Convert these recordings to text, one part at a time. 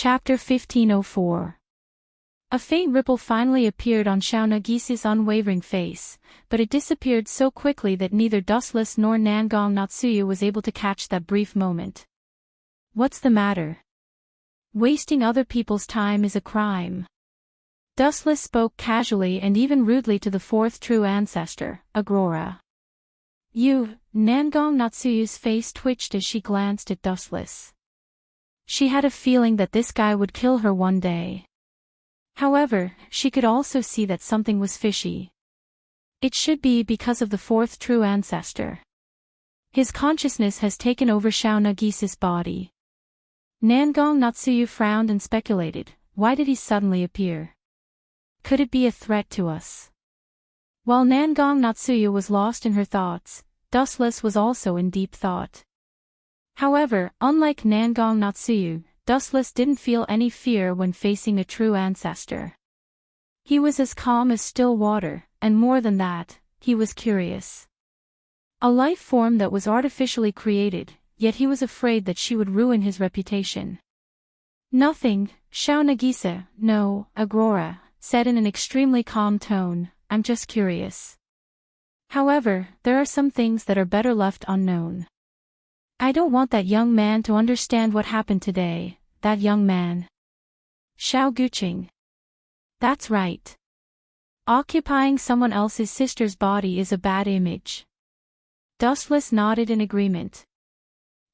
Chapter 1504. A faint ripple finally appeared on Xiao Nagisa's unwavering face, but it disappeared so quickly that neither Dustless nor Nangong Natsuya was able to catch that brief moment. What's the matter? Wasting other people's time is a crime. Dustless spoke casually and even rudely to the fourth true ancestor, Agrora. Nangong Natsuya's face twitched as she glanced at Dustless. She had a feeling that this guy would kill her one day. However, she could also see that something was fishy. It should be because of the fourth true ancestor. His consciousness has taken over Xiao Nagisa's body. Nangong Natsuya frowned and speculated, why did he suddenly appear? Could it be a threat to us? While Nangong Natsuya was lost in her thoughts, Dustless was also in deep thought. However, unlike Nangong Natsuya, Dustless didn't feel any fear when facing a true ancestor. He was as calm as still water, and more than that, he was curious. A life form that was artificially created, yet he was afraid that she would ruin his reputation. Nothing, Xiao Nagisa, no, Agrora, said in an extremely calm tone, I'm just curious. However, there are some things that are better left unknown. I don't want that young man to understand what happened today, that young man. Xiao Guqing. That's right. Occupying someone else's sister's body is a bad image. Dustless nodded in agreement.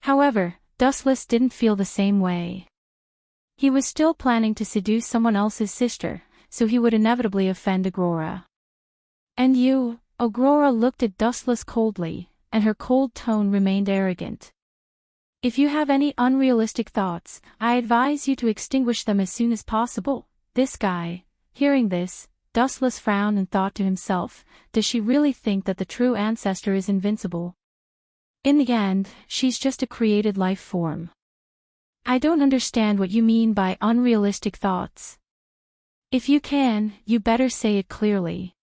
However, Dustless didn't feel the same way. He was still planning to seduce someone else's sister, so he would inevitably offend Agrora. And you? Agrora looked at Dustless coldly, and her cold tone remained arrogant. If you have any unrealistic thoughts, I advise you to extinguish them as soon as possible. This guy. Hearing this, Dustless frowned and thought to himself, does she really think that the true ancestor is invincible? In the end, she's just a created life form. I don't understand what you mean by unrealistic thoughts. If you can, you better say it clearly.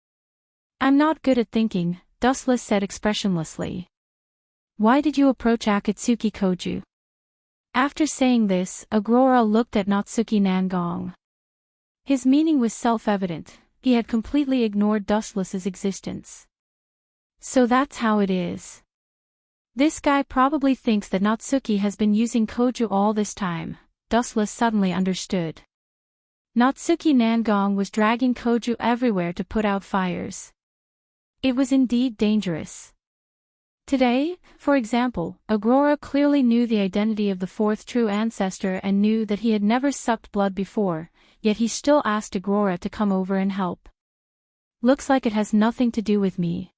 I'm not good at thinking, Dustless said expressionlessly. Why did you approach Akatsuki Koju? After saying this, Agrora looked at Natsuki Nangong. His meaning was self-evident, he had completely ignored Dustless's existence. So that's how it is. This guy probably thinks that Natsuki has been using Koju all this time, Dustless suddenly understood. Natsuki Nangong was dragging Koju everywhere to put out fires. It was indeed dangerous. Today, for example, Agrora clearly knew the identity of the fourth true ancestor and knew that he had never sucked blood before, yet he still asked Agrora to come over and help. Looks like it has nothing to do with me.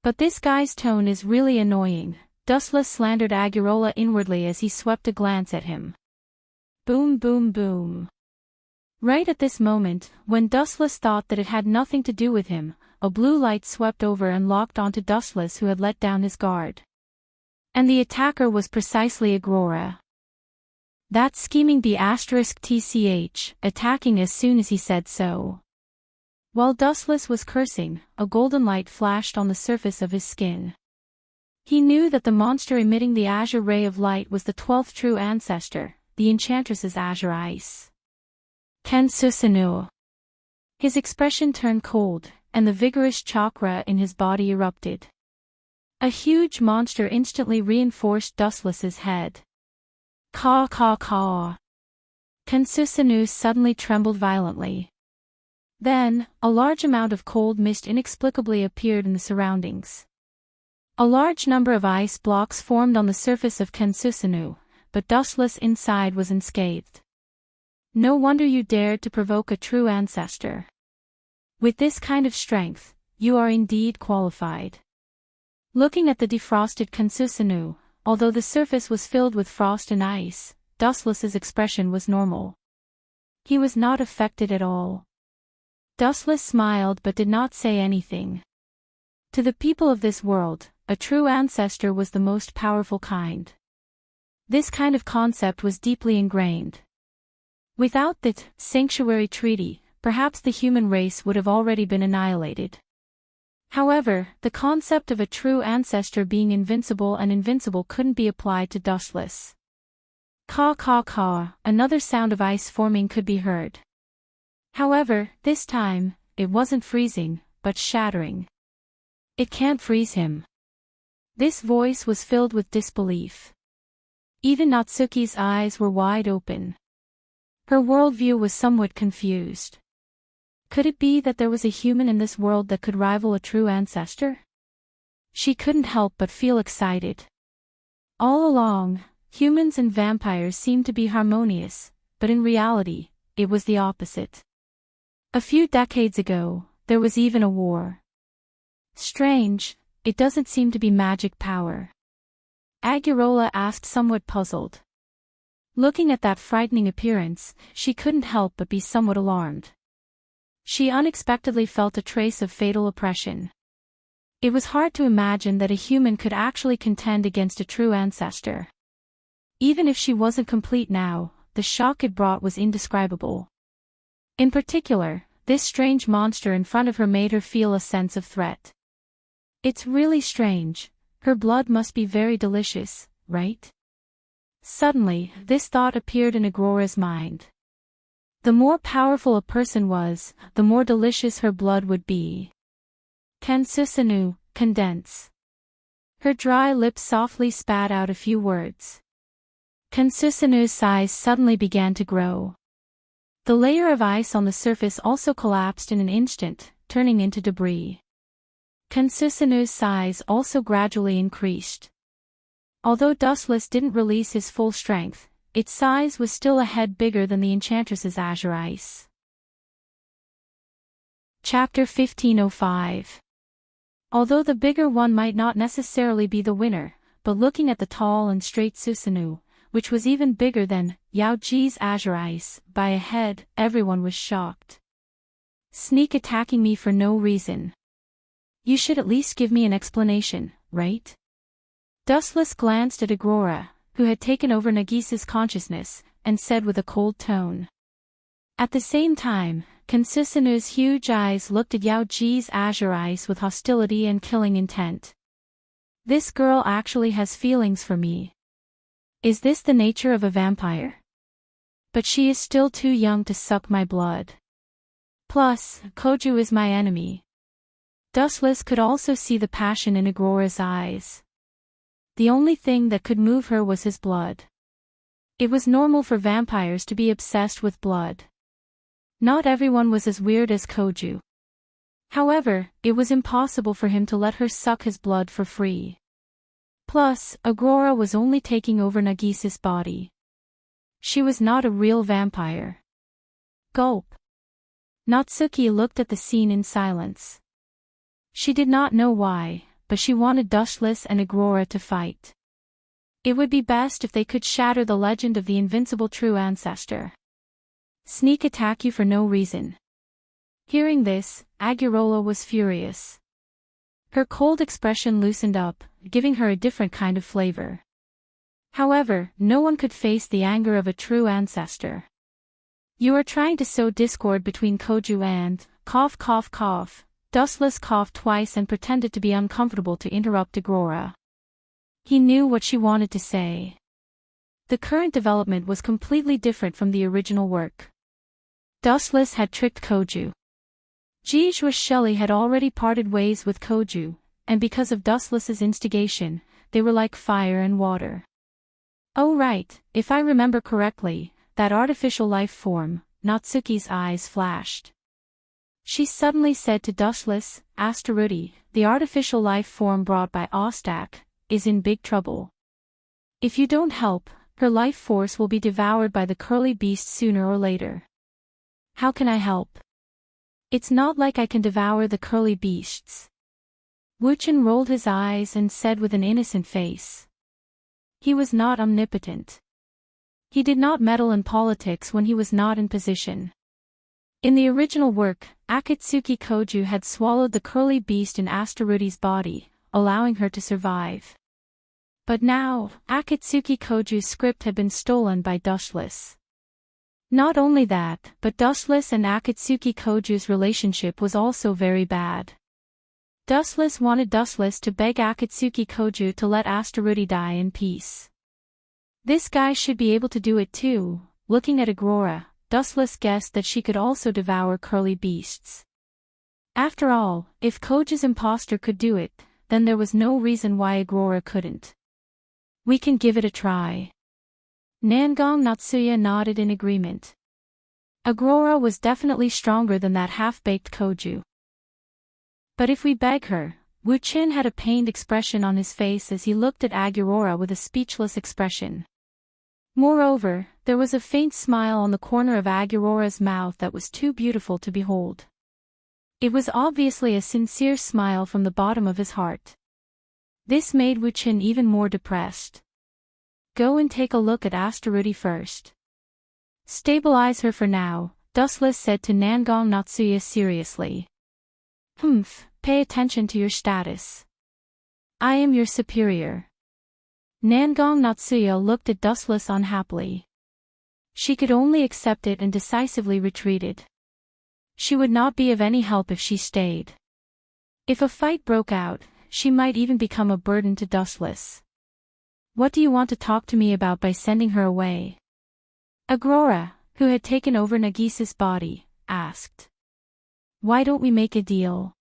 But this guy's tone is really annoying, Dustless slandered Agrora inwardly as he swept a glance at him. Boom boom boom. Right at this moment, when Dustless thought that it had nothing to do with him, a blue light swept over and locked onto Dustless, who had let down his guard. And the attacker was precisely Agrora. That scheming B*TCH, attacking as soon as he said so. While Dustless was cursing, a golden light flashed on the surface of his skin. He knew that the monster emitting the azure ray of light was the 12th true ancestor, the Enchantress's azure ice. Ken Susanoo. His expression turned cold, and the vigorous chakra in his body erupted. A huge monster instantly reinforced Dustless's head. Caw caw caw. Ken Susanoo suddenly trembled violently. Then, a large amount of cold mist inexplicably appeared in the surroundings. A large number of ice blocks formed on the surface of Ken Susanoo, but Dustless inside was unscathed. No wonder you dared to provoke a true ancestor. With this kind of strength, you are indeed qualified. Looking at the defrosted Ken Susanoo, although the surface was filled with frost and ice, Dustless's expression was normal. He was not affected at all. Dustless smiled but did not say anything. To the people of this world, a true ancestor was the most powerful kind. This kind of concept was deeply ingrained. Without the Sanctuary Treaty, perhaps the human race would have already been annihilated. However, the concept of a true ancestor being invincible and invincible couldn't be applied to Dustless. Caw caw caw, another sound of ice forming could be heard. However, this time, it wasn't freezing, but shattering. It can't freeze him. This voice was filled with disbelief. Even Natsuki's eyes were wide open. Her worldview was somewhat confused. Could it be that there was a human in this world that could rival a true ancestor? She couldn't help but feel excited. All along, humans and vampires seemed to be harmonious, but in reality, it was the opposite. A few decades ago, there was even a war. Strange, it doesn't seem to be magic power. Agurola asked, somewhat puzzled. Looking at that frightening appearance, she couldn't help but be somewhat alarmed. She unexpectedly felt a trace of fatal oppression. It was hard to imagine that a human could actually contend against a true ancestor. Even if she wasn't complete now, the shock it brought was indescribable. In particular, this strange monster in front of her made her feel a sense of threat. It's really strange. Her blood must be very delicious, right? Suddenly, this thought appeared in Agrora's mind. The more powerful a person was, the more delicious her blood would be. Kansusanu, condense. Her dry lips softly spat out a few words. Kansusanu's size suddenly began to grow. The layer of ice on the surface also collapsed in an instant, turning into debris. Kansusanu's size also gradually increased. Although Dustless didn't release his full strength, its size was still a head bigger than the Enchantress's azure ice. Chapter 1505. Although the bigger one might not necessarily be the winner, but looking at the tall and straight Susanu, which was even bigger than Yaoji's azure ice, by a head, everyone was shocked. Sneak attacking me for no reason. You should at least give me an explanation, right? Dustless glanced at Agrora, who had taken over Nagisa's consciousness, and said with a cold tone. At the same time, Kansusanu's huge eyes looked at Yaoji's azure ice with hostility and killing intent. This girl actually has feelings for me. Is this the nature of a vampire? But she is still too young to suck my blood. Plus, Koju is my enemy. Dustless could also see the passion in Agrora's eyes. The only thing that could move her was his blood. It was normal for vampires to be obsessed with blood. Not everyone was as weird as Koju. However, it was impossible for him to let her suck his blood for free. Plus, Agrora was only taking over Nagisa's body. She was not a real vampire. Gulp. Natsuki looked at the scene in silence. She did not know why, but she wanted Dustless and Agrora to fight. It would be best if they could shatter the legend of the invincible true ancestor. Sneak attack you for no reason. Hearing this, Agurola was furious. Her cold expression loosened up, giving her a different kind of flavor. However, no one could face the anger of a true ancestor. You are trying to sow discord between Koju and, cough cough cough. Dustless coughed twice and pretended to be uncomfortable to interrupt Agrora. He knew what she wanted to say. The current development was completely different from the original work. Dustless had tricked Koju. Jijwa Shelley had already parted ways with Koju, and because of Dustless's instigation, they were like fire and water. Oh right, if I remember correctly, that artificial life form, Natsuki's eyes flashed. She suddenly said to Dustless, Asteroidi, the artificial life form brought by Ostak, is in big trouble. If you don't help, her life force will be devoured by the curly beast sooner or later. How can I help? It's not like I can devour the curly beasts. Wuchen rolled his eyes and said with an innocent face. He was not omnipotent. He did not meddle in politics when he was not in position. In the original work, Akatsuki Koju had swallowed the curly beast in Asterudi's body, allowing her to survive. But now, Akatsuki Koju's script had been stolen by Dustless. Not only that, but Dustless and Akatsuki Koju's relationship was also very bad. Dustless wanted Dustless to beg Akatsuki Koju to let Asterudi die in peace. This guy should be able to do it too. Looking at Aurora, Dustless guessed that she could also devour curly beasts. After all, if Koja's imposter could do it, then there was no reason why Aurora couldn't. We can give it a try. Nangong Natsuya nodded in agreement. Aurora was definitely stronger than that half-baked Koju. But if we beg her, Wu Qin had a pained expression on his face as he looked at Aurora with a speechless expression. Moreover, there was a faint smile on the corner of Aurora's mouth that was too beautiful to behold. It was obviously a sincere smile from the bottom of his heart. This made Wu Qin even more depressed. Go and take a look at Astaruti first. Stabilize her for now, Dustless said to Nangong Natsuya seriously. Pay attention to your status. I am your superior. Nangong Natsuya looked at Dustless unhappily. She could only accept it and decisively retreated. She would not be of any help if she stayed. If a fight broke out, she might even become a burden to Dustless. What do you want to talk to me about by sending her away? Aurora, who had taken over Nagisa's body, asked. Why don't we make a deal?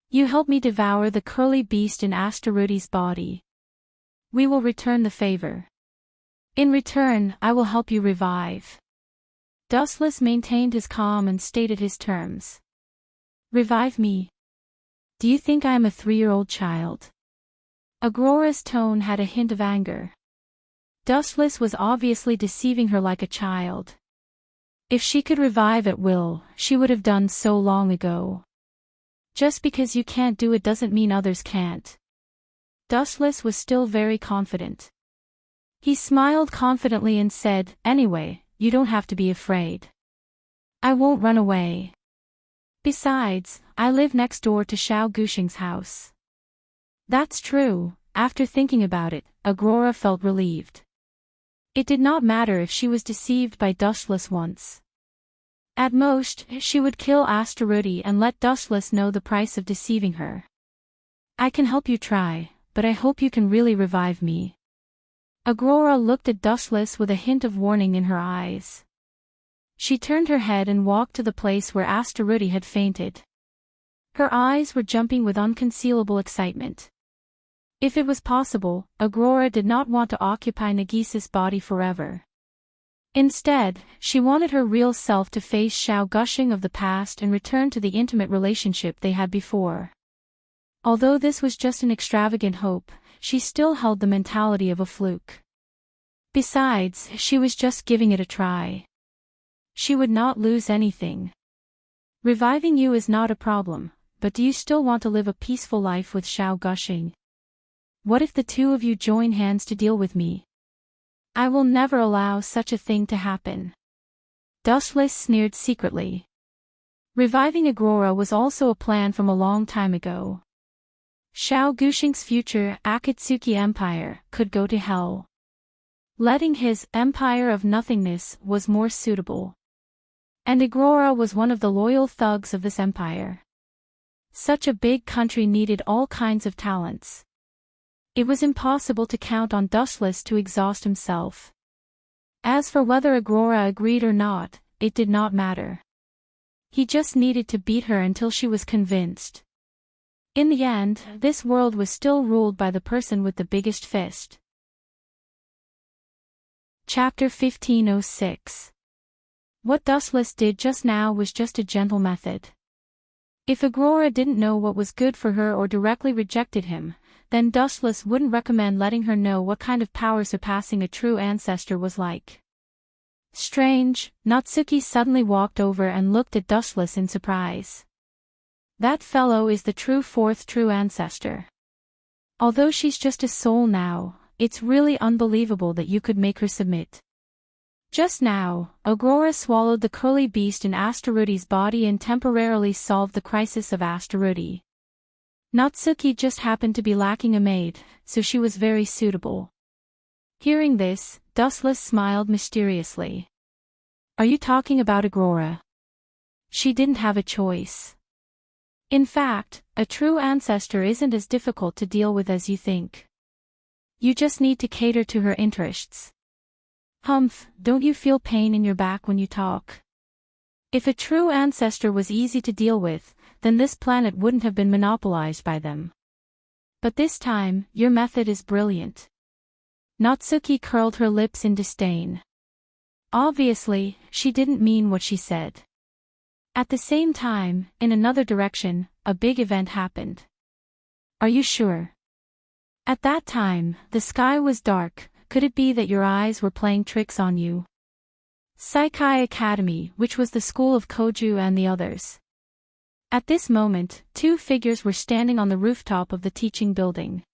You help me devour the curly beast in Astaruti's body. We will return the favor. In return, I will help you revive. Dustless maintained his calm and stated his terms. Revive me? Do you think I am a 3-year-old child? Aurora's tone had a hint of anger. Dustless was obviously deceiving her like a child. If she could revive at will, she would have done so long ago. Just because you can't do it doesn't mean others can't. Dustless was still very confident. He smiled confidently and said, Anyway, you don't have to be afraid. I won't run away. Besides, I live next door to Xiao Guxing's house. That's true. After thinking about it, Aurora felt relieved. It did not matter if she was deceived by Dustless once. At most, she would kill Astaruti and let Dustless know the price of deceiving her. I can help you try, but I hope you can really revive me. Aurora looked at Dustless with a hint of warning in her eyes. She turned her head and walked to the place where Astaruti had fainted. Her eyes were jumping with unconcealable excitement. If it was possible, Aurora did not want to occupy Nagisa's body forever. Instead, she wanted her real self to face Xiao Guxing of the past and return to the intimate relationship they had before. Although this was just an extravagant hope, she still held the mentality of a fluke. Besides, she was just giving it a try. She would not lose anything. Reviving you is not a problem, but do you still want to live a peaceful life with Xiao Guxing? What if the two of you join hands to deal with me? I will never allow such a thing to happen. Dustless sneered secretly. Reviving Aurora was also a plan from a long time ago. Xiao Guxing's future Akatsuki Empire could go to hell. Letting his Empire of Nothingness was more suitable. And Aurora was one of the loyal thugs of this empire. Such a big country needed all kinds of talents. It was impossible to count on Dustless to exhaust himself. As for whether Aurora agreed or not, it did not matter. He just needed to beat her until she was convinced. In the end, this world was still ruled by the person with the biggest fist. Chapter 1506. What Dustless did just now was just a gentle method. If Aurora didn't know what was good for her or directly rejected him, then Dustless wouldn't recommend letting her know what kind of power surpassing a true ancestor was like. Strange, Natsuki suddenly walked over and looked at Dustless in surprise. That fellow is the fourth true ancestor. Although she's just a soul now, it's really unbelievable that you could make her submit. Just now, Aurora swallowed the curly beast in Astaruti's body and temporarily solved the crisis of Astaruti. Natsuki just happened to be lacking a maid, so she was very suitable. Hearing this, Dustless smiled mysteriously. Are you talking about Aurora? She didn't have a choice. In fact, a true ancestor isn't as difficult to deal with as you think. You just need to cater to her interests. Humph, don't you feel pain in your back when you talk? If a true ancestor was easy to deal with, then this planet wouldn't have been monopolized by them. But this time, your method is brilliant. Natsuki curled her lips in disdain. Obviously, she didn't mean what she said. At the same time, in another direction, a big event happened. Are you sure? At that time, the sky was dark. Could it be that your eyes were playing tricks on you? Saikai Academy, which was the school of Koju and the others. At this moment, two figures were standing on the rooftop of the teaching building.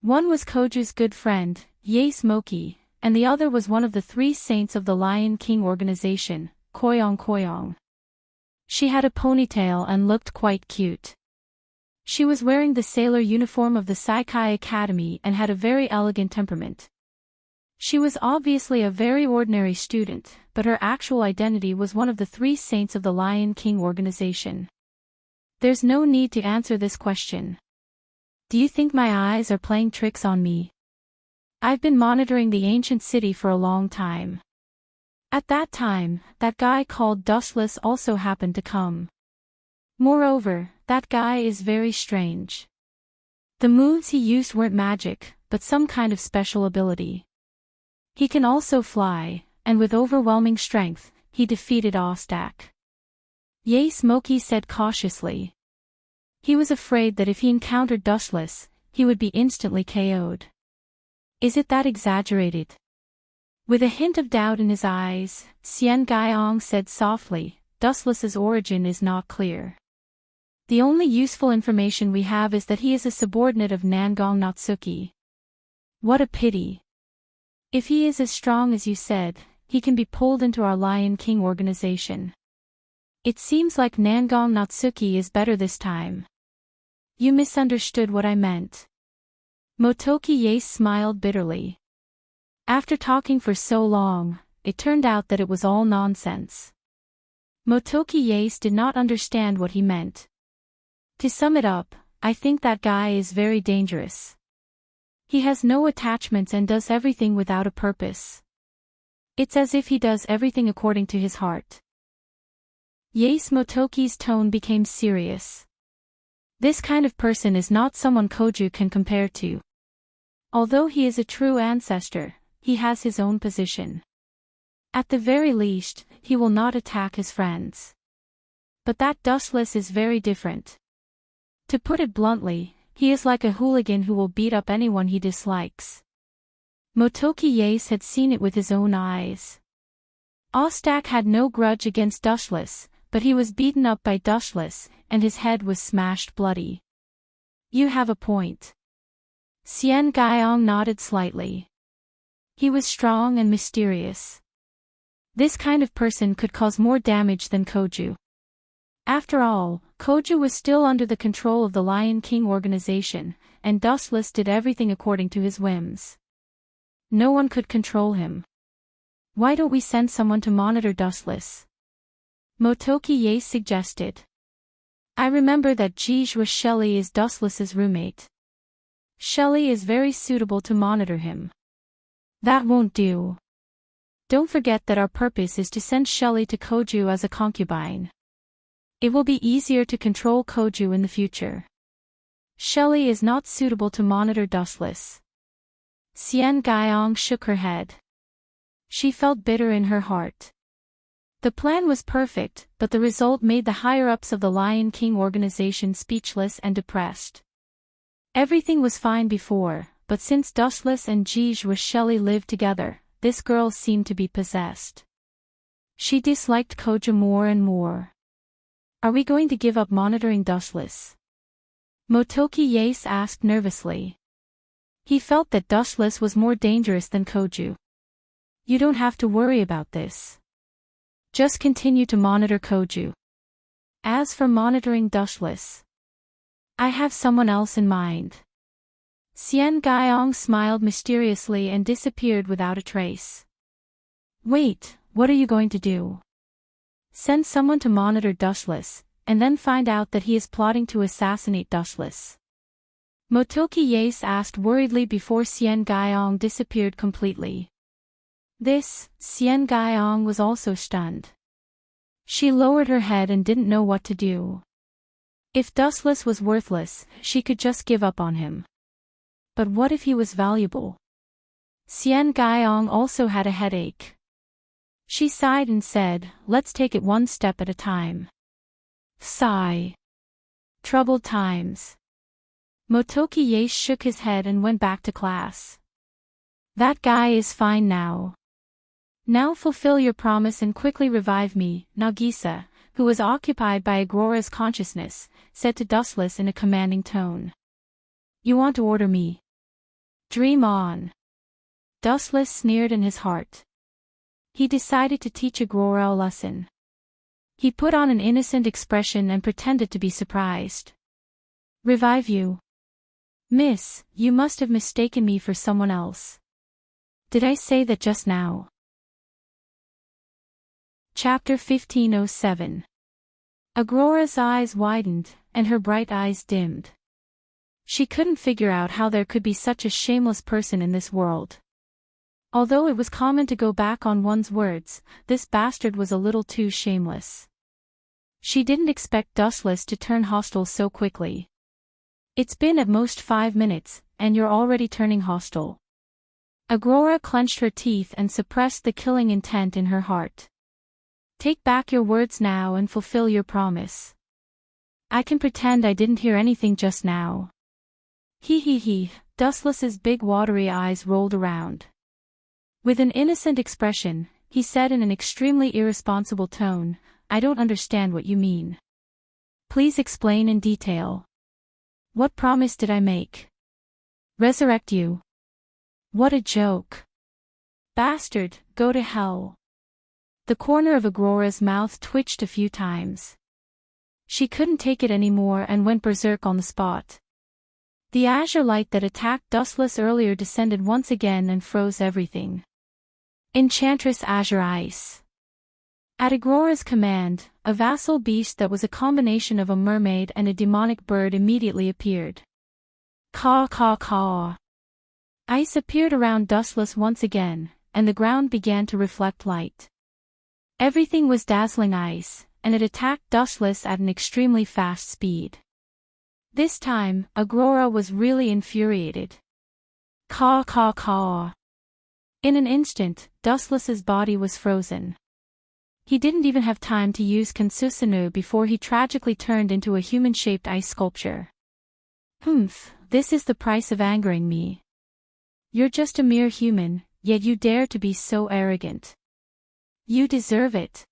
One was Koju's good friend, Yae Moki, and the other was one of the three saints of the Lion King organization, Koyong Koyong. She had a ponytail and looked quite cute. She was wearing the sailor uniform of the Saikai Academy and had a very elegant temperament. She was obviously a very ordinary student, but her actual identity was one of the three saints of the Lion King organization. There's no need to answer this question. Do you think my eyes are playing tricks on me? I've been monitoring the ancient city for a long time. At that time, that guy called Dustless also happened to come. Moreover, that guy is very strange. The moves he used weren't magic, but some kind of special ability. He can also fly, and with overwhelming strength, he defeated Ostak. Yae Moki said cautiously. He was afraid that if he encountered Dustless, he would be instantly KO'd. Is it that exaggerated? With a hint of doubt in his eyes, Xian Gaiong said softly, Dustless's origin is not clear. The only useful information we have is that he is a subordinate of Nangong Natsuki. What a pity. If he is as strong as you said, he can be pulled into our Lion King organization. It seems like Nangong Natsuki is better this time. You misunderstood what I meant. Motoki Yae smiled bitterly. After talking for so long, it turned out that it was all nonsense. Motoki Yae did not understand what he meant. To sum it up, I think that guy is very dangerous. He has no attachments and does everything without a purpose. It's as if he does everything according to his heart. Yae Motoki's tone became serious. This kind of person is not someone Koju can compare to. Although he is a true ancestor, he has his own position. At the very least, he will not attack his friends. But that Dustless is very different. To put it bluntly, he is like a hooligan who will beat up anyone he dislikes. Motoki Yae had seen it with his own eyes. Ostak had no grudge against Dustless, but he was beaten up by Dustless, and his head was smashed bloody. You have a point. Xian Gaiong nodded slightly. He was strong and mysterious. This kind of person could cause more damage than Koju. After all, Koju was still under the control of the Lion King organization, and Dustless did everything according to his whims. No one could control him. Why don't we send someone to monitor Dustless? Motoki Yae suggested. I remember that Jijua Shelly is Dustless's roommate. Shelly is very suitable to monitor him. That won't do. Don't forget that our purpose is to send Shelly to Koju as a concubine. It will be easier to control Koju in the future. Shelly is not suitable to monitor Dustless. Xian Gaiong shook her head. She felt bitter in her heart. The plan was perfect, but the result made the higher-ups of the Lion King organization speechless and depressed. Everything was fine before, but since Dustless and Jijua Shelly lived together, this girl seemed to be possessed. She disliked Koju more and more. Are we going to give up monitoring Dustless? Motoki Yae asked nervously. He felt that Dustless was more dangerous than Koju. You don't have to worry about this. Just continue to monitor Koju. As for monitoring Dustless, I have someone else in mind. Xian Gaiong smiled mysteriously and disappeared without a trace. Wait, what are you going to do? Send someone to monitor Dustless, and then find out that he is plotting to assassinate Dustless. Motoki Yae asked worriedly before Xian Gaiong disappeared completely. This, Xian Gaiong was also stunned. She lowered her head and didn't know what to do. If Dustless was worthless, she could just give up on him. But what if he was valuable? Xian Gaiong also had a headache. She sighed and said, "Let's take it one step at a time." Sigh. Troubled times. Motoki Yace shook his head and went back to class. That guy is fine now. Now fulfill your promise and quickly revive me, Nagisa, who was occupied by Agrora's consciousness, said to Dustless in a commanding tone. You want to order me? Dream on. Dustless sneered in his heart. He decided to teach Agrora a lesson. He put on an innocent expression and pretended to be surprised. Revive you? Miss, you must have mistaken me for someone else. Did I say that just now? Chapter 1507. Agrora's eyes widened, and her bright eyes dimmed. She couldn't figure out how there could be such a shameless person in this world. Although it was common to go back on one's words, this bastard was a little too shameless. She didn't expect Dustless to turn hostile so quickly. It's been at most 5 minutes, and you're already turning hostile. Agrora clenched her teeth and suppressed the killing intent in her heart. Take back your words now and fulfill your promise. I can pretend I didn't hear anything just now. He. Dustless's big watery eyes rolled around. With an innocent expression, he said in an extremely irresponsible tone, I don't understand what you mean. Please explain in detail. What promise did I make? Resurrect you? What a joke. Bastard, go to hell. The corner of Agrora's mouth twitched a few times. She couldn't take it anymore and went berserk on the spot. The azure light that attacked Dustless earlier descended once again and froze everything. Enchantress Azure Ice. At Agrora's command, a vassal beast that was a combination of a mermaid and a demonic bird immediately appeared. Caw caw caw. Ice appeared around Dustless once again, and the ground began to reflect light. Everything was dazzling ice, and it attacked Dustless at an extremely fast speed. This time, Agrora was really infuriated. Caw caw caw. In an instant, Dustless's body was frozen. He didn't even have time to use Kansusunu before he tragically turned into a human-shaped ice sculpture. This is the price of angering me. You're just a mere human, yet you dare to be so arrogant. You deserve it.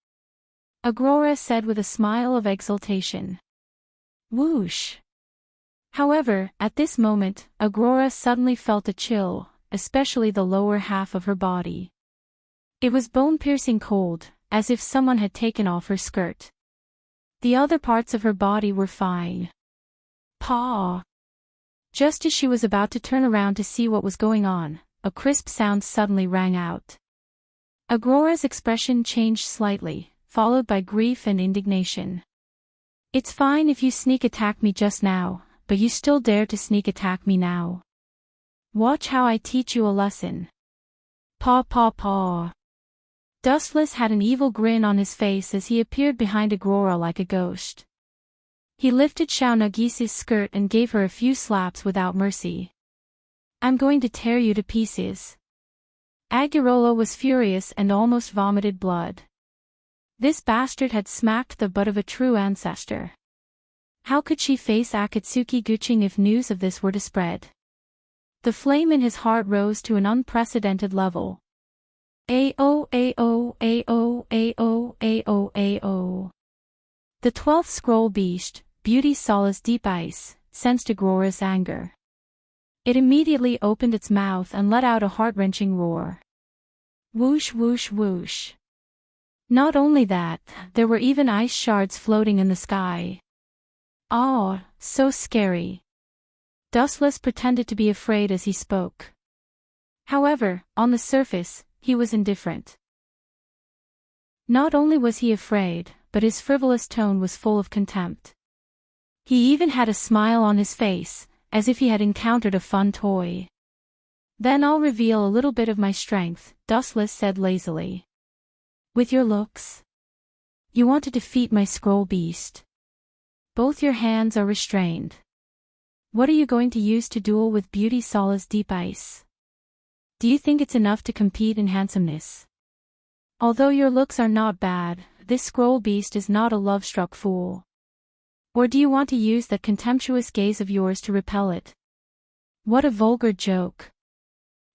Agrora said with a smile of exultation. Whoosh. However, at this moment, Agrora suddenly felt a chill, especially the lower half of her body. It was bone-piercing cold, as if someone had taken off her skirt. The other parts of her body were fine. Paw. Just as she was about to turn around to see what was going on, a crisp sound suddenly rang out. Agrora's expression changed slightly, followed by grief and indignation. It's fine if you sneak attack me just now, but you still dare to sneak attack me now. Watch how I teach you a lesson. Paw paw paw. Dustless had an evil grin on his face as he appeared behind Agrora like a ghost. He lifted Xiao Nagisa's skirt and gave her a few slaps without mercy. I'm going to tear you to pieces. Agurola was furious and almost vomited blood. This bastard had smacked the butt of a true ancestor. How could she face Akatsuki Guching if news of this were to spread? The flame in his heart rose to an unprecedented level. Ao. The 12th scroll beast, Beauty Solace Deep Ice, sensed Agrora's anger. It immediately opened its mouth and let out a heart-wrenching roar. Whoosh whoosh whoosh. Not only that, there were even ice shards floating in the sky. Ah, so scary. Dustless pretended to be afraid as he spoke. However, on the surface, he was indifferent. Not only was he afraid, but his frivolous tone was full of contempt. He even had a smile on his face, as if he had encountered a fun toy. Then I'll reveal a little bit of my strength, Dustless said lazily. With your looks? You want to defeat my scroll beast. Both your hands are restrained. What are you going to use to duel with Beauty Solace Deep Ice? Do you think it's enough to compete in handsomeness? Although your looks are not bad, this scroll beast is not a love-struck fool. Or do you want to use that contemptuous gaze of yours to repel it? What a vulgar joke.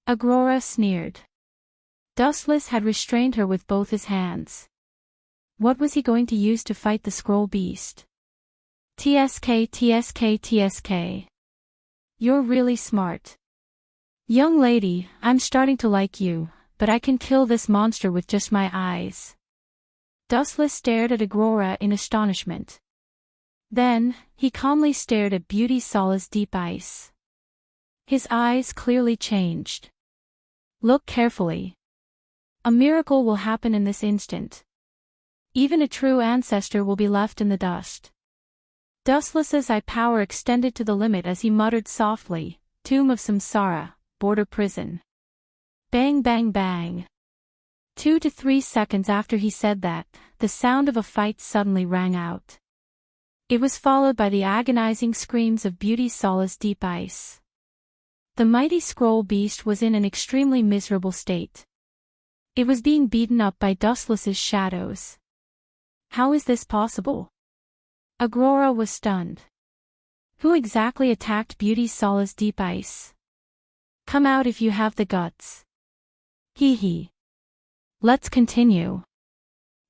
Aurora sneered. Dustless had restrained her with both his hands. What was he going to use to fight the scroll beast? TSK, TSK, TSK. You're really smart. Young lady, I'm starting to like you, but I can kill this monster with just my eyes. Dustless stared at Aurora in astonishment. Then, he calmly stared at Beauty Solace Deep Ice. His eyes clearly changed. Look carefully. A miracle will happen in this instant. Even a true ancestor will be left in the dust. Dustless's eye power extended to the limit as he muttered softly, Tomb of Samsara, border prison. Bang bang bang. 2 to 3 seconds after he said that, the sound of a fight suddenly rang out. It was followed by the agonizing screams of Beauty Solace Deep Ice. The mighty scroll beast was in an extremely miserable state. It was being beaten up by Dustless's shadows. How is this possible? Aurora was stunned. Who exactly attacked Beauty Solace Deep Ice? Come out if you have the guts. Hee hee. Let's continue.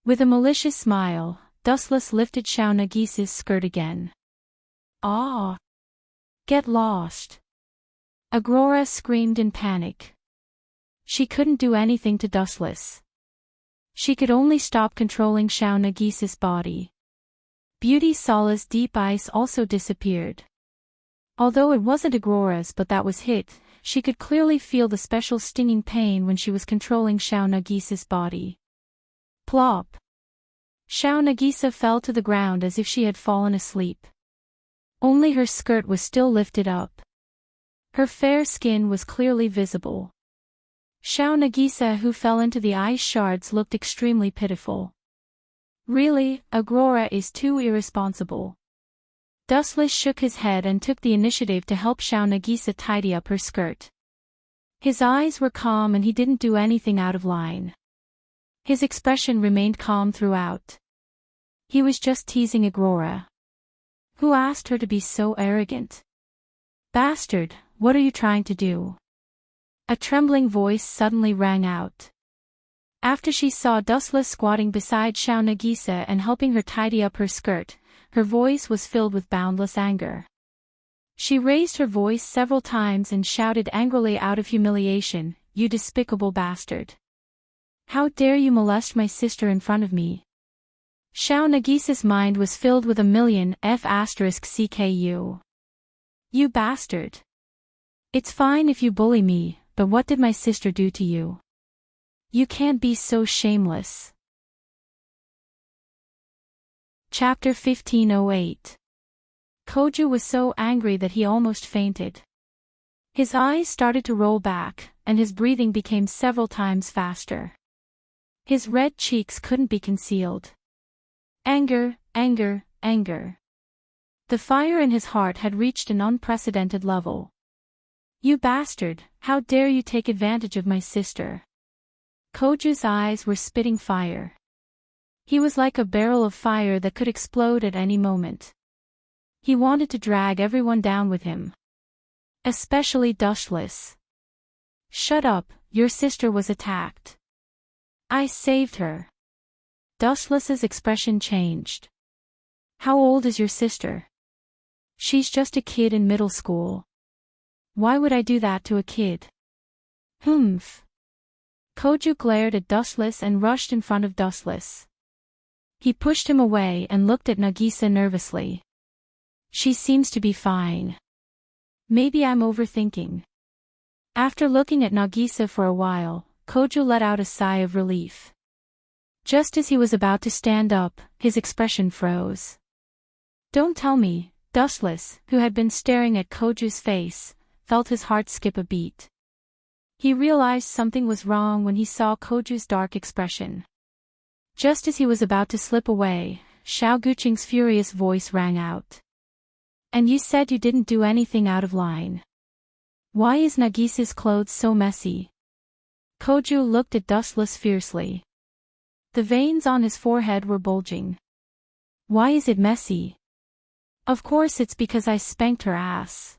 With a malicious smile, Dustless lifted Xiao Nagisa's skirt again. Ah! Get lost. Aurora screamed in panic. She couldn't do anything to Dustless. She could only stop controlling Xiao Nagisa's body. Beauty Solace Deep Ice also disappeared. Although it wasn't Aurora's but that was hit, she could clearly feel the special stinging pain when she was controlling Xiao Nagisa's body. Plop! Xiao Nagisa fell to the ground as if she had fallen asleep. Only her skirt was still lifted up. Her fair skin was clearly visible. Xiao Nagisa, who fell into the ice shards, looked extremely pitiful. Really, Aurora is too irresponsible. Dustless shook his head and took the initiative to help Xiao Nagisa tidy up her skirt. His eyes were calm and he didn't do anything out of line. His expression remained calm throughout. He was just teasing Aurora. Who asked her to be so arrogant? Bastard, what are you trying to do? A trembling voice suddenly rang out. After she saw Dustless squatting beside Xiao Nagisa and helping her tidy up her skirt, her voice was filled with boundless anger. She raised her voice several times and shouted angrily out of humiliation, "You despicable bastard! How dare you molest my sister in front of me?" Xiao Nagisa's mind was filled with a million F***CKU. You bastard! It's fine if you bully me, but what did my sister do to you? You can't be so shameless. Chapter 1508. Koju was so angry that he almost fainted. His eyes started to roll back, and his breathing became several times faster. His red cheeks couldn't be concealed. Anger, anger, anger. The fire in his heart had reached an unprecedented level. You bastard, how dare you take advantage of my sister? Koju's eyes were spitting fire. He was like a barrel of fire that could explode at any moment. He wanted to drag everyone down with him. Especially Dustless. Shut up, your sister was attacked. I saved her. Dustless's expression changed. How old is your sister? She's just a kid in middle school. Why would I do that to a kid? Humph. Koju glared at Dustless and rushed in front of Dustless. He pushed him away and looked at Nagisa nervously. She seems to be fine. Maybe I'm overthinking. After looking at Nagisa for a while, Koju let out a sigh of relief. Just as he was about to stand up, his expression froze. Don't tell me, Dustless, who had been staring at Koju's face, felt his heart skip a beat. He realized something was wrong when he saw Koju's dark expression. Just as he was about to slip away, Xiao Guqing's furious voice rang out. And you said you didn't do anything out of line. Why is Nagisa's clothes so messy? Koju looked at Dustless fiercely. The veins on his forehead were bulging. Why is it messy? Of course it's because I spanked her ass.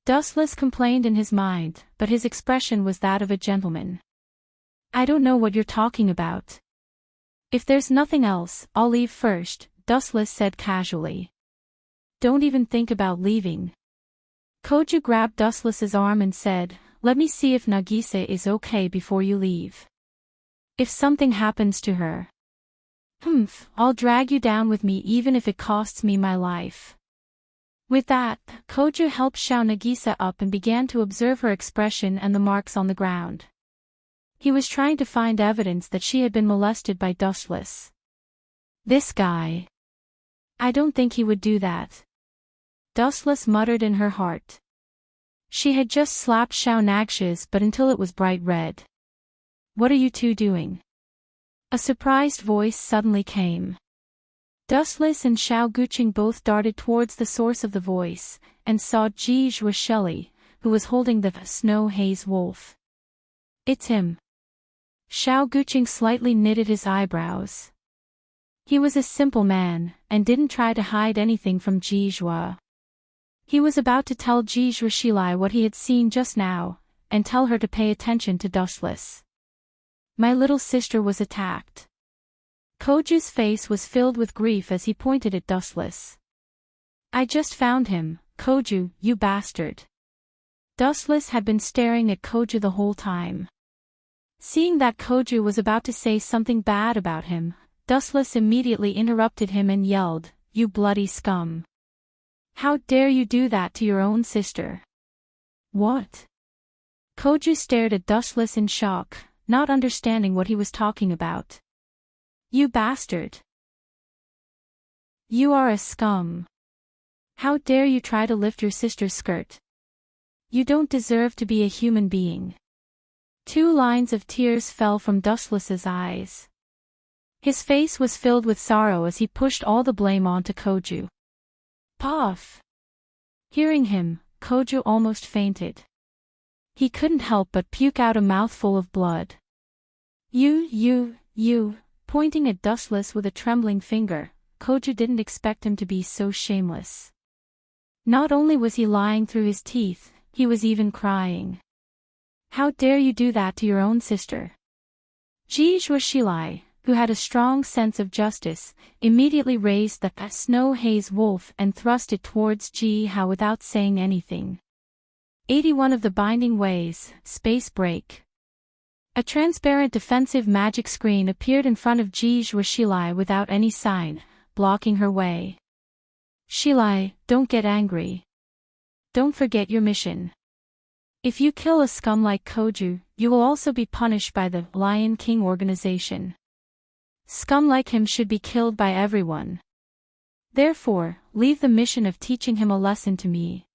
Dustless complained in his mind, but his expression was that of a gentleman. I don't know what you're talking about. If there's nothing else, I'll leave first, Dustless said casually. Don't even think about leaving. Koju grabbed Dustless's arm and said, let me see if Nagisa is okay before you leave. If something happens to her. I'll drag you down with me even if it costs me my life. With that, Koju helped Xiao Nagisa up and began to observe her expression and the marks on the ground. He was trying to find evidence that she had been molested by Dustless. This guy. I don't think he would do that. Dustless muttered in her heart. She had just slapped Xiao Nagsha's but until it was bright red. What are you two doing? A surprised voice suddenly came. Dustless and Xiao Guqing both darted towards the source of the voice, and saw Ji Zhuosheli, who was holding the snow haze wolf. It's him. Xiao Guqing slightly knitted his eyebrows. He was a simple man, and didn't try to hide anything from Ji Zhuo. He was about to tell Ji Zhuosheli what he had seen just now, and tell her to pay attention to Dustless. My little sister was attacked. Koju's face was filled with grief as he pointed at Dustless. I just found him, Koju, you bastard. Dustless had been staring at Koju the whole time. Seeing that Koju was about to say something bad about him, Dustless immediately interrupted him and yelled, you bloody scum. How dare you do that to your own sister? What? Koju stared at Dustless in shock, not understanding what he was talking about. You bastard. You are a scum. How dare you try to lift your sister's skirt? You don't deserve to be a human being. 2 lines of tears fell from Dustless's eyes. His face was filled with sorrow as he pushed all the blame onto Koju. Puff! Hearing him, Koju almost fainted. He couldn't help but puke out a mouthful of blood. You, pointing at Dustless with a trembling finger, Koju didn't expect him to be so shameless. Not only was he lying through his teeth, he was even crying. How dare you do that to your own sister? Ji Zhuosheli, who had a strong sense of justice, immediately raised the snow haze wolf and thrust it towards Ji Hao without saying anything. 81 of the Binding Ways, Space Break. A transparent defensive magic screen appeared in front of Ji Zhuosheli without any sign, blocking her way. Shilai, don't get angry. Don't forget your mission. If you kill a scum like Koju, you will also be punished by the Lion King organization. Scum like him should be killed by everyone. Therefore, leave the mission of teaching him a lesson to me.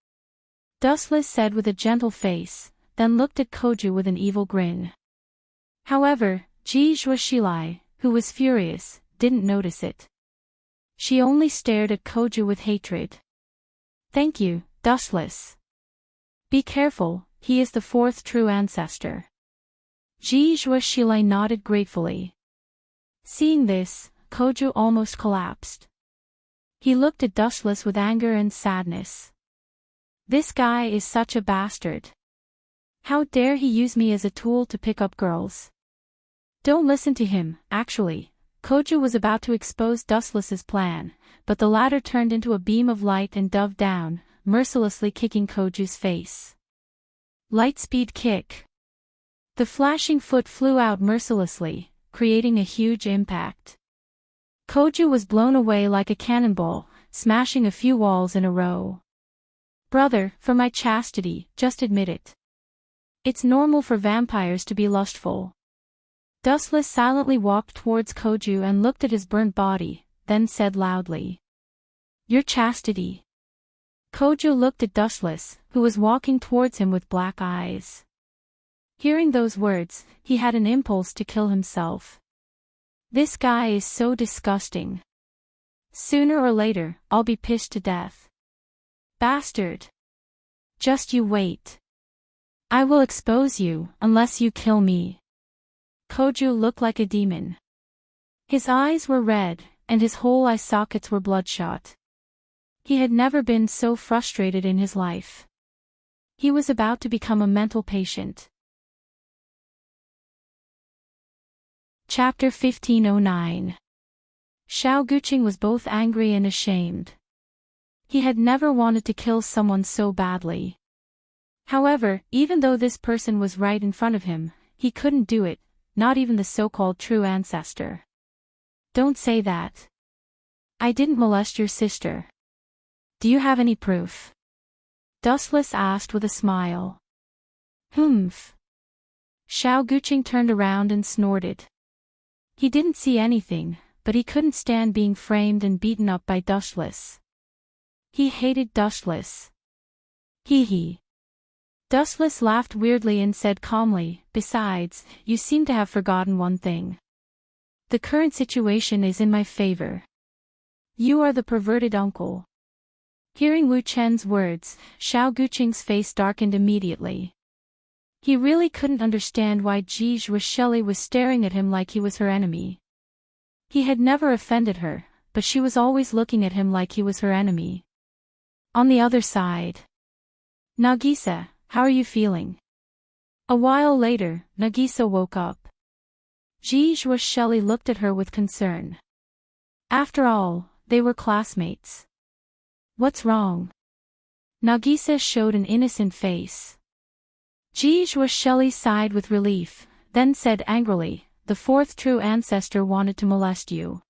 Dustless said with a gentle face, then looked at Koju with an evil grin. However, Ji Zhuosheli, who was furious, didn't notice it. She only stared at Koju with hatred. Thank you, Dustless. Be careful, he is the 4th true ancestor. Ji Zhuosheli nodded gratefully. Seeing this, Koju almost collapsed. He looked at Dustless with anger and sadness. This guy is such a bastard. How dare he use me as a tool to pick up girls? Don't listen to him, actually. Koju was about to expose Dustless's plan, but the latter turned into a beam of light and dove down, mercilessly kicking Koju's face. Lightspeed kick. The flashing foot flew out mercilessly, creating a huge impact. Koju was blown away like a cannonball, smashing a few walls in a row. Brother, for my chastity, just admit it. It's normal for vampires to be lustful. Dustless silently walked towards Koju and looked at his burnt body, then said loudly. Your chastity. Koju looked at Dustless, who was walking towards him with black eyes. Hearing those words, he had an impulse to kill himself. This guy is so disgusting. Sooner or later, I'll be pissed to death. Bastard. Just you wait. I will expose you, unless you kill me. Koju looked like a demon. His eyes were red, and his whole eye sockets were bloodshot. He had never been so frustrated in his life. He was about to become a mental patient. Chapter 1509. Xiao Guqing was both angry and ashamed. He had never wanted to kill someone so badly. However, even though this person was right in front of him, he couldn't do it, not even the so-called true ancestor. Don't say that. I didn't molest your sister. Do you have any proof? Dustless asked with a smile. Humph. Xiao Guqing turned around and snorted. He didn't see anything, but he couldn't stand being framed and beaten up by Dustless. He hated Dustless. Hee hee. Dustless laughed weirdly and said calmly, besides, you seem to have forgotten one thing. The current situation is in my favor. You are the perverted uncle. Hearing Wu Chen's words, Xiao Guqing's face darkened immediately. He really couldn't understand why Ji Zhuosheli was staring at him like he was her enemy. He had never offended her, but she was always looking at him like he was her enemy. On the other side. Nagisa, how are you feeling? A while later, Nagisa woke up. Ji Zhuosheli looked at her with concern. After all, they were classmates. What's wrong? Nagisa showed an innocent face. Ji Zhuosheli sighed with relief, then said angrily, the fourth true ancestor wanted to molest you.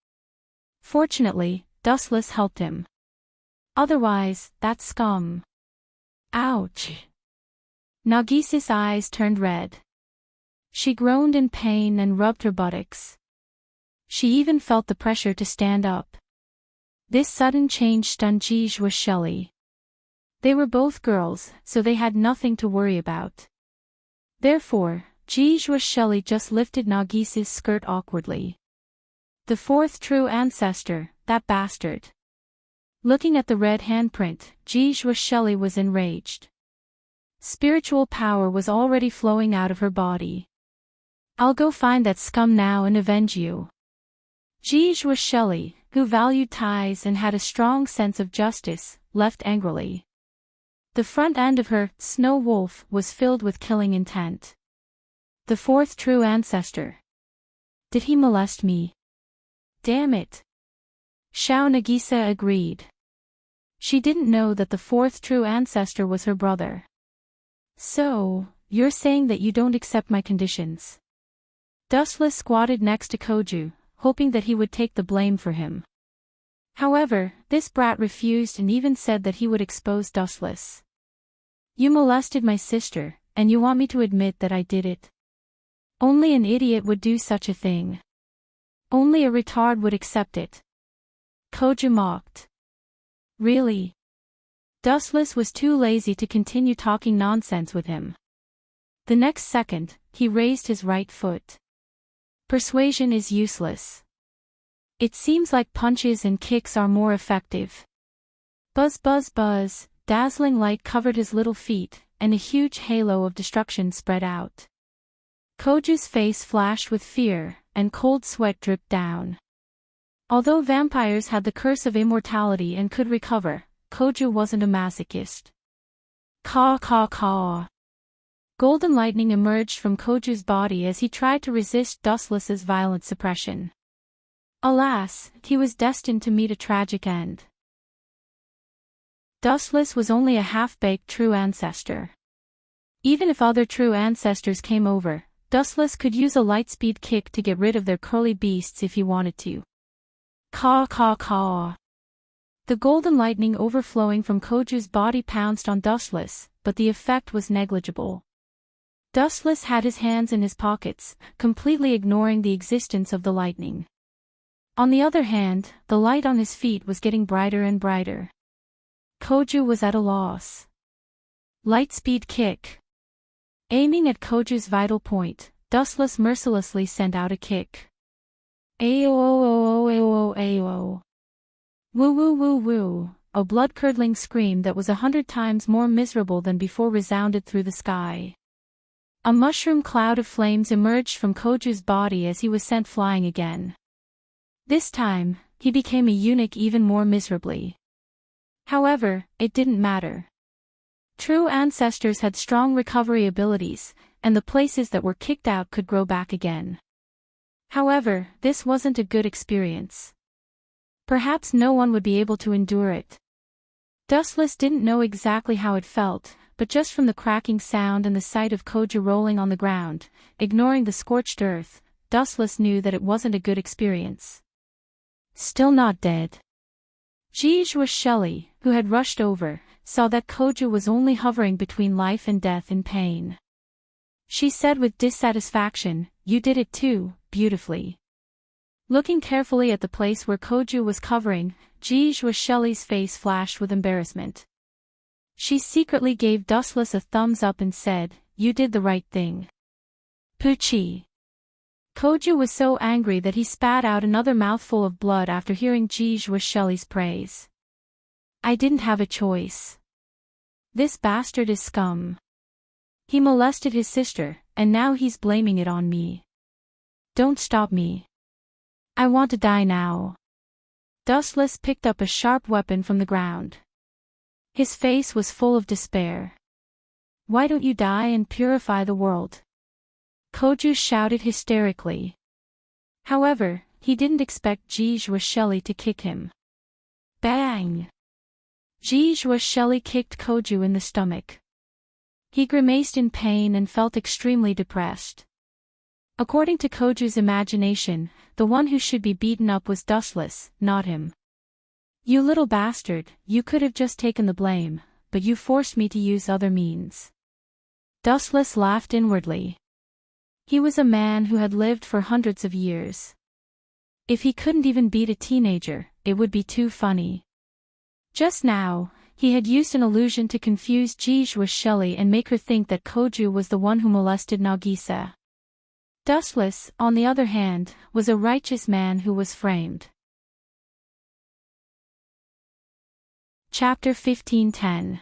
Fortunately, Dustless helped him. Otherwise, that scum. Ouch. Nagisa's eyes turned red. She groaned in pain and rubbed her buttocks. She even felt the pressure to stand up. This sudden change stunned Ji Zhuosheli. They were both girls, so they had nothing to worry about. Therefore, Ji Zhuosheli just lifted Nagisa's skirt awkwardly. The fourth true ancestor, that bastard. Looking at the red handprint, Ji Zhuosheli was enraged. Spiritual power was already flowing out of her body. I'll go find that scum now and avenge you. Ji Zhuosheli, who valued ties and had a strong sense of justice, left angrily. The front end of her snow wolf was filled with killing intent. The fourth true ancestor. Did he molest me? Damn it. Xiao Nagisa agreed. She didn't know that the fourth true ancestor was her brother. So, you're saying that you don't accept my conditions? Dustless squatted next to Koju, hoping that he would take the blame for him. However, this brat refused and even said that he would expose Dustless. You molested my sister, and you want me to admit that I did it? Only an idiot would do such a thing. Only a retard would accept it. Koju mocked. Really? Dustless was too lazy to continue talking nonsense with him. The next second, he raised his right foot. Persuasion is useless. It seems like punches and kicks are more effective. Buzz buzz buzz, dazzling light covered his little feet, and a huge halo of destruction spread out. Koju's face flashed with fear, and cold sweat dripped down. Although vampires had the curse of immortality and could recover, Koju wasn't a masochist. Caw caw caw. Golden lightning emerged from Koju's body as he tried to resist Dustless's violent suppression. Alas, he was destined to meet a tragic end. Dustless was only a half-baked true ancestor. Even if other true ancestors came over, Dustless could use a lightspeed kick to get rid of their curly beasts if he wanted to. Caw caw caw. The golden lightning overflowing from Koju's body pounced on Dustless, but the effect was negligible. Dustless had his hands in his pockets, completely ignoring the existence of the lightning. On the other hand, the light on his feet was getting brighter and brighter. Koju was at a loss. Lightspeed kick. Aiming at Koju's vital point, Dustless mercilessly sent out a kick. Ayo. Woo woo woo woo, a blood-curdling scream that was 100 times more miserable than before resounded through the sky. A mushroom cloud of flames emerged from Koju's body as he was sent flying again. This time, he became a eunuch even more miserably. However, it didn't matter. True ancestors had strong recovery abilities, and the places that were kicked out could grow back again. However, this wasn't a good experience. Perhaps no one would be able to endure it. Dustless didn't know exactly how it felt, but just from the cracking sound and the sight of Koju rolling on the ground, ignoring the scorched earth, Dustless knew that it wasn't a good experience. Still not dead. Jeejwa Shelley, who had rushed over, saw that Koju was only hovering between life and death in pain. She said with dissatisfaction, "You did it too, beautifully." Looking carefully at the place where Koju was covering, Jeejwa Shelley's face flashed with embarrassment. She secretly gave Dustless a thumbs up and said, "You did the right thing." Poochie. Koju was so angry that he spat out another mouthful of blood after hearing Jeejwa Shelley's praise. "I didn't have a choice. This bastard is scum. He molested his sister, and now he's blaming it on me. Don't stop me. I want to die now." Dustless picked up a sharp weapon from the ground. His face was full of despair. "Why don't you die and purify the world?" Koju shouted hysterically. However, he didn't expect Jeejwa Shelley to kick him. Bang! Jeejwa Shelley kicked Koju in the stomach. He grimaced in pain and felt extremely depressed. According to Koju's imagination, the one who should be beaten up was Dustless, not him. "You little bastard, you could have just taken the blame, but you forced me to use other means." Dustless laughed inwardly. He was a man who had lived for hundreds of years. If he couldn't even beat a teenager, it would be too funny. Just now, he had used an illusion to confuse Jeejwa Shelley and make her think that Koju was the one who molested Nagisa. Dustless, on the other hand, was a righteous man who was framed. Chapter 15:10.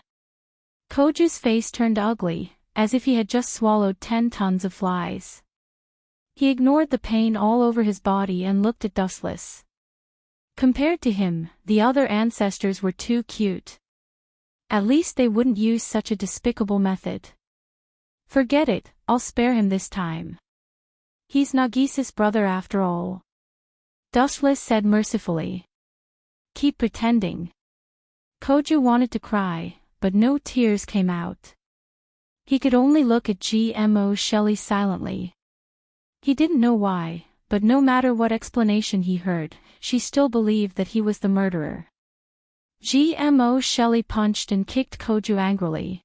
Koju's face turned ugly, as if he had just swallowed 10 tons of flies. He ignored the pain all over his body and looked at Dustless. Compared to him, the other ancestors were too cute. At least they wouldn't use such a despicable method. "Forget it, I'll spare him this time. He's Nagisa's brother after all," Dustless said mercifully. "Keep pretending." Koju wanted to cry, but no tears came out. He could only look at Gmo Shelley silently. He didn't know why, but no matter what explanation he heard, she still believed that he was the murderer. Gmo Shelley punched and kicked Koju angrily.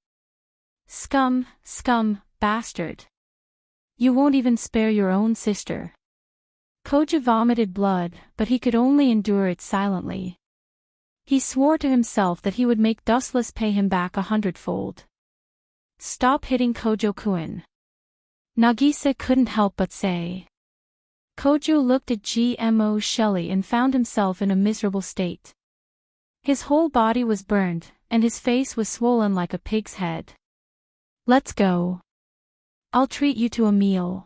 Scum, bastard. You won't even spare your own sister." Koju vomited blood, but he could only endure it silently. He swore to himself that he would make Dustless pay him back 100-fold. "Stop hitting Kojo-kun," Nagisa couldn't help but say. Koju looked at Gmo Shelley and found himself in a miserable state. His whole body was burned, and his face was swollen like a pig's head. "Let's go. I'll treat you to a meal."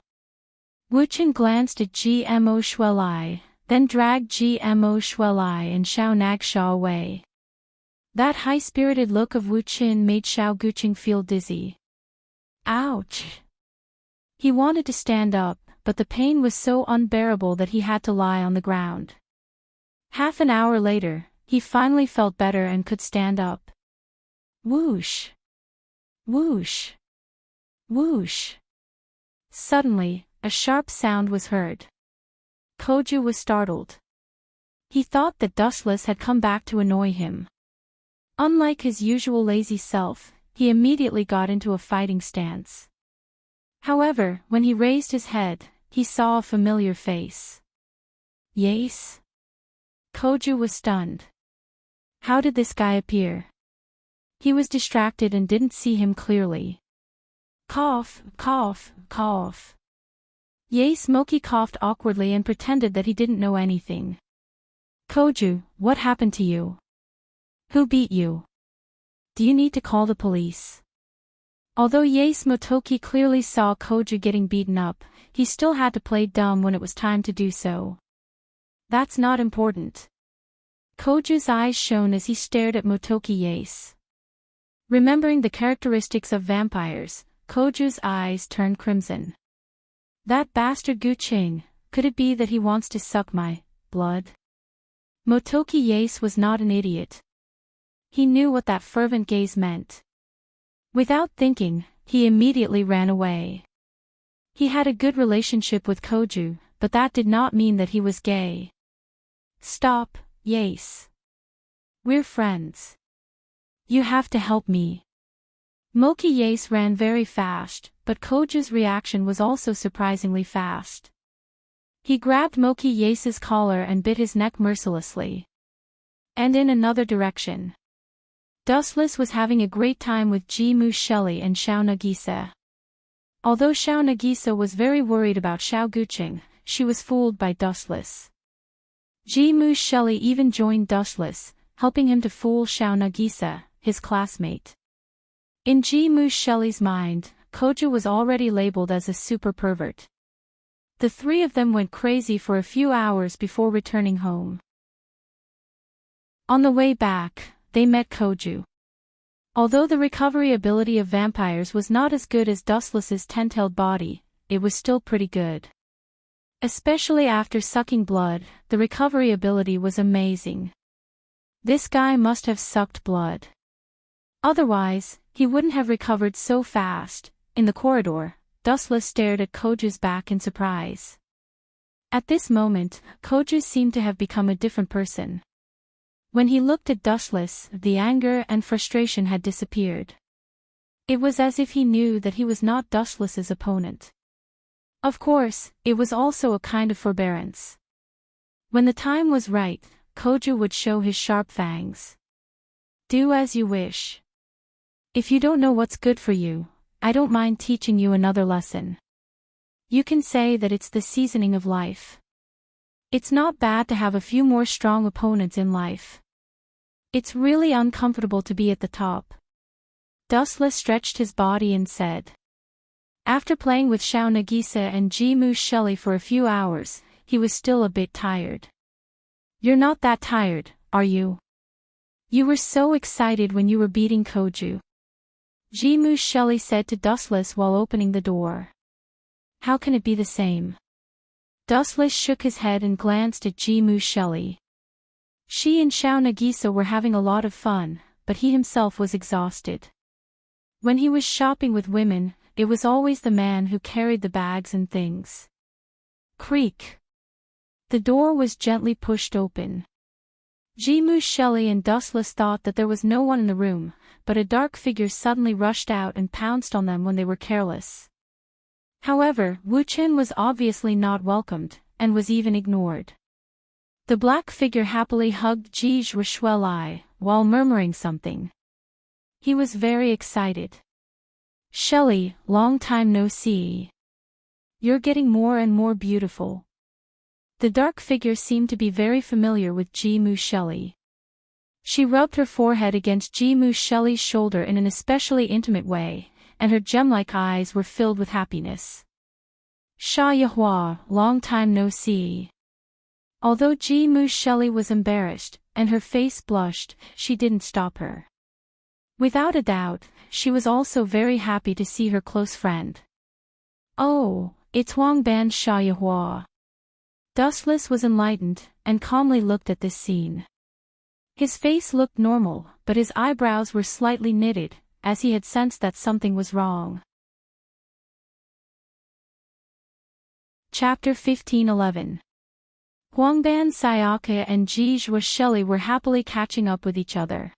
Wuchen glanced at Gmo Shelley, then dragged Gmo Shelley and Xiao Nagsha away. That high-spirited look of Wuchen made Xiao Guqing feel dizzy. Ouch! He wanted to stand up, but the pain was so unbearable that he had to lie on the ground. Half an hour later, he finally felt better and could stand up. Whoosh! Whoosh! Whoosh! Suddenly, a sharp sound was heard. Koju was startled. He thought that Dustless had come back to annoy him. Unlike his usual lazy self, he immediately got into a fighting stance. However, when he raised his head, he saw a familiar face. Yes? Koju was stunned. How did this guy appear? He was distracted and didn't see him clearly. Cough, cough, cough. Ye Smokey coughed awkwardly and pretended that he didn't know anything. Koju, what happened to you? Who beat you? Do you need to call the police? Although Yace Motoki clearly saw Koju getting beaten up, he still had to play dumb when it was time to do so. That's not important. Koju's eyes shone as he stared at Motoki Yace. Remembering the characteristics of vampires, Koju's eyes turned crimson. That bastard Guqing, could it be that he wants to suck my blood? Motoki Yace was not an idiot. He knew what that fervent gaze meant. Without thinking, he immediately ran away. He had a good relationship with Koju, but that did not mean that he was gay. Stop, Yace. We're friends. You have to help me. Moki Yace ran very fast, but Koju's reaction was also surprisingly fast. He grabbed Moki Yace's collar and bit his neck mercilessly. And in another direction. Dustless was having a great time with Jimu Shelley and Xiao Nagisa. Although Xiao Nagisa was very worried about Xiao Guqing, she was fooled by Dustless. Jimu Shelley even joined Dustless, helping him to fool Xiao Nagisa, his classmate. In Jimu Shelley's mind, Koju was already labeled as a super pervert. The three of them went crazy for a few hours before returning home. On the way back, they met Koju. Although the recovery ability of vampires was not as good as Dustless's ten-tailed body, it was still pretty good. Especially after sucking blood, the recovery ability was amazing. This guy must have sucked blood. Otherwise, he wouldn't have recovered so fast. In the corridor, Dustless stared at Koju's back in surprise. At this moment, Koju seemed to have become a different person. When he looked at Dustless, the anger and frustration had disappeared. It was as if he knew that he was not Dustless's opponent. Of course, it was also a kind of forbearance. When the time was right, Koju would show his sharp fangs. Do as you wish. If you don't know what's good for you, I don't mind teaching you another lesson. You can say that it's the seasoning of life. It's not bad to have a few more strong opponents in life. It's really uncomfortable to be at the top. Dustless stretched his body and said. After playing with Xiao Nagisa and Jimu Shelley for a few hours, he was still a bit tired. You're not that tired, are you? You were so excited when you were beating Koju. Jimu Shelley said to Dustless while opening the door. How can it be the same? Dustless shook his head and glanced at Jimu Shelley. She and Xiao Nagisa were having a lot of fun, but he himself was exhausted. When he was shopping with women, it was always the man who carried the bags and things. Creak. The door was gently pushed open. Jimu Shelley and Dustless thought that there was no one in the room, but a dark figure suddenly rushed out and pounced on them when they were careless. However, Wu Qin was obviously not welcomed, and was even ignored. The black figure happily hugged Ji Zhuishuelai, while murmuring something. He was very excited. Shelley, long time no see. You're getting more and more beautiful. The dark figure seemed to be very familiar with Jimu Shelley. She rubbed her forehead against Jimu Shelley's shoulder in an especially intimate way, and her gem-like eyes were filled with happiness. Sha Yahua, long time no see. Although Jimu Shelley was embarrassed, and her face blushed, she didn't stop her. Without a doubt, she was also very happy to see her close friend. Oh, it's Huangban Sha Yahua. Dustless was enlightened, and calmly looked at this scene. His face looked normal, but his eyebrows were slightly knitted, as he had sensed that something was wrong. Chapter 15:11. Huangban Sayaka and Ji Zhuishuelai were happily catching up with each other.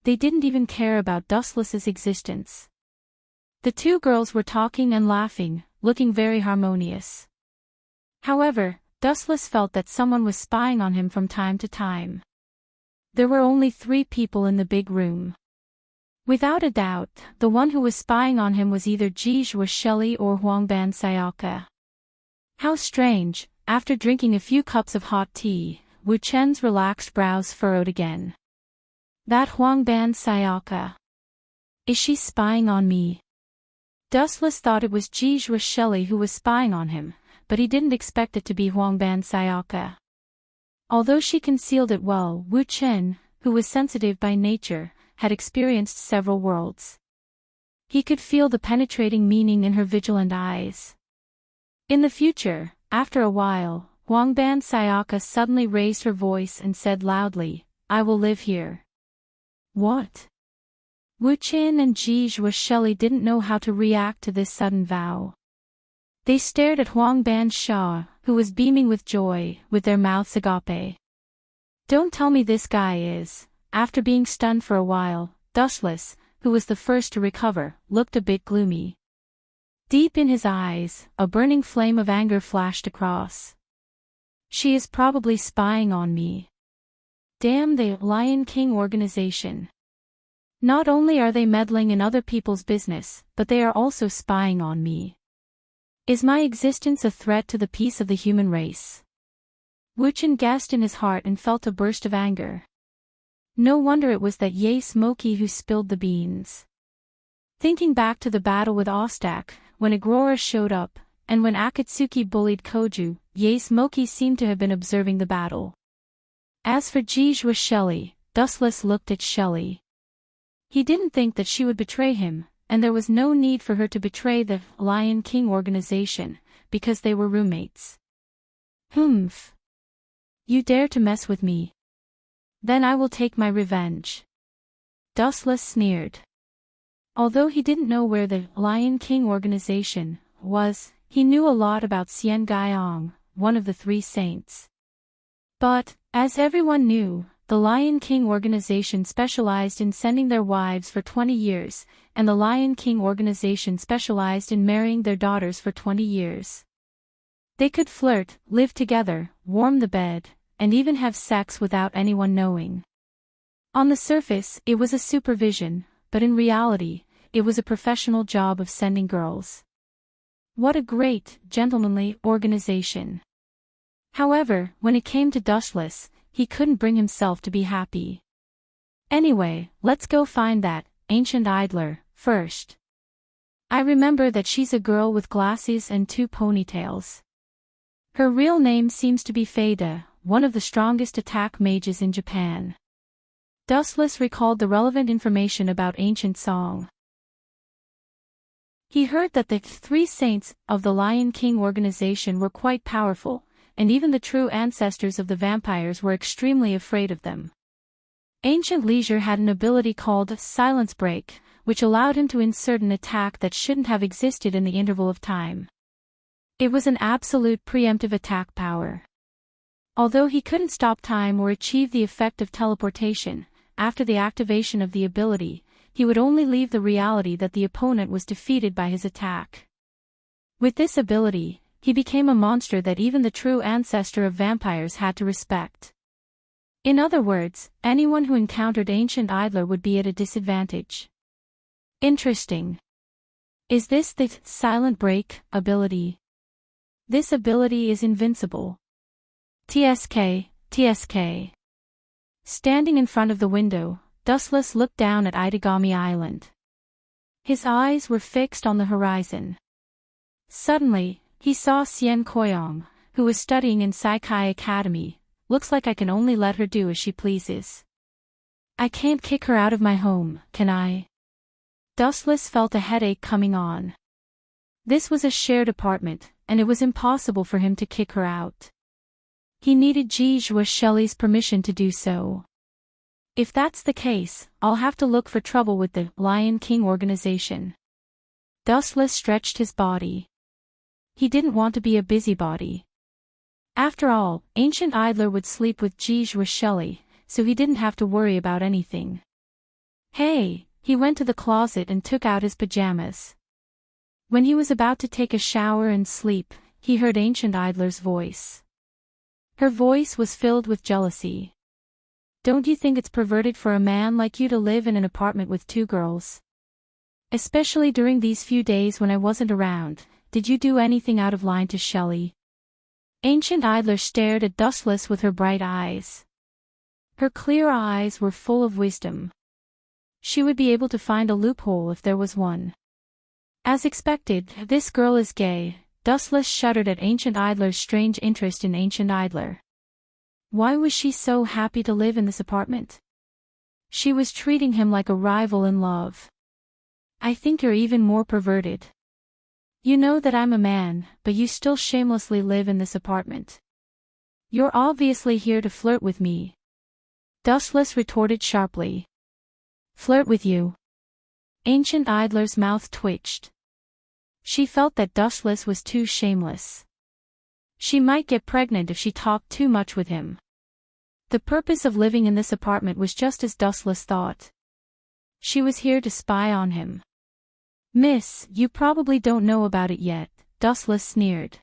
They didn't even care about Dustless's existence. The two girls were talking and laughing, looking very harmonious. However, Dustless felt that someone was spying on him from time to time. There were only 3 people in the big room. Without a doubt, the one who was spying on him was either Ji Shelley or Huangban Sayaka. How strange, after drinking a few cups of hot tea, Wu Chen's relaxed brows furrowed again. That Huangban Sayaka. Is she spying on me? Dustless thought it was Ji Shelley who was spying on him, but he didn't expect it to be Huangban Sayaka. Although she concealed it well, Wu Chen, who was sensitive by nature, had experienced several worlds. He could feel the penetrating meaning in her vigilant eyes. In the future, after a while, Huangban Sayaka suddenly raised her voice and said loudly, "I will live here." What? Wu Chen and Ji Shelley didn't know how to react to this sudden vow. They stared at Huangban Sha, who was beaming with joy, with their mouths agape. Don't tell me this guy is. After being stunned for a while, Dustless, who was the first to recover, looked a bit gloomy. Deep in his eyes, a burning flame of anger flashed across. She is probably spying on me. Damn the Lion King organization. Not only are they meddling in other people's business, but they are also spying on me. Is my existence a threat to the peace of the human race? Wu Chen guessed in his heart and felt a burst of anger. No wonder it was that Ye Smoky who spilled the beans. Thinking back to the battle with Ostak, when Agrora showed up, and when Akatsuki bullied Koju, Ye Smoky seemed to have been observing the battle. As for Ji Shelley, Dustless looked at Shelley. He didn't think that she would betray him, and there was no need for her to betray the Lion King organization, because they were roommates. Humph. You dare to mess with me? Then I will take my revenge. Dustless sneered. Although he didn't know where the Lion King organization was, he knew a lot about Xian Gaiong, one of the three saints. But, as everyone knew, the Lion King organization specialized in sending their wives for 20 years, and the Lion King organization specialized in marrying their daughters for 20 years. They could flirt, live together, warm the bed, and even have sex without anyone knowing. On the surface, it was a supervision, but in reality, it was a professional job of sending girls. What a great, gentlemanly organization. However, when it came to Dustless, he couldn't bring himself to be happy. Anyway, let's go find that ancient idler first. I remember that she's a girl with glasses and 2 ponytails. Her real name seems to be Feida, one of the strongest attack mages in Japan. Dustless recalled the relevant information about ancient song. He heard that the 3 saints of the Lion King organization were quite powerful, and even the true ancestors of the vampires were extremely afraid of them. Ancient Leisure had an ability called Silence Break, which allowed him to insert an attack that shouldn't have existed in the interval of time. It was an absolute preemptive attack power. Although he couldn't stop time or achieve the effect of teleportation, after the activation of the ability, he would only leave the reality that the opponent was defeated by his attack. With this ability, he became a monster that even the true ancestor of vampires had to respect. In other words, anyone who encountered Ancient Idler would be at a disadvantage. Interesting. Is this the Silent Break ability? This ability is invincible. TSK. Standing in front of the window, Dustless looked down at Itagami Island. His eyes were fixed on the horizon. Suddenly, he saw Xian Koyong, who was studying in Saikai Academy. Looks like I can only let her do as she pleases. I can't kick her out of my home, can I? Dustless felt a headache coming on. This was a shared apartment, and it was impossible for him to kick her out. He needed Ji Shelley's permission to do so. If that's the case, I'll have to look for trouble with the Lion King organization. Dustless stretched his body. He didn't want to be a busybody. After all, Ancient Idler would sleep with Ji Shelley, so he didn't have to worry about anything. Hey, he went to the closet and took out his pajamas. When he was about to take a shower and sleep, he heard Ancient Idler's voice. Her voice was filled with jealousy. don't you think it's perverted for a man like you to live in an apartment with 2 girls? Especially during these few days when I wasn't around, did you do anything out of line to Shelley? Ancient Idler stared at Dustless with her bright eyes. Her clear eyes were full of wisdom. She would be able to find a loophole if there was one. As expected, this girl is gay. Dustless shuddered at Ancient Idler's strange interest in Ancient Idler. Why was she so happy to live in this apartment? She was treating him like a rival in love. I think you're even more perverted. You know that I'm a man, but you still shamelessly live in this apartment. You're obviously here to flirt with me. Dustless retorted sharply. Flirt with you? Ancient Idler's mouth twitched. She felt that Dustless was too shameless. She might get pregnant if she talked too much with him. The purpose of living in this apartment was just as Dustless thought. She was here to spy on him. Miss, you probably don't know about it yet, Dustless sneered.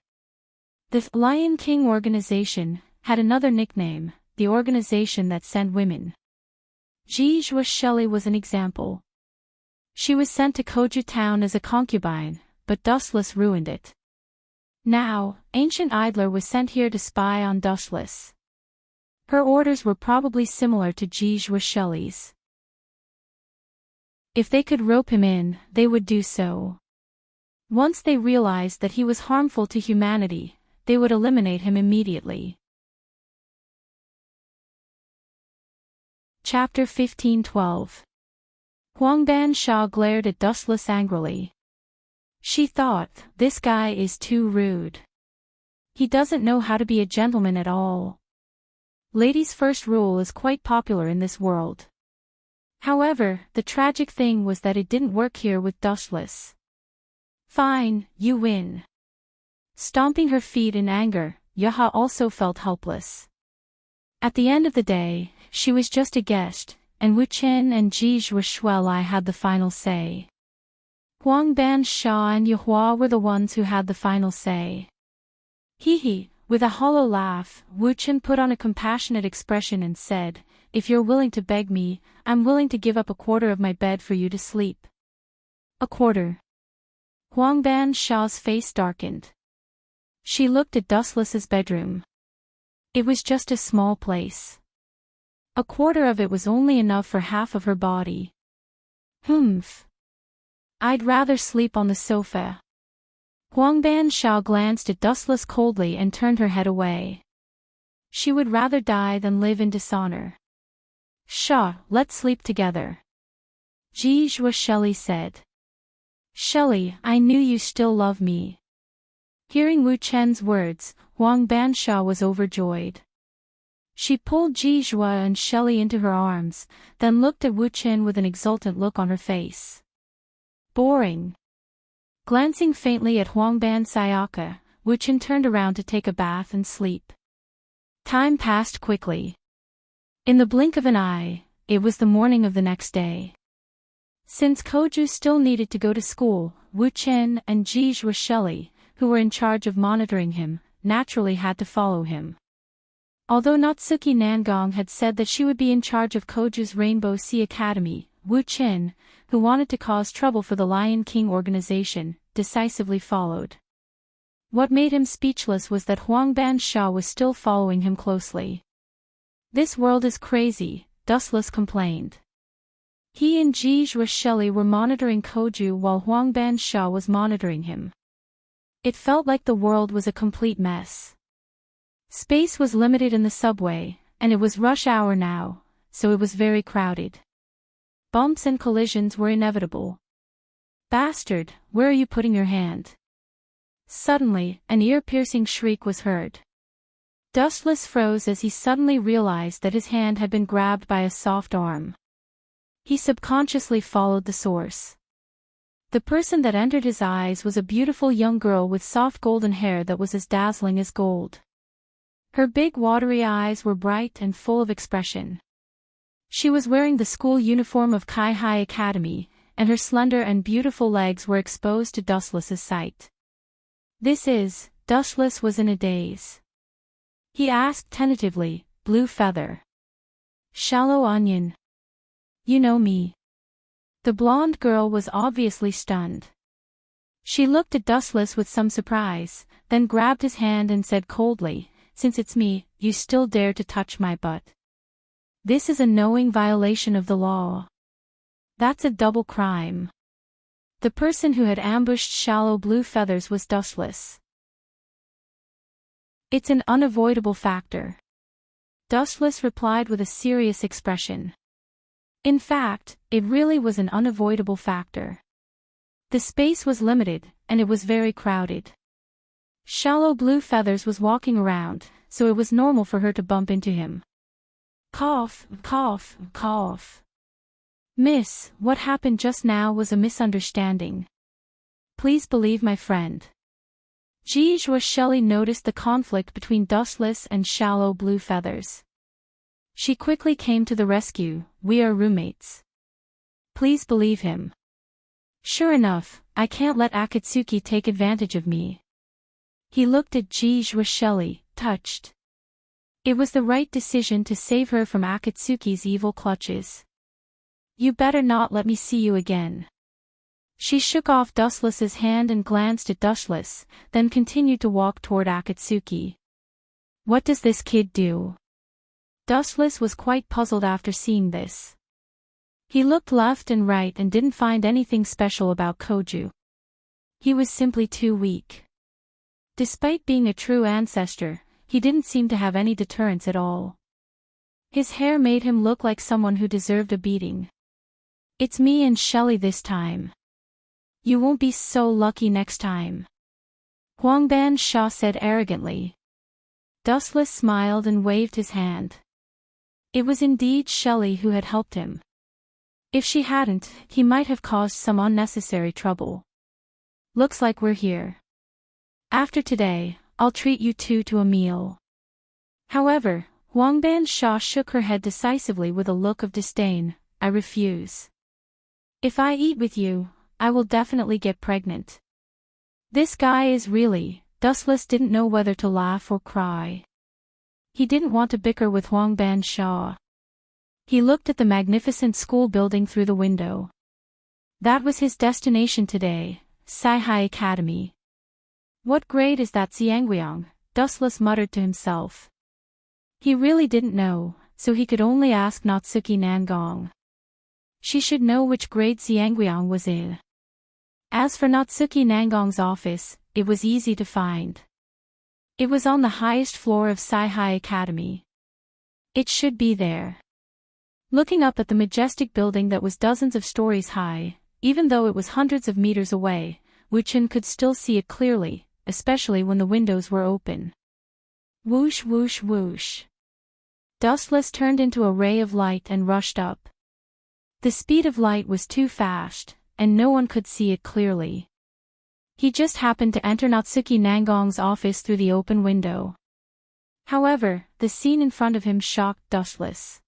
The Lion King organization had another nickname, the organization that sent women. Jijua Shelley was an example. She was sent to Koju Town as a concubine, but Dustless ruined it. Now, Ancient Idler was sent here to spy on Dustless. Her orders were probably similar to Jijua Shelley's. If they could rope him in, they would do so. Once they realized that he was harmful to humanity, they would eliminate him immediately. Chapter 15:12. Huangban Sha glared at Dustless angrily. She thought, this guy is too rude. He doesn't know how to be a gentleman at all. Ladies' first rule is quite popular in this world. However, the tragic thing was that it didn't work here with Dustless. Fine, you win. Stomping her feet in anger, Yaha also felt helpless. At the end of the day, she was just a guest, and Wu Chen and Jijua Shuelai had the final say. Huangban Sha and Yahua were the ones who had the final say. Hee. With a hollow laugh, Wu Chen put on a compassionate expression and said, if you're willing to beg me, I'm willing to give up a quarter of my bed for you to sleep. A quarter. Huangban Sha's face darkened. She looked at Dustless's bedroom. It was just a small place. A quarter of it was only enough for half of her body. Humph. I'd rather sleep on the sofa. Huangban Sha glanced at Dustless coldly and turned her head away. She would rather die than live in dishonor. Sha, let's sleep together. Jijua Shelley said. Shelley, I knew you still love me. Hearing Wu Chen's words, Huangban Sha was overjoyed. She pulled Jijua and Shelley into her arms, then looked at Wu Chen with an exultant look on her face. Boring. Glancing faintly at Huangban Sayaka, Wu Chen turned around to take a bath and sleep. Time passed quickly. In the blink of an eye, it was the morning of the next day. Since Koju still needed to go to school, Wu Chen and Jijua Shelley, who were in charge of monitoring him, naturally had to follow him. Although Natsuki Nangong had said that she would be in charge of Koju's Rainbow Sea Academy, Wu Chen, who wanted to cause trouble for the Lion King organization, decisively followed. What made him speechless was that Huangban Sha was still following him closely. This world is crazy, Dustless complained. He and Jijua Shelley were monitoring Koju while Huangban Sha was monitoring him. It felt like the world was a complete mess. Space was limited in the subway, and it was rush hour now, so it was very crowded. Bumps and collisions were inevitable. Bastard, where are you putting your hand? Suddenly, an ear-piercing shriek was heard. Dustless froze as he suddenly realized that his hand had been grabbed by a soft arm. He subconsciously followed the source. The person that entered his eyes was a beautiful young girl with soft golden hair that was as dazzling as gold. Her big watery eyes were bright and full of expression. She was wearing the school uniform of Kai Hai Academy, and her slender and beautiful legs were exposed to Dustless's sight. Dustless was in a daze. He asked tentatively, Blue Feather. Shallow onion. You know me. The blonde girl was obviously stunned. She looked at Dustless with some surprise, then grabbed his hand and said coldly, "Since it's me, you still dare to touch my butt. This is a knowing violation of the law. That's a double crime." The person who had ambushed Shallow Blue Feathers was Dustless. "It's an unavoidable factor," Dustless replied with a serious expression. In fact, it really was an unavoidable factor. The space was limited, and it was very crowded. Shallow Blue Feathers was walking around, so it was normal for her to bump into him. Cough, cough, cough. "Miss, what happened just now was a misunderstanding. Please believe my friend." Jejua Shelley noticed the conflict between Dustless and Shallow Blue Feathers. She quickly came to the rescue. "We are roommates. Please believe him. Sure enough, I can't let Akatsuki take advantage of me." He looked at Jejua Shelley, touched. It was the right decision to save her from Akatsuki's evil clutches. "You better not let me see you again." She shook off Dustless's hand and glanced at Dustless, then continued to walk toward Akatsuki. "What does this kid do?" Dustless was quite puzzled after seeing this. He looked left and right and didn't find anything special about Koju. He was simply too weak. Despite being a true ancestor, he didn't seem to have any deterrence at all. His hair made him look like someone who deserved a beating. "It's me and Shelley this time. You won't be so lucky next time," Huangban Sha said arrogantly. Dustless smiled and waved his hand. It was indeed Shelley who had helped him. If she hadn't, he might have caused some unnecessary trouble. "Looks like we're here. After today, I'll treat you two to a meal." However, Huangban Sha shook her head decisively with a look of disdain. "I refuse. If I eat with you, I will definitely get pregnant." This guy is really... Dustless didn't know whether to laugh or cry. He didn't want to bicker with Huangban Sha. He looked at the magnificent school building through the window. That was his destination today, Saihai Academy. "What grade is that Xianguang?" Dustless muttered to himself. He really didn't know, so he could only ask Natsuki Nangong. She should know which grade Xianguang was in. As for Natsuki Nangong's office, it was easy to find. It was on the highest floor of Saihai Academy. It should be there. Looking up at the majestic building that was dozens of stories high, even though it was hundreds of meters away, Wuchen could still see it clearly, especially when the windows were open. Whoosh whoosh whoosh. Dustless turned into a ray of light and rushed up. The speed of light was too fast, and no one could see it clearly. He just happened to enter Natsuki Nangong's office through the open window. However, the scene in front of him shocked Dustless.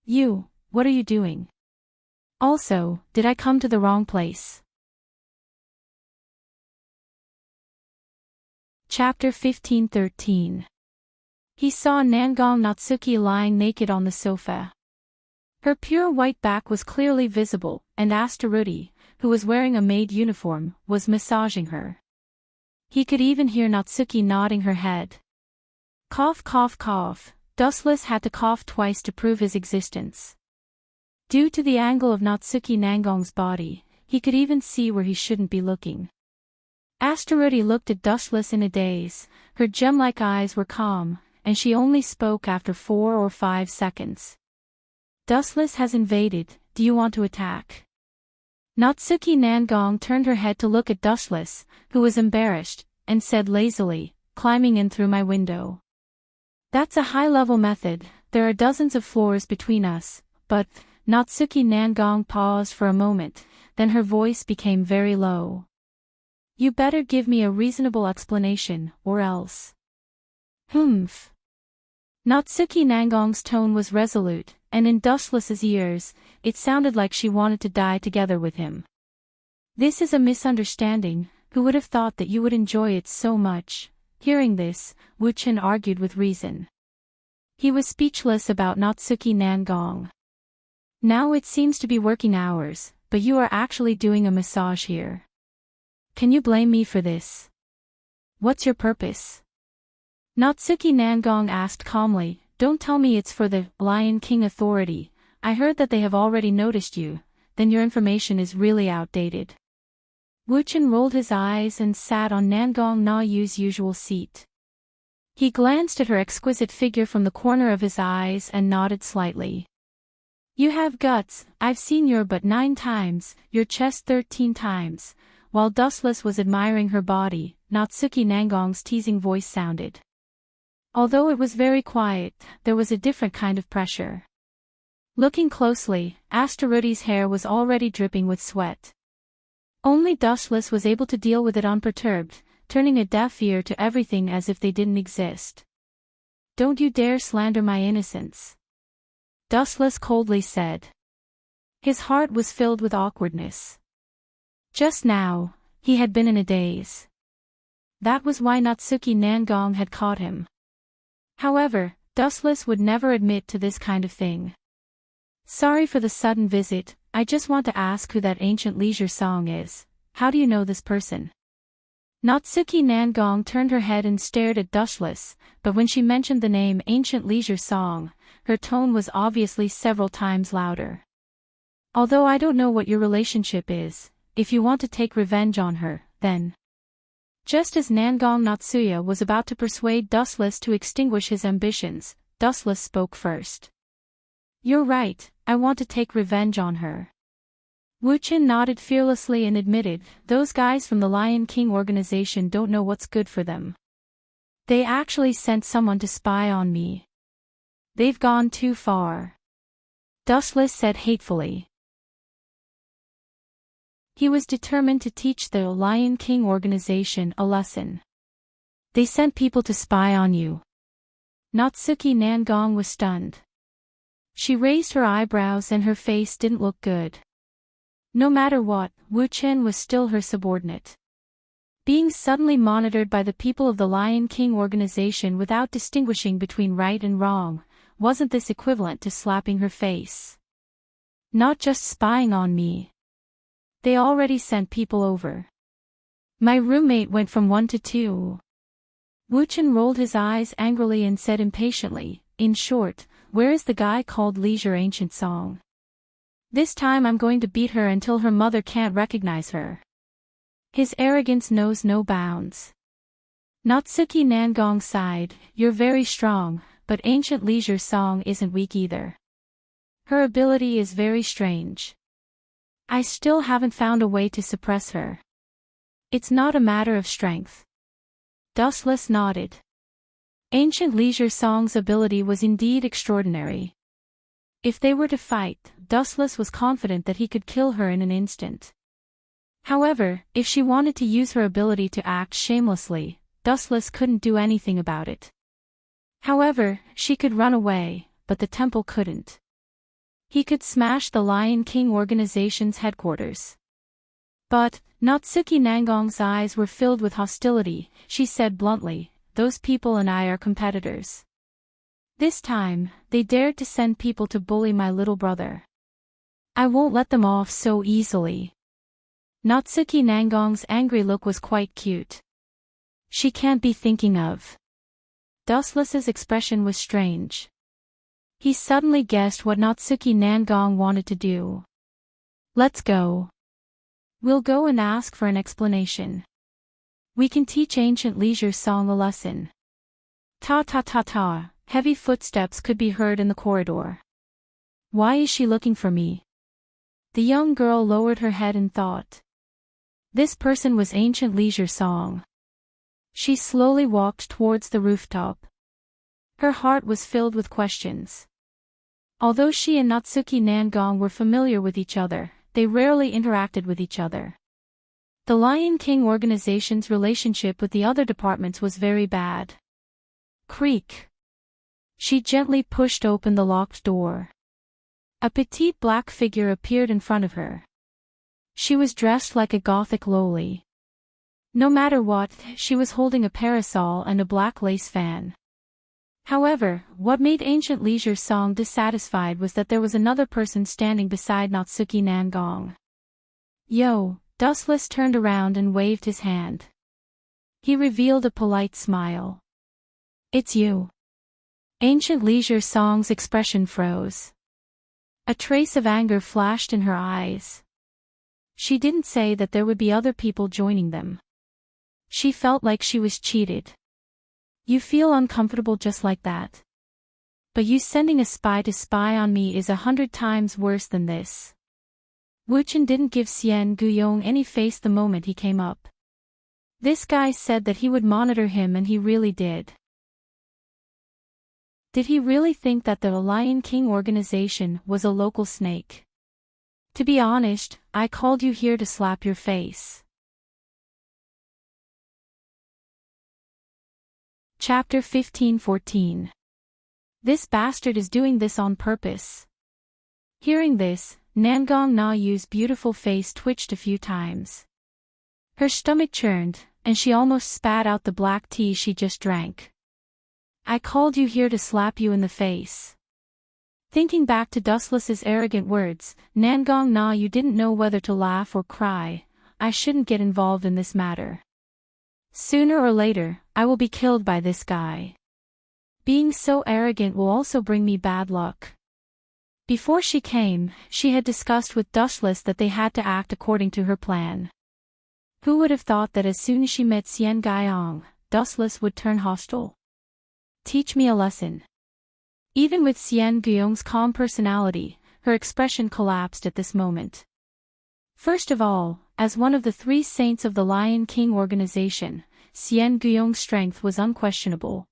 "You, what are you doing? Also, did I come to the wrong place?" Chapter 15:13. He saw Nangong Natsuki lying naked on the sofa. Her pure white back was clearly visible, and Astaruti, who was wearing a maid uniform, was massaging her. He could even hear Natsuki nodding her head. Cough cough cough. Dustless had to cough twice to prove his existence. Due to the angle of Natsuki Nangong's body, he could even see where he shouldn't be looking. Astaruti looked at Dustless in a daze. Her gem-like eyes were calm, and she only spoke after 4 or 5 seconds. "Dustless has invaded, do you want to attack?" Natsuki Nangong turned her head to look at Dustless, who was embarrassed, and said lazily, "Climbing in through my window. That's a high-level method, there are dozens of floors between us, but..." Natsuki Nangong paused for a moment, then her voice became very low. "You better give me a reasonable explanation, or else." "Humph." Natsuki Nangong's tone was resolute, and in Dustless's ears, it sounded like she wanted to die together with him. "This is a misunderstanding, who would have thought that you would enjoy it so much?" Hearing this, Wuchen argued with reason. He was speechless about Natsuki Nangong. Now it seems to be working hours, but you are actually doing a massage here. Can you blame me for this? What's your purpose? Natsuki Nangong asked calmly. Don't tell me it's for the Lion King Authority. I heard that they have already noticed you, then your information is really outdated. Wuchen rolled his eyes and sat on Nangong Na Yu's usual seat. He glanced at her exquisite figure from the corner of his eyes and nodded slightly. You have guts, I've seen your butt 9 times, your chest 13 times. While Dustless was admiring her body, Natsuki Nangong's teasing voice sounded. Although it was very quiet, there was a different kind of pressure. Looking closely, Asteroide's hair was already dripping with sweat. Only Dustless was able to deal with it unperturbed, turning a deaf ear to everything as if they didn't exist. Don't you dare slander my innocence. Dustless coldly said. His heart was filled with awkwardness. Just now, he had been in a daze. That was why Natsuki Nangong had caught him. However, Dustless would never admit to this kind of thing. Sorry for the sudden visit, I just want to ask who that ancient leisure song is. How do you know this person? Natsuki Nangong turned her head and stared at Dustless, but when she mentioned the name Ancient Leisure Song, her tone was obviously several times louder. Although I don't know what your relationship is, if you want to take revenge on her, then. Just as Nangong Natsuya was about to persuade Dustless to extinguish his ambitions, Dustless spoke first. You're right, I want to take revenge on her. Wuchen nodded fearlessly and admitted, those guys from the Lion King organization don't know what's good for them. They actually sent someone to spy on me. They've gone too far. Dustless said hatefully. He was determined to teach the Lion King organization a lesson. They sent people to spy on you. Natsuki Nangong was stunned. She raised her eyebrows and her face didn't look good. No matter what, Wuchen was still her subordinate. Being suddenly monitored by the people of the Lion King organization without distinguishing between right and wrong, wasn't this equivalent to slapping her face? Not just spying on me. They already sent people over. My roommate went from 1 to 2. Wuchen rolled his eyes angrily and said impatiently, in short, where is the guy called Leisure Ancient Song? This time I'm going to beat her until her mother can't recognize her. His arrogance knows no bounds. Natsuki Nangong sighed, you're very strong, but Ancient Leisure Song isn't weak either. Her ability is very strange. I still haven't found a way to suppress her. It's not a matter of strength. Dustless nodded. Ancient Leisure Song's ability was indeed extraordinary. If they were to fight, Dustless was confident that he could kill her in an instant. However, if she wanted to use her ability to act shamelessly, Dustless couldn't do anything about it. However, she could run away, but the temple couldn't. He could smash the Lion King organization's headquarters. But, Natsuki Nangong's eyes were filled with hostility. She said bluntly, those people and I are competitors. This time, they dared to send people to bully my little brother. I won't let them off so easily. Natsuki Nangong's angry look was quite cute. She can't be thinking of. Dustless's expression was strange. He suddenly guessed what Natsuki Nangong wanted to do. Let's go. We'll go and ask for an explanation. We can teach Ancient Leisure Song a lesson. Ta. Heavy footsteps could be heard in the corridor. Why is she looking for me? The young girl lowered her head in thought. This person was Ancient Leisure Song. She slowly walked towards the rooftop. Her heart was filled with questions. Although she and Natsuki Nangong were familiar with each other, they rarely interacted with each other. The Lion King organization's relationship with the other departments was very bad. Creak. She gently pushed open the locked door. A petite black figure appeared in front of her. She was dressed like a gothic loli. No matter what, she was holding a parasol and a black lace fan. However, what made Ancient Leisure's song dissatisfied was that there was another person standing beside Natsuki Nangong. Yo, Dustless turned around and waved his hand. He revealed a polite smile. It's you. Ancient Leisure Song's expression froze. A trace of anger flashed in her eyes. She didn't say that there would be other people joining them. She felt like she was cheated. You feel uncomfortable just like that. But you sending a spy to spy on me is 100 times worse than this. Wuchen didn't give Xian Guyong any face the moment he came up. This guy said that he would monitor him, and he really did. Did he really think that the Lion King organization was a local snake? To be honest, I called you here to slap your face. Chapter 15-14. This bastard is doing this on purpose. Hearing this, Nangong Na Yu's beautiful face twitched a few times. Her stomach churned, and she almost spat out the black tea she just drank. I called you here to slap you in the face. Thinking back to Dustless's arrogant words, Nangong Na Yu didn't know whether to laugh or cry. I shouldn't get involved in this matter. Sooner or later, I will be killed by this guy. Being so arrogant will also bring me bad luck. Before she came, she had discussed with Dustless that they had to act according to her plan. Who would have thought that as soon as she met Xian Guyong, Dustless would turn hostile? Teach me a lesson. Even with Xian Guyong's calm personality, her expression collapsed at this moment. First of all, as one of the 3 saints of the Lion King organization, Xian Guyong's strength was unquestionable.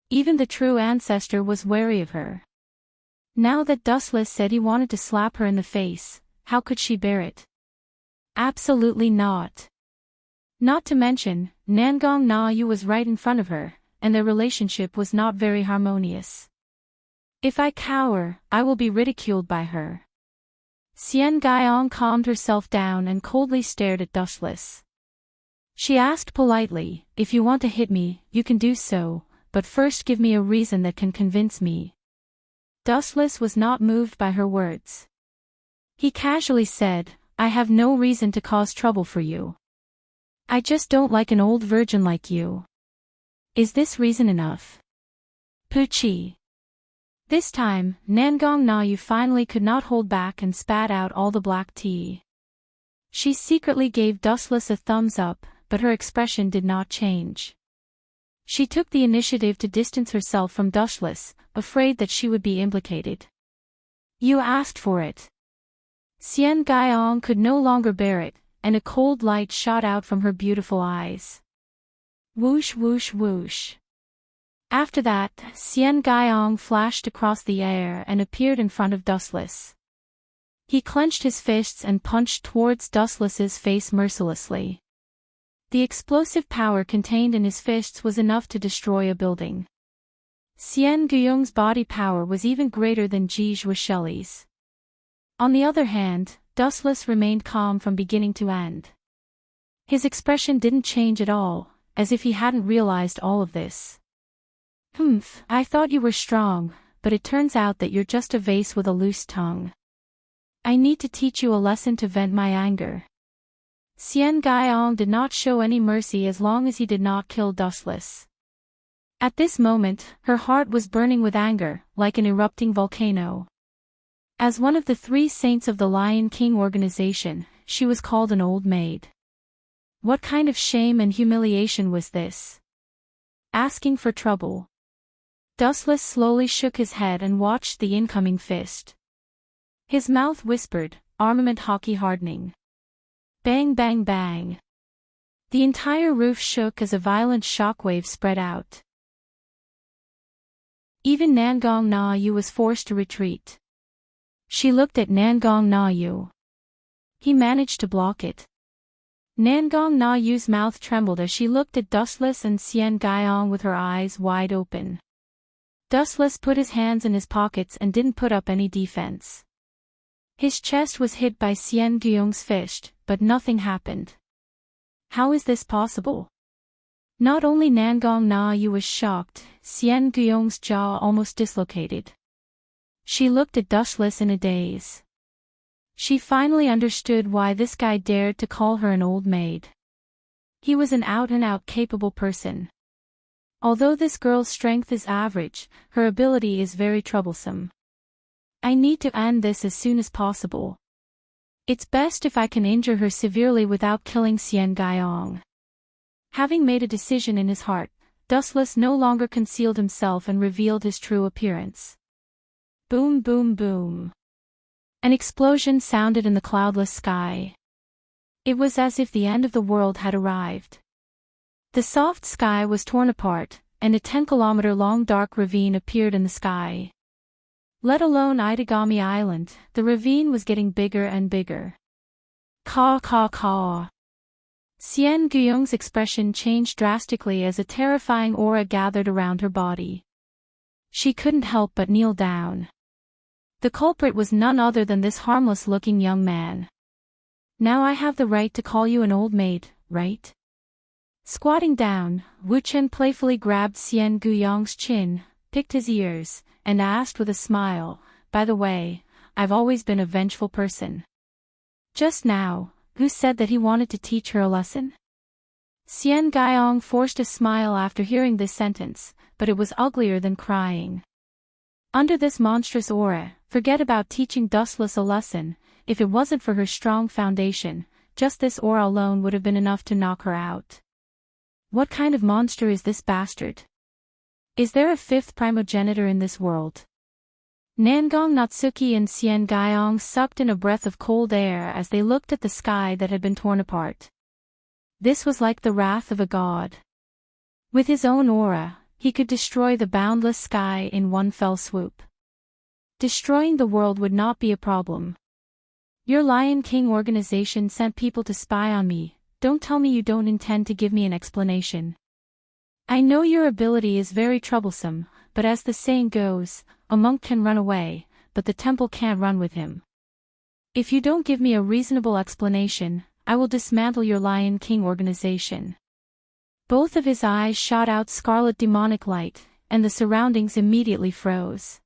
Even the true ancestor was wary of her. Now that Dustless said he wanted to slap her in the face, how could she bear it? Absolutely not. Not to mention, Nangong Na Yu was right in front of her, and their relationship was not very harmonious. If I cower, I will be ridiculed by her. Xian Guyong calmed herself down and coldly stared at Dustless. She asked politely, if you want to hit me, you can do so, but first give me a reason that can convince me. Dustless was not moved by her words. He casually said, I have no reason to cause trouble for you. I just don't like an old virgin like you. Is this reason enough? Poochie. This time, Nangong Na Yu finally could not hold back and spat out all the black tea. She secretly gave Dustless a thumbs up, but her expression did not change. She took the initiative to distance herself from Dustless, afraid that she would be implicated. You asked for it. Xian Guyong could no longer bear it, and a cold light shot out from her beautiful eyes. Whoosh whoosh whoosh. After that, Xian Guyong flashed across the air and appeared in front of Dustless. He clenched his fists and punched towards Dustless's face mercilessly. The explosive power contained in his fists was enough to destroy a building. Xian Guyong's body power was even greater than Ji Zhuosheli's. On the other hand, Dustless remained calm from beginning to end. His expression didn't change at all, as if he hadn't realized all of this. I thought you were strong, but it turns out that you're just a vase with a loose tongue. I need to teach you a lesson to vent my anger. Xian Guyong did not show any mercy as long as he did not kill Dustless. At this moment, her heart was burning with anger, like an erupting volcano. As one of the 3 saints of the Lion King organization, she was called an old maid. What kind of shame and humiliation was this? Asking for trouble. Dustless slowly shook his head and watched the incoming fist. His mouth whispered, armament hockey hardening. Bang bang bang. The entire roof shook as a violent shockwave spread out. Even Nangong Na Yu was forced to retreat. She looked at Nangong Na Yu. He managed to block it. Nangong Na Yu's mouth trembled as she looked at Dustless and Xian Guyong with her eyes wide open. Dustless put his hands in his pockets and didn't put up any defense. His chest was hit by Xian Guyong's fist, but nothing happened. How is this possible? Not only Nangong Na Yu was shocked, Xian Guyong's jaw almost dislocated. She looked at Dustless in a daze. She finally understood why this guy dared to call her an old maid. He was an out-and-out capable person. Although this girl's strength is average, her ability is very troublesome. I need to end this as soon as possible. It's best if I can injure her severely without killing Xian Guiyong. Having made a decision in his heart, Dustless no longer concealed himself and revealed his true appearance. Boom boom boom. An explosion sounded in the cloudless sky. It was as if the end of the world had arrived. The soft sky was torn apart, and a 10-kilometer-long dark ravine appeared in the sky. Let alone Itagami Island, the ravine was getting bigger and bigger. Caw caw caw. Xian Guyong's expression changed drastically as a terrifying aura gathered around her body. She couldn't help but kneel down. The culprit was none other than this harmless-looking young man. Now I have the right to call you an old maid, right? Squatting down, Wu Chen playfully grabbed Xian Guyong's chin, picked his ears, and asked with a smile, "By the way, I've always been a vengeful person." Just now, who said that he wanted to teach her a lesson? Xian Guiyong forced a smile after hearing this sentence, but it was uglier than crying. Under this monstrous aura, forget about teaching Dustless a lesson. If it wasn't for her strong foundation, just this aura alone would have been enough to knock her out. What kind of monster is this bastard? Is there a fifth primogenitor in this world? Nangong Natsuki and Xian Guiyong sucked in a breath of cold air as they looked at the sky that had been torn apart. This was like the wrath of a god. With his own aura, he could destroy the boundless sky in one fell swoop. Destroying the world would not be a problem. Your Lion King organization sent people to spy on me. Don't tell me you don't intend to give me an explanation. I know your ability is very troublesome, but as the saying goes, a monk can run away, but the temple can't run with him. If you don't give me a reasonable explanation, I will dismantle your Lion King organization. Both of his eyes shot out scarlet demonic light, and the surroundings immediately froze.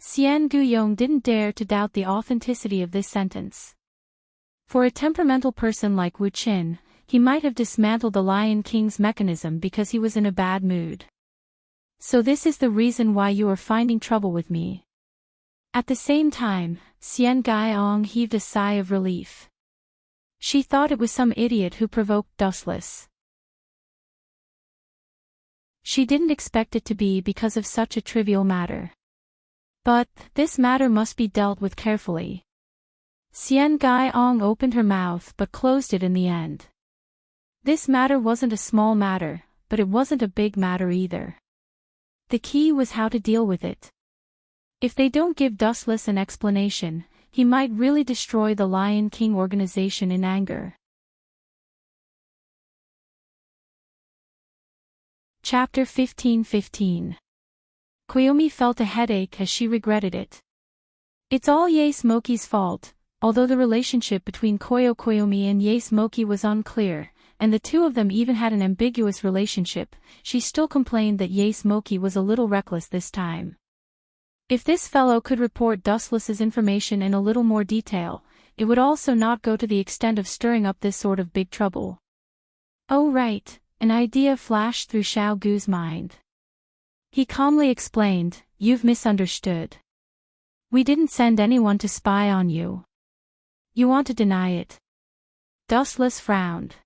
Xian Guyong didn't dare to doubt the authenticity of this sentence. For a temperamental person like Wu Qin, he might have dismantled the Lion King's mechanism because he was in a bad mood. So this is the reason why you are finding trouble with me. At the same time, Xian Guiyong heaved a sigh of relief. She thought it was some idiot who provoked Dustless. She didn't expect it to be because of such a trivial matter. But, this matter must be dealt with carefully. Xian Guiyong opened her mouth but closed it in the end. This matter wasn't a small matter, but it wasn't a big matter either. The key was how to deal with it. If they don't give Dustless an explanation, he might really destroy the Lion King organization in anger. Chapter 15:15. Koyomi felt a headache as she regretted it. It's all Yae Smoky's fault. Although the relationship between Koyomi and Yae Smoky was unclear, and the two of them even had an ambiguous relationship, she still complained that Yae Smoky was a little reckless this time. If this fellow could report Dustless's information in a little more detail, it would also not go to the extent of stirring up this sort of big trouble. Oh right, an idea flashed through Xiao Gu's mind. He calmly explained, "You've misunderstood. We didn't send anyone to spy on you. You want to deny it." Dustless frowned.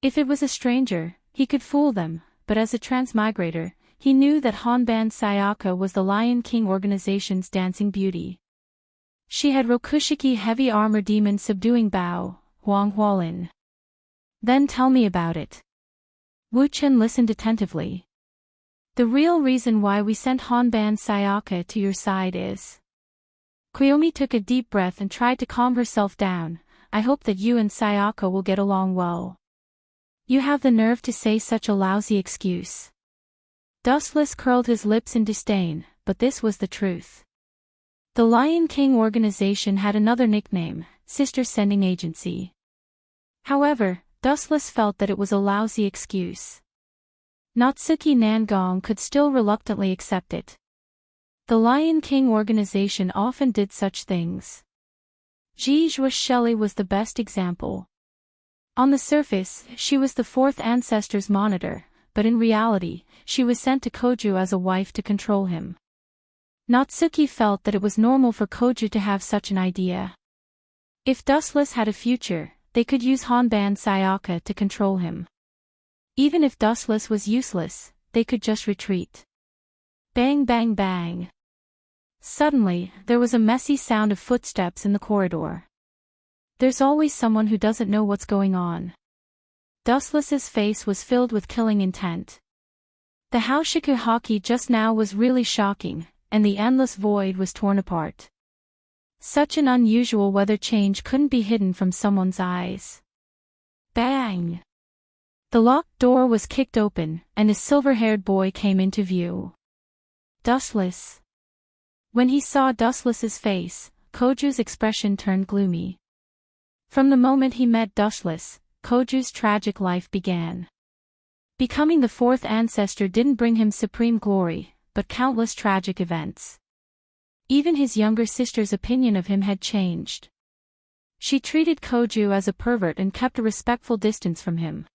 If it was a stranger, he could fool them, but as a transmigrator, he knew that Honban Sayaka was the Lion King organization's dancing beauty. She had Rokushiki heavy armor demon subduing Bao, Huang Hualin. Then tell me about it. Wu Chen listened attentively. The real reason why we sent Honban Sayaka to your side is... Koyomi took a deep breath and tried to calm herself down. I hope that you and Sayaka will get along well. You have the nerve to say such a lousy excuse. Dustless curled his lips in disdain, but this was the truth. The Lion King organization had another nickname, Sister Sending Agency. However, Dustless felt that it was a lousy excuse. Natsuki Nangong could still reluctantly accept it. The Lion King organization often did such things. Jijua Shelley was the best example. On the surface, she was the fourth ancestor's monitor, but in reality, she was sent to Koju as a wife to control him. Natsuki felt that it was normal for Koju to have such an idea. If Dustless had a future, they could use Honban Sayaka to control him. Even if Dustless was useless, they could just retreat. Bang bang bang. Suddenly, there was a messy sound of footsteps in the corridor. There's always someone who doesn't know what's going on. Dustless's face was filled with killing intent. The Haoshiku Haki just now was really shocking, and the endless void was torn apart. Such an unusual weather change couldn't be hidden from someone's eyes. Bang! The locked door was kicked open, and a silver-haired boy came into view. Dustless. When he saw Dustless's face, Koju's expression turned gloomy. From the moment he met Dustless, Koju's tragic life began. Becoming the fourth ancestor didn't bring him supreme glory, but countless tragic events. Even his younger sister's opinion of him had changed. She treated Koju as a pervert and kept a respectful distance from him.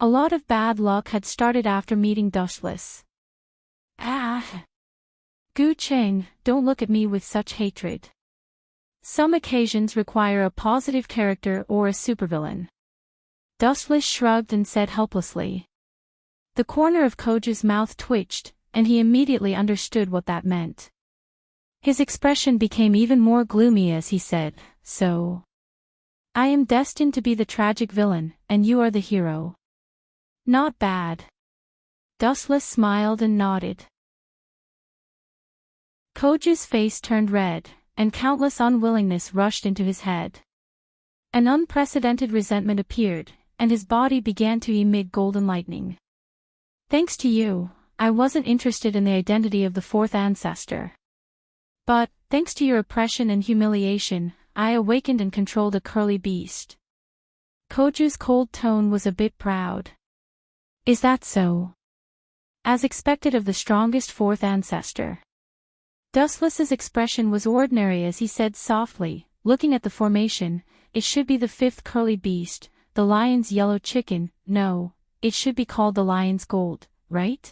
A lot of bad luck had started after meeting Dustless. Ah! Gu Cheng, don't look at me with such hatred. Some occasions require a positive character or a supervillain. Dustless shrugged and said helplessly. The corner of Koju's mouth twitched, and he immediately understood what that meant. His expression became even more gloomy as he said, "So, I am destined to be the tragic villain, and you are the hero. Not bad." Dustless smiled and nodded. Koju's face turned red, and countless unwillingness rushed into his head. An unprecedented resentment appeared, and his body began to emit golden lightning. Thanks to you, I wasn't interested in the identity of the fourth ancestor. But, thanks to your oppression and humiliation, I awakened and controlled a curly beast. Koju's cold tone was a bit proud. Is that so? As expected of the strongest fourth ancestor. Dustless's expression was ordinary as he said softly, looking at the formation, it should be the fifth curly beast, the lion's yellow chicken, no, it should be called the lion's gold, right?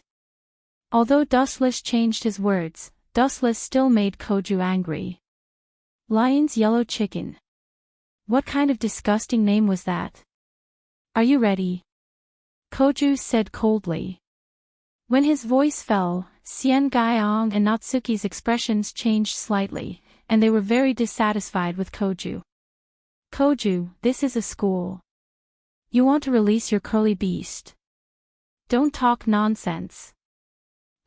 Although Dustless changed his words, Dustless still made Koju angry. Lion's yellow chicken. What kind of disgusting name was that? Are you ready? Koju said coldly. When his voice fell, Xian Gaiong and Natsuki's expressions changed slightly, and they were very dissatisfied with Koju. Koju, this is a school. You want to release your curly beast. Don't talk nonsense.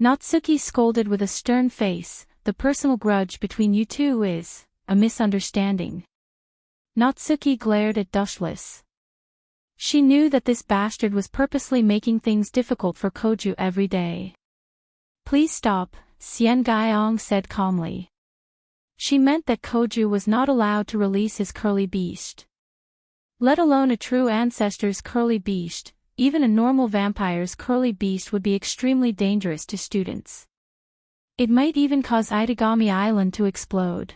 Natsuki scolded with a stern face, the personal grudge between you two is a misunderstanding. Natsuki glared at Dustless. She knew that this bastard was purposely making things difficult for Koju every day. Please stop, Xian Gaiong said calmly. She meant that Koju was not allowed to release his curly beast. Let alone a true ancestor's curly beast, even a normal vampire's curly beast would be extremely dangerous to students. It might even cause Itagami Island to explode.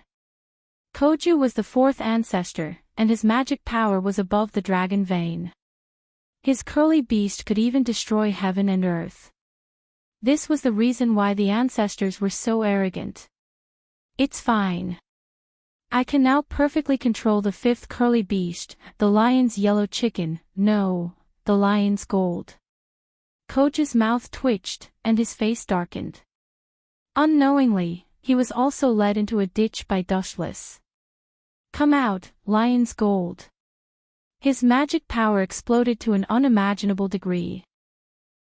Koju was the fourth ancestor, and his magic power was above the dragon vein. His curly beast could even destroy heaven and earth. This was the reason why the ancestors were so arrogant. It's fine. I can now perfectly control the fifth curly beast, the lion's yellow chicken, no, the lion's gold. Koju's mouth twitched, and his face darkened. Unknowingly, he was also led into a ditch by Dustless. Come out, lion's gold. His magic power exploded to an unimaginable degree.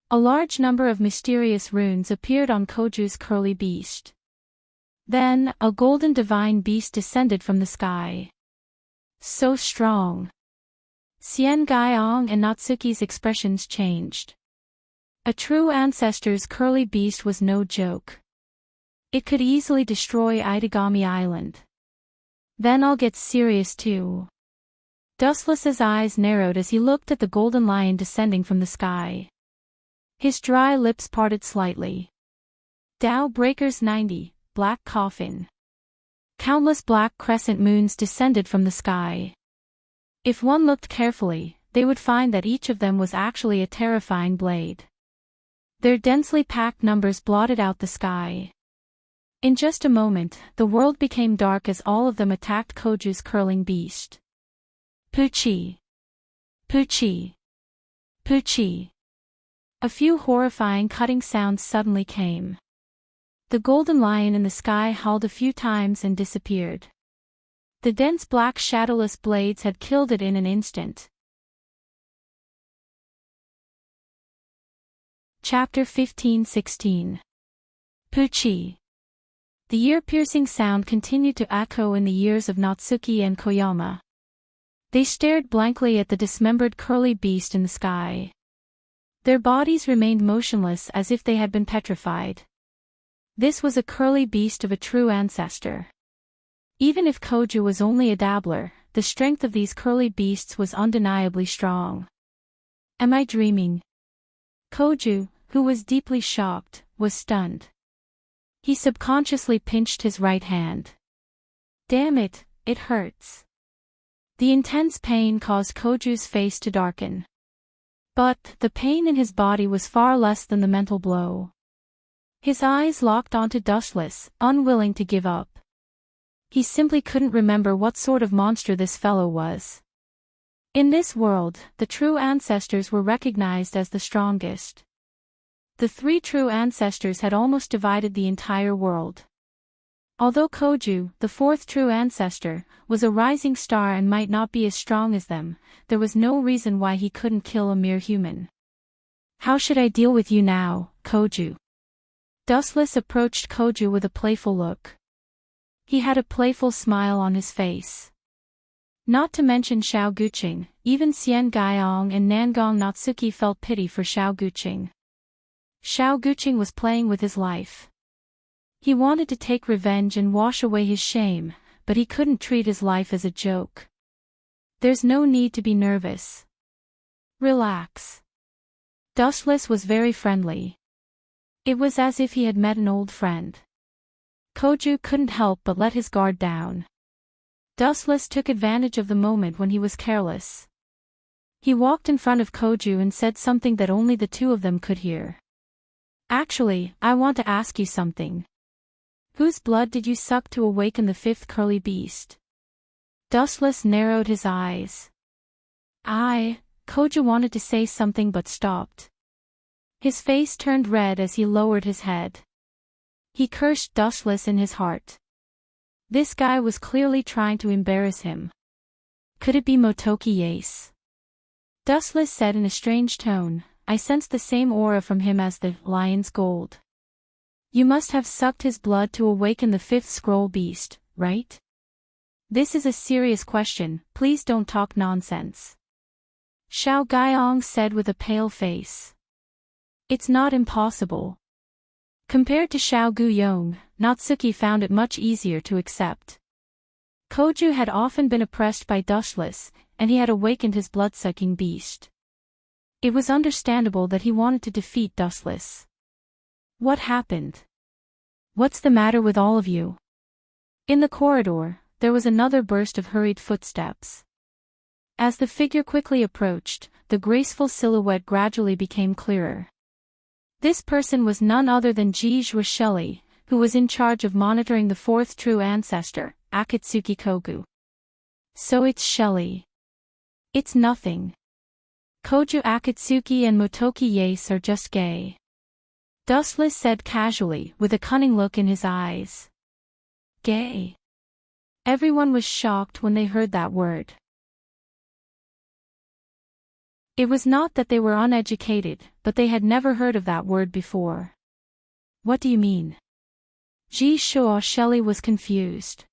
A large number of mysterious runes appeared on Koju's curly beast. Then, a golden divine beast descended from the sky. So strong. Xian Gaiong and Natsuki's expressions changed. A true ancestor's curly beast was no joke. It could easily destroy Itagami Island. Then I'll get serious too. Dustless's eyes narrowed as he looked at the golden lion descending from the sky. His dry lips parted slightly. Dow Breakers 90, Black Coffin. Countless black crescent moons descended from the sky. If one looked carefully, they would find that each of them was actually a terrifying blade. Their densely packed numbers blotted out the sky. In just a moment, the world became dark as all of them attacked Koju's curling beast. Poochie! Poochie! Poochie! A few horrifying cutting sounds suddenly came. The golden lion in the sky howled a few times and disappeared. The dense black shadowless blades had killed it in an instant. Chapter 15-16. Poochie. The ear-piercing sound continued to echo in the ears of Natsuki and Koyama. They stared blankly at the dismembered curly beast in the sky. Their bodies remained motionless as if they had been petrified. This was a curly beast of a true ancestor. Even if Koju was only a dabbler, the strength of these curly beasts was undeniably strong. Am I dreaming? Koju, who was deeply shocked, was stunned. He subconsciously pinched his right hand. Damn it, it hurts. The intense pain caused Koju's face to darken. But the pain in his body was far less than the mental blow. His eyes locked onto Dustless, unwilling to give up. He simply couldn't remember what sort of monster this fellow was. In this world, the true ancestors were recognized as the strongest. The three true ancestors had almost divided the entire world. Although Koju, the fourth true ancestor, was a rising star and might not be as strong as them, there was no reason why he couldn't kill a mere human. How should I deal with you now, Koju? Dustless approached Koju with a playful look. He had a playful smile on his face. Not to mention Xiao Guqing, even Xian Gaiyong and Nangong Natsuki felt pity for Xiao Guqing. Xiao Guqing was playing with his life. He wanted to take revenge and wash away his shame, but he couldn't treat his life as a joke. There's no need to be nervous. Relax. Dustless was very friendly. It was as if he had met an old friend. Koju couldn't help but let his guard down. Dustless took advantage of the moment when he was careless. He walked in front of Koju and said something that only the two of them could hear. Actually, I want to ask you something. Whose blood did you suck to awaken the fifth curly beast? Dustless narrowed his eyes. Koju wanted to say something but stopped. His face turned red as he lowered his head. He cursed Dustless in his heart. This guy was clearly trying to embarrass him. Could it be Motoki Yase? Dustless said in a strange tone, I sensed the same aura from him as the lion's gold. You must have sucked his blood to awaken the fifth scroll beast, right? This is a serious question, please don't talk nonsense. Xiao Gaiyong said with a pale face. It's not impossible. Compared to Xiao Guiyong, Natsuki found it much easier to accept. Koju had often been oppressed by Dustless, and he had awakened his blood-sucking beast. It was understandable that he wanted to defeat Dustless. What happened? What's the matter with all of you? In the corridor, there was another burst of hurried footsteps. As the figure quickly approached, the graceful silhouette gradually became clearer. This person was none other than Ji Shelley, who was in charge of monitoring the fourth true ancestor, Akatsuki Kogu. So it's Shelley. It's nothing. Koju Akatsuki and Motoki Yase are just gay. Dustless said casually, with a cunning look in his eyes. Gay. Everyone was shocked when they heard that word. It was not that they were uneducated, but they had never heard of that word before. What do you mean? Ji Shelley was confused.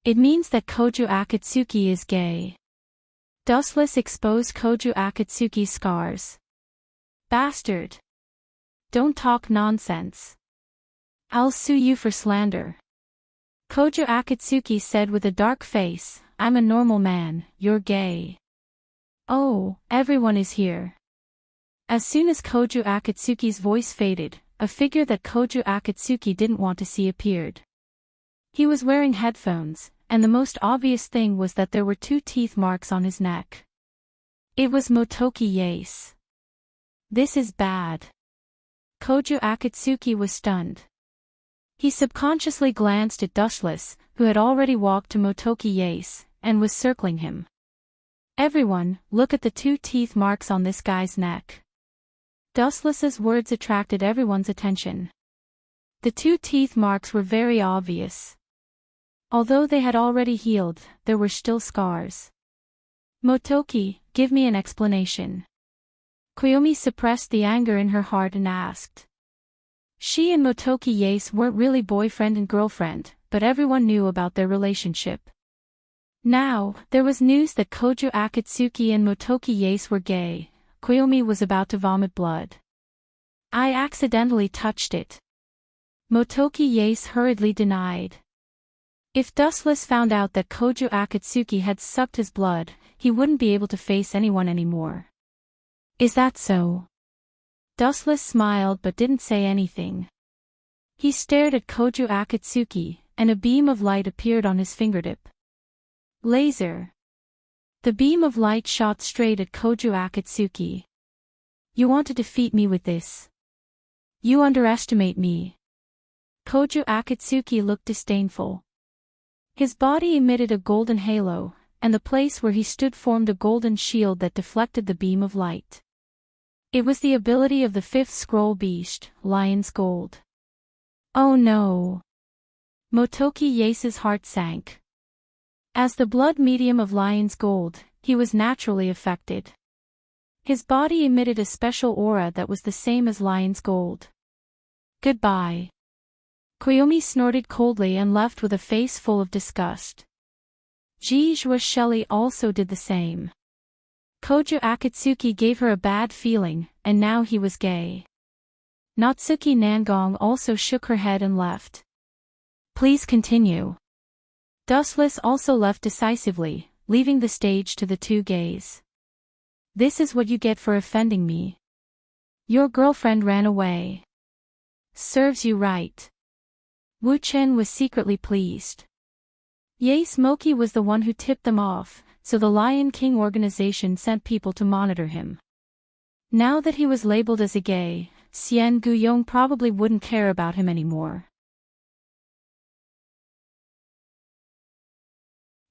It means that Koju Akatsuki is gay. Dustless exposed Koju Akatsuki's scars. Bastard. Don't talk nonsense. I'll sue you for slander. Koju Akatsuki said with a dark face, I'm a normal man, you're gay. Oh, everyone is here. As soon as Koju Akatsuki's voice faded, a figure that Koju Akatsuki didn't want to see appeared. He was wearing headphones, and the most obvious thing was that there were 2 teeth marks on his neck. It was Motoki Yase. This is bad. Koju Akatsuki was stunned. He subconsciously glanced at Dustless, who had already walked to Motoki Yase, and was circling him. Everyone, look at the 2 teeth marks on this guy's neck. Dustless's words attracted everyone's attention. The 2 teeth marks were very obvious. Although they had already healed, there were still scars. Motoki, give me an explanation. Koyomi suppressed the anger in her heart and asked. She and Motoki Yase weren't really boyfriend and girlfriend, but everyone knew about their relationship. Now, there was news that Koju Akatsuki and Motoki Yase were gay. Koyomi was about to vomit blood. I accidentally touched it. Motoki Yase hurriedly denied. If Dustless found out that Koju Akatsuki had sucked his blood, he wouldn't be able to face anyone anymore. Is that so? Dustless smiled but didn't say anything. He stared at Koju Akatsuki, and a beam of light appeared on his fingertip. Laser. The beam of light shot straight at Koju Akatsuki. You want to defeat me with this? You underestimate me. Koju Akatsuki looked disdainful. His body emitted a golden halo, and the place where he stood formed a golden shield that deflected the beam of light. It was the ability of the 5th scroll beast, Lion's Gold. Oh no! Motoki Yase's heart sank. As the blood medium of Lion's Gold, he was naturally affected. His body emitted a special aura that was the same as Lion's Gold. Goodbye. Koyomi snorted coldly and left with a face full of disgust. Jijua Shelly also did the same. Koju Akatsuki gave her a bad feeling, and now he was gay. Natsuki Nangong also shook her head and left. Please continue. Dustless also left decisively, leaving the stage to the 2 gays. This is what you get for offending me. Your girlfriend ran away. Serves you right. Wu Chen was secretly pleased. Yase Moki was the one who tipped them off, so the Lion King organization sent people to monitor him. Now that he was labeled as a gay, Xian Guyong probably wouldn't care about him anymore.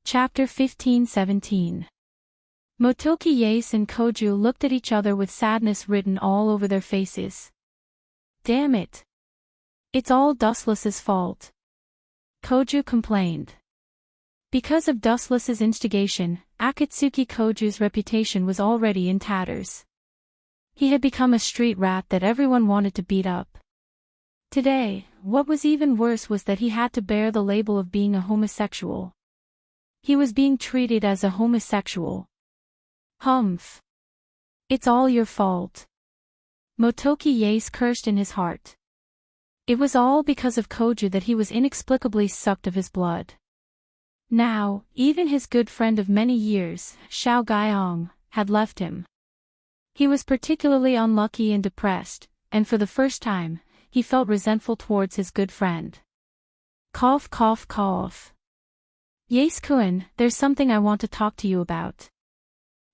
Chapter 15-17. Motoki Yase and Koju looked at each other with sadness written all over their faces. Damn it. It's all Dustless's fault. Koju complained. Because of Dustless's instigation, Akatsuki Koju's reputation was already in tatters. He had become a street rat that everyone wanted to beat up. Today, what was even worse was that he had to bear the label of being a homosexual. He was being treated as a homosexual. Humph. It's all your fault. Motoki Yase cursed in his heart. It was all because of Koju that he was inexplicably sucked of his blood. Now, even his good friend of many years, Xiao Gaiong, had left him. He was particularly unlucky and depressed, and for the first time, he felt resentful towards his good friend. Cough cough cough. Yase-kun, there's something I want to talk to you about.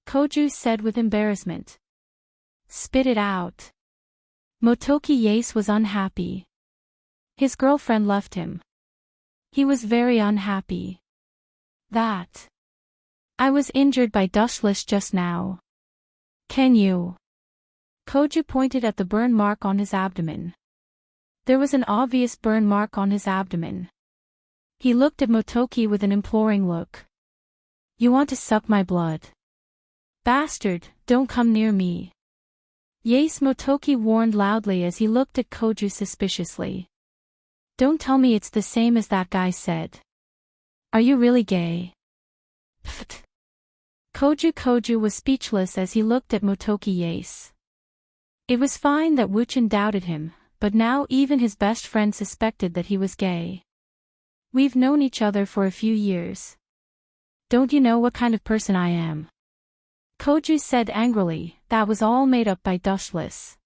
Koju said with embarrassment. Spit it out. Motoki Yase was unhappy. His girlfriend left him. He was very unhappy. That. I was injured by Dustless just now. Can you? Koju pointed at the burn mark on his abdomen. There was an obvious burn mark on his abdomen. He looked at Motoki with an imploring look. You want to suck my blood? Bastard, don't come near me. Yase Motoki warned loudly as he looked at Koju suspiciously. Don't tell me it's the same as that guy said. Are you really gay? Pfft. Koju was speechless as he looked at Motoki Yase. It was fine that Wuchen doubted him, but now even his best friend suspected that he was gay. We've known each other for a few years. Don't you know what kind of person I am? Koju said angrily, that was all made up by Dustless.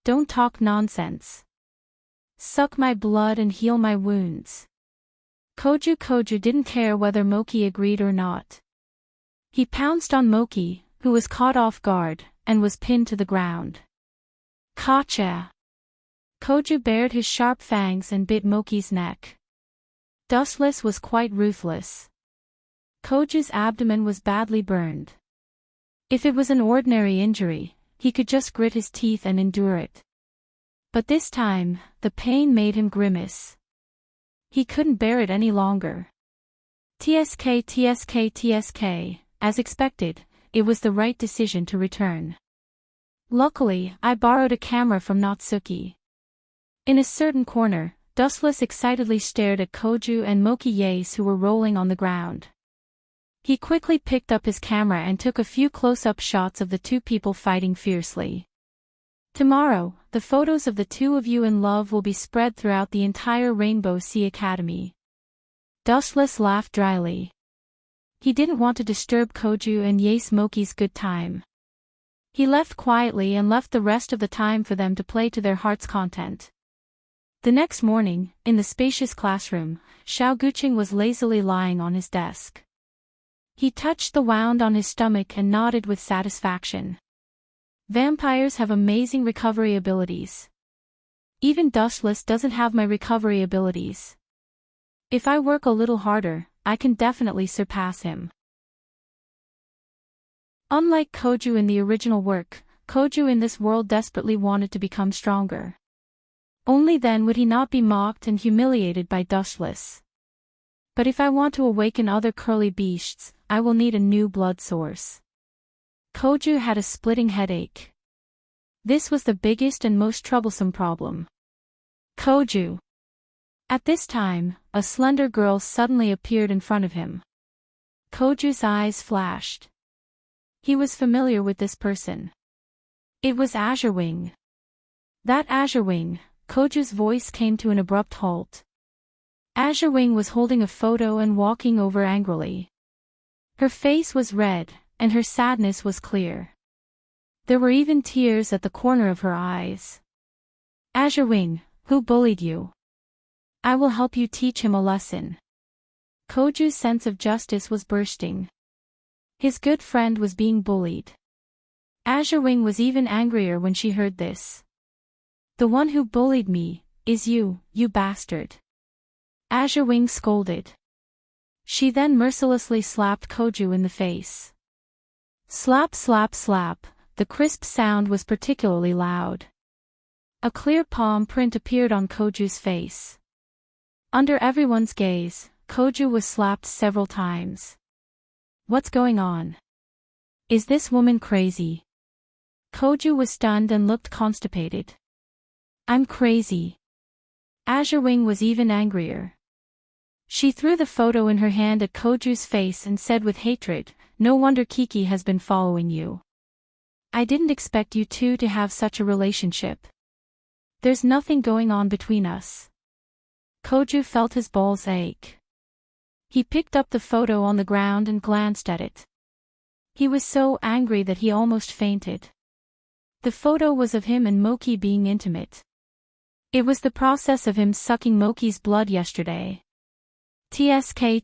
Don't talk nonsense. Suck my blood and heal my wounds. Koju didn't care whether Moki agreed or not. He pounced on Moki, who was caught off guard, and was pinned to the ground. Gotcha! Koju bared his sharp fangs and bit Moki's neck. Dustless was quite ruthless. Koju's abdomen was badly burned. If it was an ordinary injury, he could just grit his teeth and endure it. But this time, the pain made him grimace. He couldn't bear it any longer. TSK. As expected, it was the right decision to return. Luckily, I borrowed a camera from Natsuki. In a certain corner, Dustless excitedly stared at Koju and Moki Yace who were rolling on the ground. He quickly picked up his camera and took a few close-up shots of the two people fighting fiercely. Tomorrow, the photos of the two of you in love will be spread throughout the entire Rainbow Sea Academy. Dustless laughed dryly. He didn't want to disturb Koju and Yace Moki's good time. He left quietly and left the rest of the time for them to play to their heart's content. The next morning, in the spacious classroom, Xiao Guqing was lazily lying on his desk. He touched the wound on his stomach and nodded with satisfaction. Vampires have amazing recovery abilities. Even Dustless doesn't have my recovery abilities. If I work a little harder, I can definitely surpass him. Unlike Koju in the original work, Koju in this world desperately wanted to become stronger. Only then would he not be mocked and humiliated by Dustless. But if I want to awaken other curly beasts, I will need a new blood source. Koju had a splitting headache. This was the biggest and most troublesome problem. Koju. At this time, a slender girl suddenly appeared in front of him. Koju's eyes flashed. He was familiar with this person. It was Azure Wing. That Azure Wing. Koju's voice came to an abrupt halt. Azure Wing was holding a photo and walking over angrily. Her face was red, and her sadness was clear. There were even tears at the corner of her eyes. Azure Wing, who bullied you? I will help you teach him a lesson. Koju's sense of justice was bursting. His good friend was being bullied. Azure Wing was even angrier when she heard this. The one who bullied me is you, you bastard. Azure Wing scolded. She then mercilessly slapped Koju in the face. Slap slap slap, the crisp sound was particularly loud. A clear palm print appeared on Koju's face. Under everyone's gaze, Koju was slapped several times. What's going on? Is this woman crazy? Koju was stunned and looked constipated. I'm crazy. Azure Wing was even angrier. She threw the photo in her hand at Koju's face and said with hatred, no wonder Kiki has been following you. I didn't expect you two to have such a relationship. There's nothing going on between us. Koju felt his balls ache. He picked up the photo on the ground and glanced at it. He was so angry that he almost fainted. The photo was of him and Moki being intimate. It was the process of him sucking Moki's blood yesterday. TSK.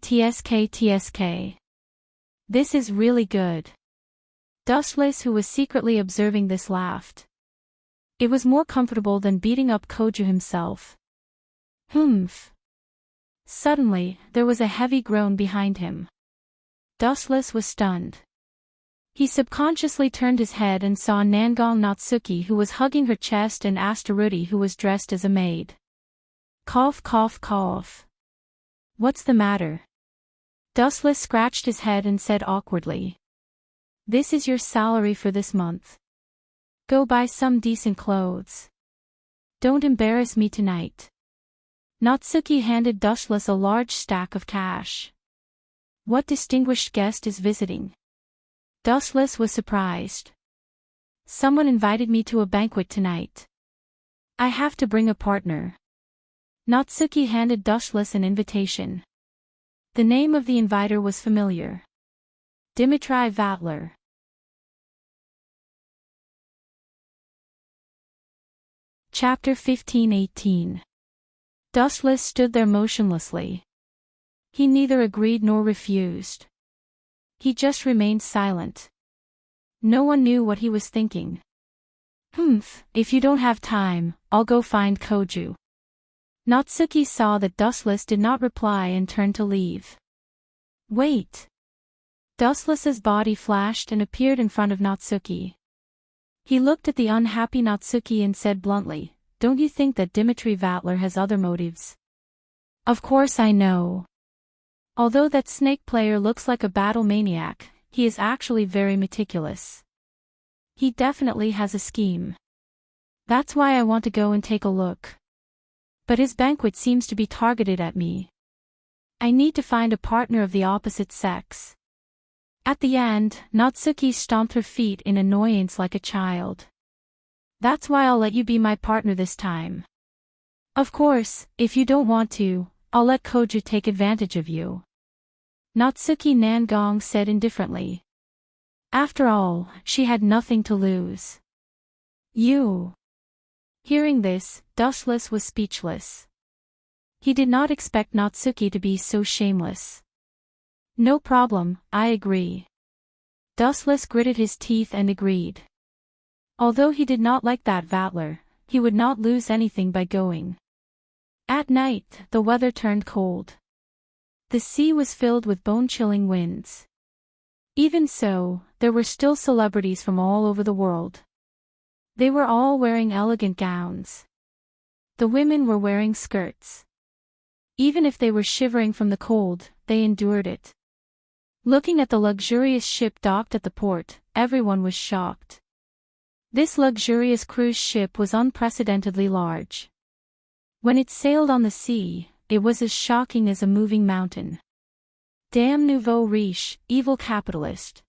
This is really good. Dustless, who was secretly observing this, laughed. It was more comfortable than beating up Koju himself. Humph. Suddenly, there was a heavy groan behind him. Dustless was stunned. He subconsciously turned his head and saw Nangong Natsuki, who was hugging her chest, and Astaruti, who was dressed as a maid. Cough cough cough. What's the matter? Dustless scratched his head and said awkwardly. This is your salary for this month. Go buy some decent clothes. Don't embarrass me tonight. Natsuki handed Dustless a large stack of cash. What distinguished guest is visiting? Dustless was surprised. Someone invited me to a banquet tonight. I have to bring a partner. Natsuki handed Dustless an invitation. The name of the inviter was familiar. Dmitry Vatler. Chapter 15:18. Dustless stood there motionlessly. He neither agreed nor refused. He just remained silent. No one knew what he was thinking. If you don't have time, I'll go find Koju. Natsuki saw that Dustless did not reply and turned to leave. Wait. Dustless's body flashed and appeared in front of Natsuki. He looked at the unhappy Natsuki and said bluntly, "Don't you think that Dmitry Vatler has other motives?" "Of course I know. Although that snake player looks like a battle maniac, he is actually very meticulous. He definitely has a scheme. That's why I want to go and take a look. But his banquet seems to be targeted at me. I need to find a partner of the opposite sex." At the end, Natsuki stomped her feet in annoyance like a child. "That's why I'll let you be my partner this time. Of course, if you don't want to, I'll let Koju take advantage of you." Natsuki Nangong said indifferently. After all, she had nothing to lose. "You." Hearing this, Dustless was speechless. He did not expect Natsuki to be so shameless. "No problem, I agree." Dustless gritted his teeth and agreed. Although he did not like that Vatler, he would not lose anything by going. At night, the weather turned cold. The sea was filled with bone-chilling winds. Even so, there were still celebrities from all over the world. They were all wearing elegant gowns. The women were wearing skirts. Even if they were shivering from the cold, they endured it. Looking at the luxurious ship docked at the port, everyone was shocked. This luxurious cruise ship was unprecedentedly large. When it sailed on the sea, it was as shocking as a moving mountain. Damn nouveau riche, evil capitalist.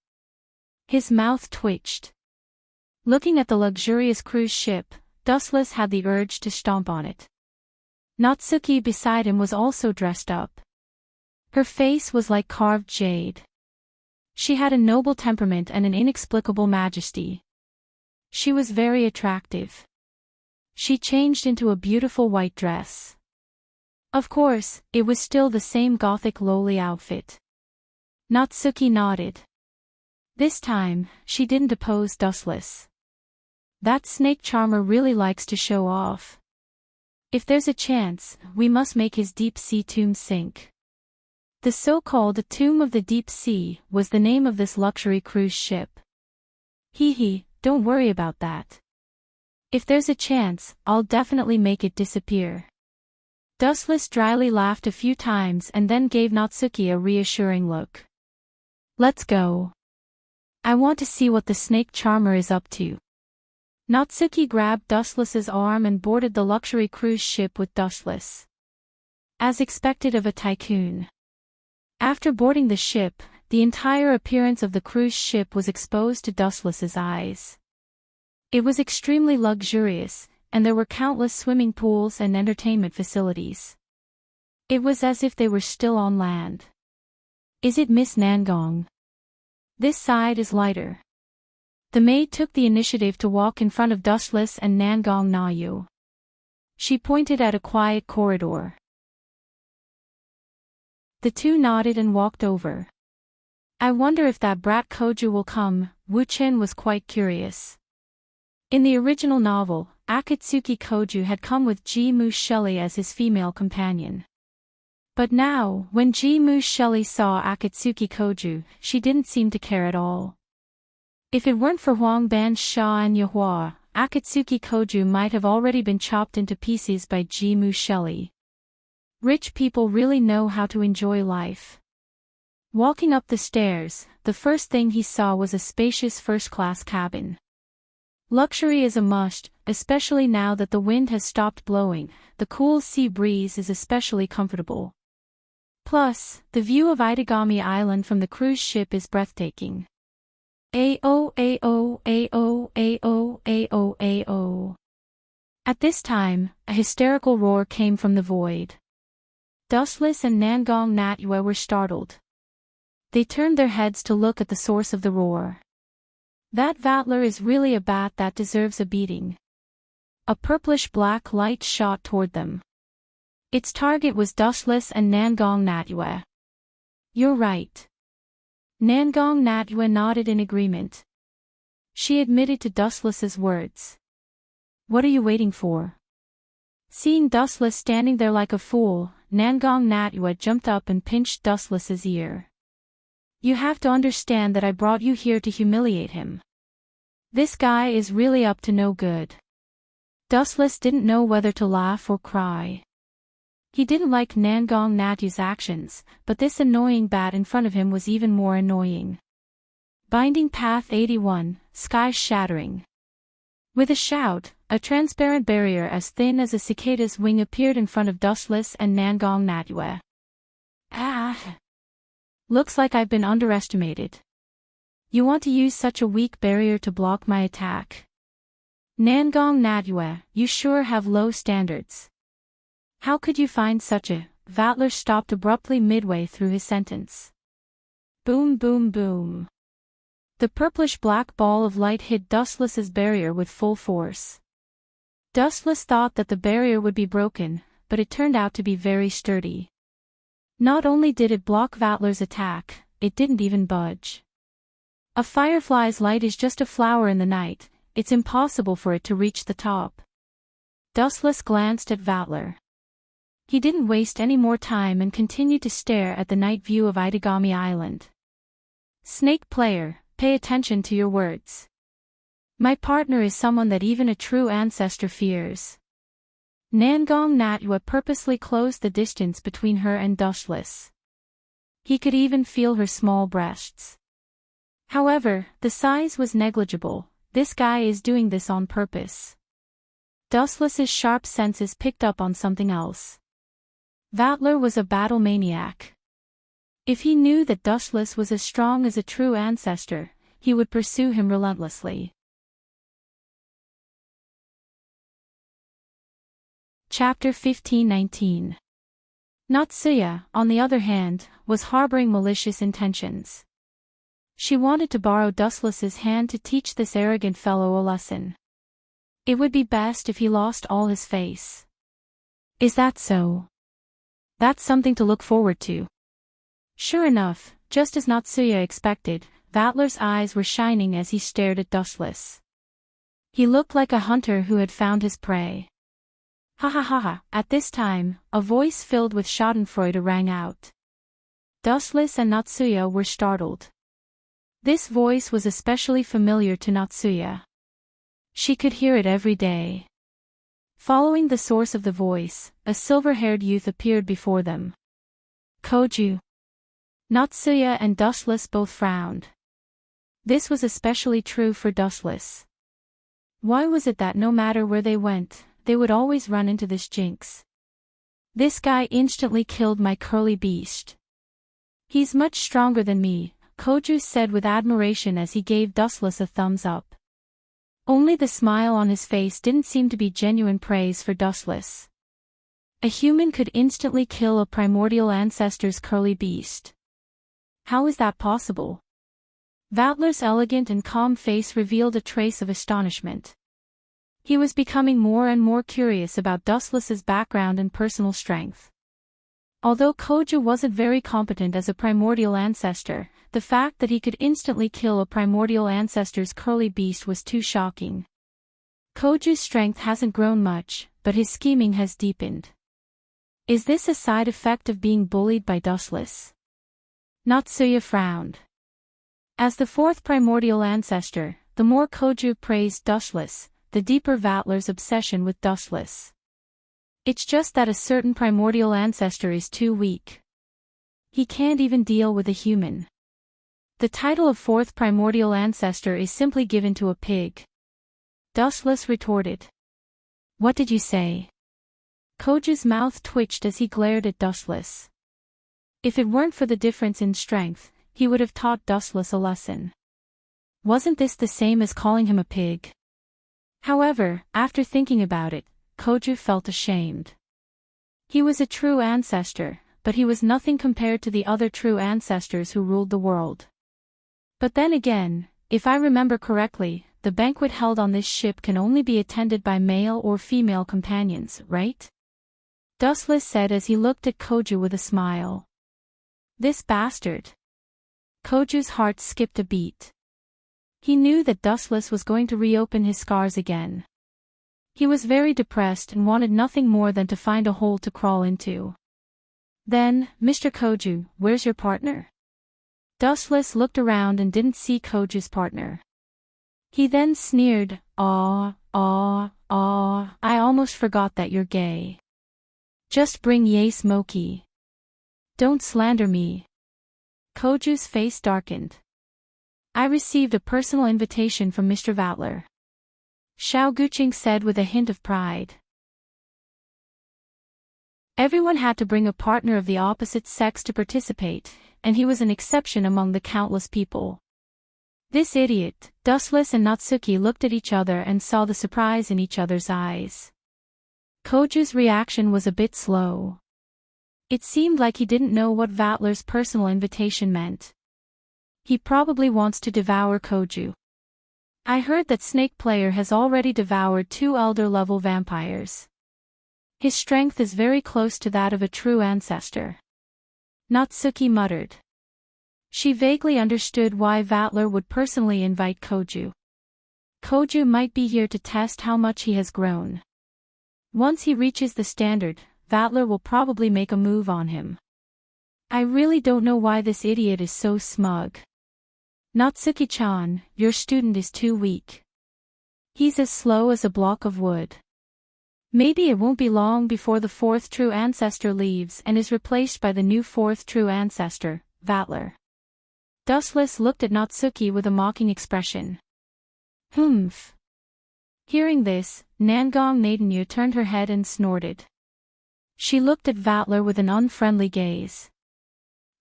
His mouth twitched. Looking at the luxurious cruise ship, Dustless had the urge to stomp on it. Natsuki beside him was also dressed up. Her face was like carved jade. She had a noble temperament and an inexplicable majesty. She was very attractive. She changed into a beautiful white dress. Of course, it was still the same gothic lowly outfit. Natsuki nodded. This time, she didn't oppose Dustless. That snake charmer really likes to show off. If there's a chance, we must make his deep-sea tomb sink. The so-called Tomb of the Deep Sea was the name of this luxury cruise ship. Hee, don't worry about that. If there's a chance, I'll definitely make it disappear. Dustless dryly laughed a few times and then gave Natsuki a reassuring look. Let's go. I want to see what the snake charmer is up to. Natsuki grabbed Dustless's arm and boarded the luxury cruise ship with Dustless. As expected of a tycoon. After boarding the ship, the entire appearance of the cruise ship was exposed to Dustless's eyes. It was extremely luxurious, and there were countless swimming pools and entertainment facilities. It was as if they were still on land. Is it Miss Nangong? This side is lighter. The maid took the initiative to walk in front of Dustless and Nangong Nayu. She pointed at a quiet corridor. The two nodded and walked over. I wonder if that brat Koju will come, Wu Chen was quite curious. In the original novel, Akatsuki Koju had come with Ji Mu Shelley as his female companion. But now, when Ji Mu Shelley saw Akatsuki Koju, she didn't seem to care at all. If it weren't for Huang Ban Sha and Yahua, Akatsuki Koju might have already been chopped into pieces by Ji Mu Shelley. Rich people really know how to enjoy life. Walking up the stairs, the first thing he saw was a spacious first-class cabin. Luxury is a must, especially now that the wind has stopped blowing, the cool sea breeze is especially comfortable. Plus, the view of Itagami Island from the cruise ship is breathtaking. Ao. At this time, a hysterical roar came from the void. Dustless and Nangong Natyue were startled. They turned their heads to look at the source of the roar. That Vatler is really a bat that deserves a beating. A purplish-black light shot toward them. Its target was Dustless and Nangong Natyue. You're right. Nangong Natyue nodded in agreement. She admitted to Dustless's words. What are you waiting for? Seeing Dustless standing there like a fool, Nangong Natyue jumped up and pinched Dustless's ear. You have to understand that I brought you here to humiliate him. This guy is really up to no good. Dustless didn't know whether to laugh or cry. He didn't like Nangong Natyue's actions, but this annoying bat in front of him was even more annoying. Binding Path 81, Sky Shattering. With a shout, a transparent barrier as thin as a cicada's wing appeared in front of Dustless and Nangong Natyue. Ah! Looks like I've been underestimated. You want to use such a weak barrier to block my attack? Nangong Natyue, you sure have low standards. How could you find such a... Vatler stopped abruptly midway through his sentence. Boom boom boom. The purplish-black ball of light hit Dustless's barrier with full force. Dustless thought that the barrier would be broken, but it turned out to be very sturdy. Not only did it block Vatler's attack, it didn't even budge. A firefly's light is just a flower in the night, it's impossible for it to reach the top. Dustless glanced at Vatler. He didn't waste any more time and continued to stare at the night view of Itagami Island. Snake player, pay attention to your words. My partner is someone that even a true ancestor fears. Nangong Natyue purposely closed the distance between her and Dustless. He could even feel her small breasts. However, the size was negligible. This guy is doing this on purpose. Dustless's sharp senses picked up on something else. Vatler was a battle maniac. If he knew that Dustless was as strong as a true ancestor, he would pursue him relentlessly. Chapter 15-19. Natsuya, on the other hand, was harboring malicious intentions. She wanted to borrow Dustless's hand to teach this arrogant fellow a lesson. It would be best if he lost all his face. Is that so? That's something to look forward to. Sure enough, just as Natsuya expected, Vatler's eyes were shining as he stared at Dustless. He looked like a hunter who had found his prey. Ha ha ha ha, at this time, a voice filled with schadenfreude rang out. Dustless and Natsuya were startled. This voice was especially familiar to Natsuya. She could hear it every day. Following the source of the voice, a silver-haired youth appeared before them. Koju. Natsuya and Dustless both frowned. This was especially true for Dustless. Why was it that no matter where they went, they would always run into this jinx? This guy instantly killed my curly beast. He's much stronger than me, Koju said with admiration as he gave Dustless a thumbs up. Only the smile on his face didn't seem to be genuine praise for Dustless. A human could instantly kill a primordial ancestor's curly beast. How is that possible? Vatler's elegant and calm face revealed a trace of astonishment. He was becoming more and more curious about Dustless's background and personal strength. Although Koju wasn't very competent as a primordial ancestor, the fact that he could instantly kill a primordial ancestor's curly beast was too shocking. Koju's strength hasn't grown much, but his scheming has deepened. Is this a side effect of being bullied by Dustless? Natsuya frowned. As the fourth primordial ancestor, the more Koju praised Dustless, the deeper Vatler's obsession with Dustless. It's just that a certain primordial ancestor is too weak. He can't even deal with a human. The title of fourth primordial ancestor is simply given to a pig. Dustless retorted. What did you say? Koju's mouth twitched as he glared at Dustless. If it weren't for the difference in strength, he would have taught Dustless a lesson. Wasn't this the same as calling him a pig? However, after thinking about it, Koju felt ashamed. He was a true ancestor, but he was nothing compared to the other true ancestors who ruled the world. But then again, if I remember correctly, the banquet held on this ship can only be attended by male or female companions, right? Dustless said as he looked at Koju with a smile. This bastard. Koju's heart skipped a beat. He knew that Dustless was going to reopen his scars again. He was very depressed and wanted nothing more than to find a hole to crawl into. Then, Mr. Koju, where's your partner? Dustless looked around and didn't see Koju's partner. He then sneered, I almost forgot that you're gay. Just bring Ye Smokey. Don't slander me. Koju's face darkened. I received a personal invitation from Mr. Vatler. Xiao Guqing said with a hint of pride. Everyone had to bring a partner of the opposite sex to participate, and he was an exception among the countless people. This idiot, Dustless and Natsuki looked at each other and saw the surprise in each other's eyes. Koju's reaction was a bit slow. It seemed like he didn't know what Vatler's personal invitation meant. He probably wants to devour Koju. I heard that Snake Player has already devoured 2 elder-level vampires. His strength is very close to that of a true ancestor. Natsuki muttered. She vaguely understood why Vatler would personally invite Koju. Koju might be here to test how much he has grown. Once he reaches the standard, Vatler will probably make a move on him. I really don't know why this idiot is so smug. Natsuki-chan, your student is too weak. He's as slow as a block of wood. Maybe it won't be long before the 4th true ancestor leaves and is replaced by the new 4th true ancestor, Vatler. Dustless looked at Natsuki with a mocking expression. Humph. Hearing this, Nangong Naidenyu turned her head and snorted. She looked at Vatler with an unfriendly gaze.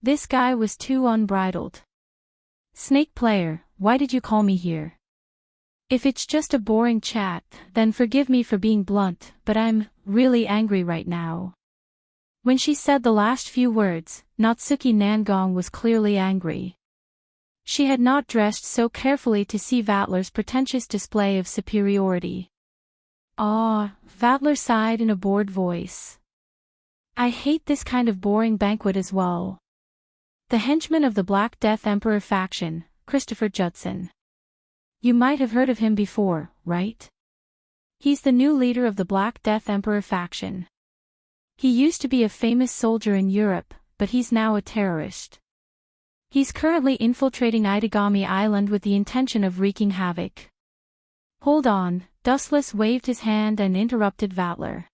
This guy was too unbridled. Snake Player, why did you call me here? If it's just a boring chat, then forgive me for being blunt, but I'm really angry right now. When she said the last few words, Natsuki Nangong was clearly angry. She had not dressed so carefully to see Vatler's pretentious display of superiority. Vatler sighed in a bored voice. I hate this kind of boring banquet as well. The henchman of the Black Death Emperor faction, Christopher Judson. You might have heard of him before, right? He's the new leader of the Black Death Emperor faction. He used to be a famous soldier in Europe, but he's now a terrorist. He's currently infiltrating Itagami Island with the intention of wreaking havoc. Hold on, Dustless waved his hand and interrupted Vatler.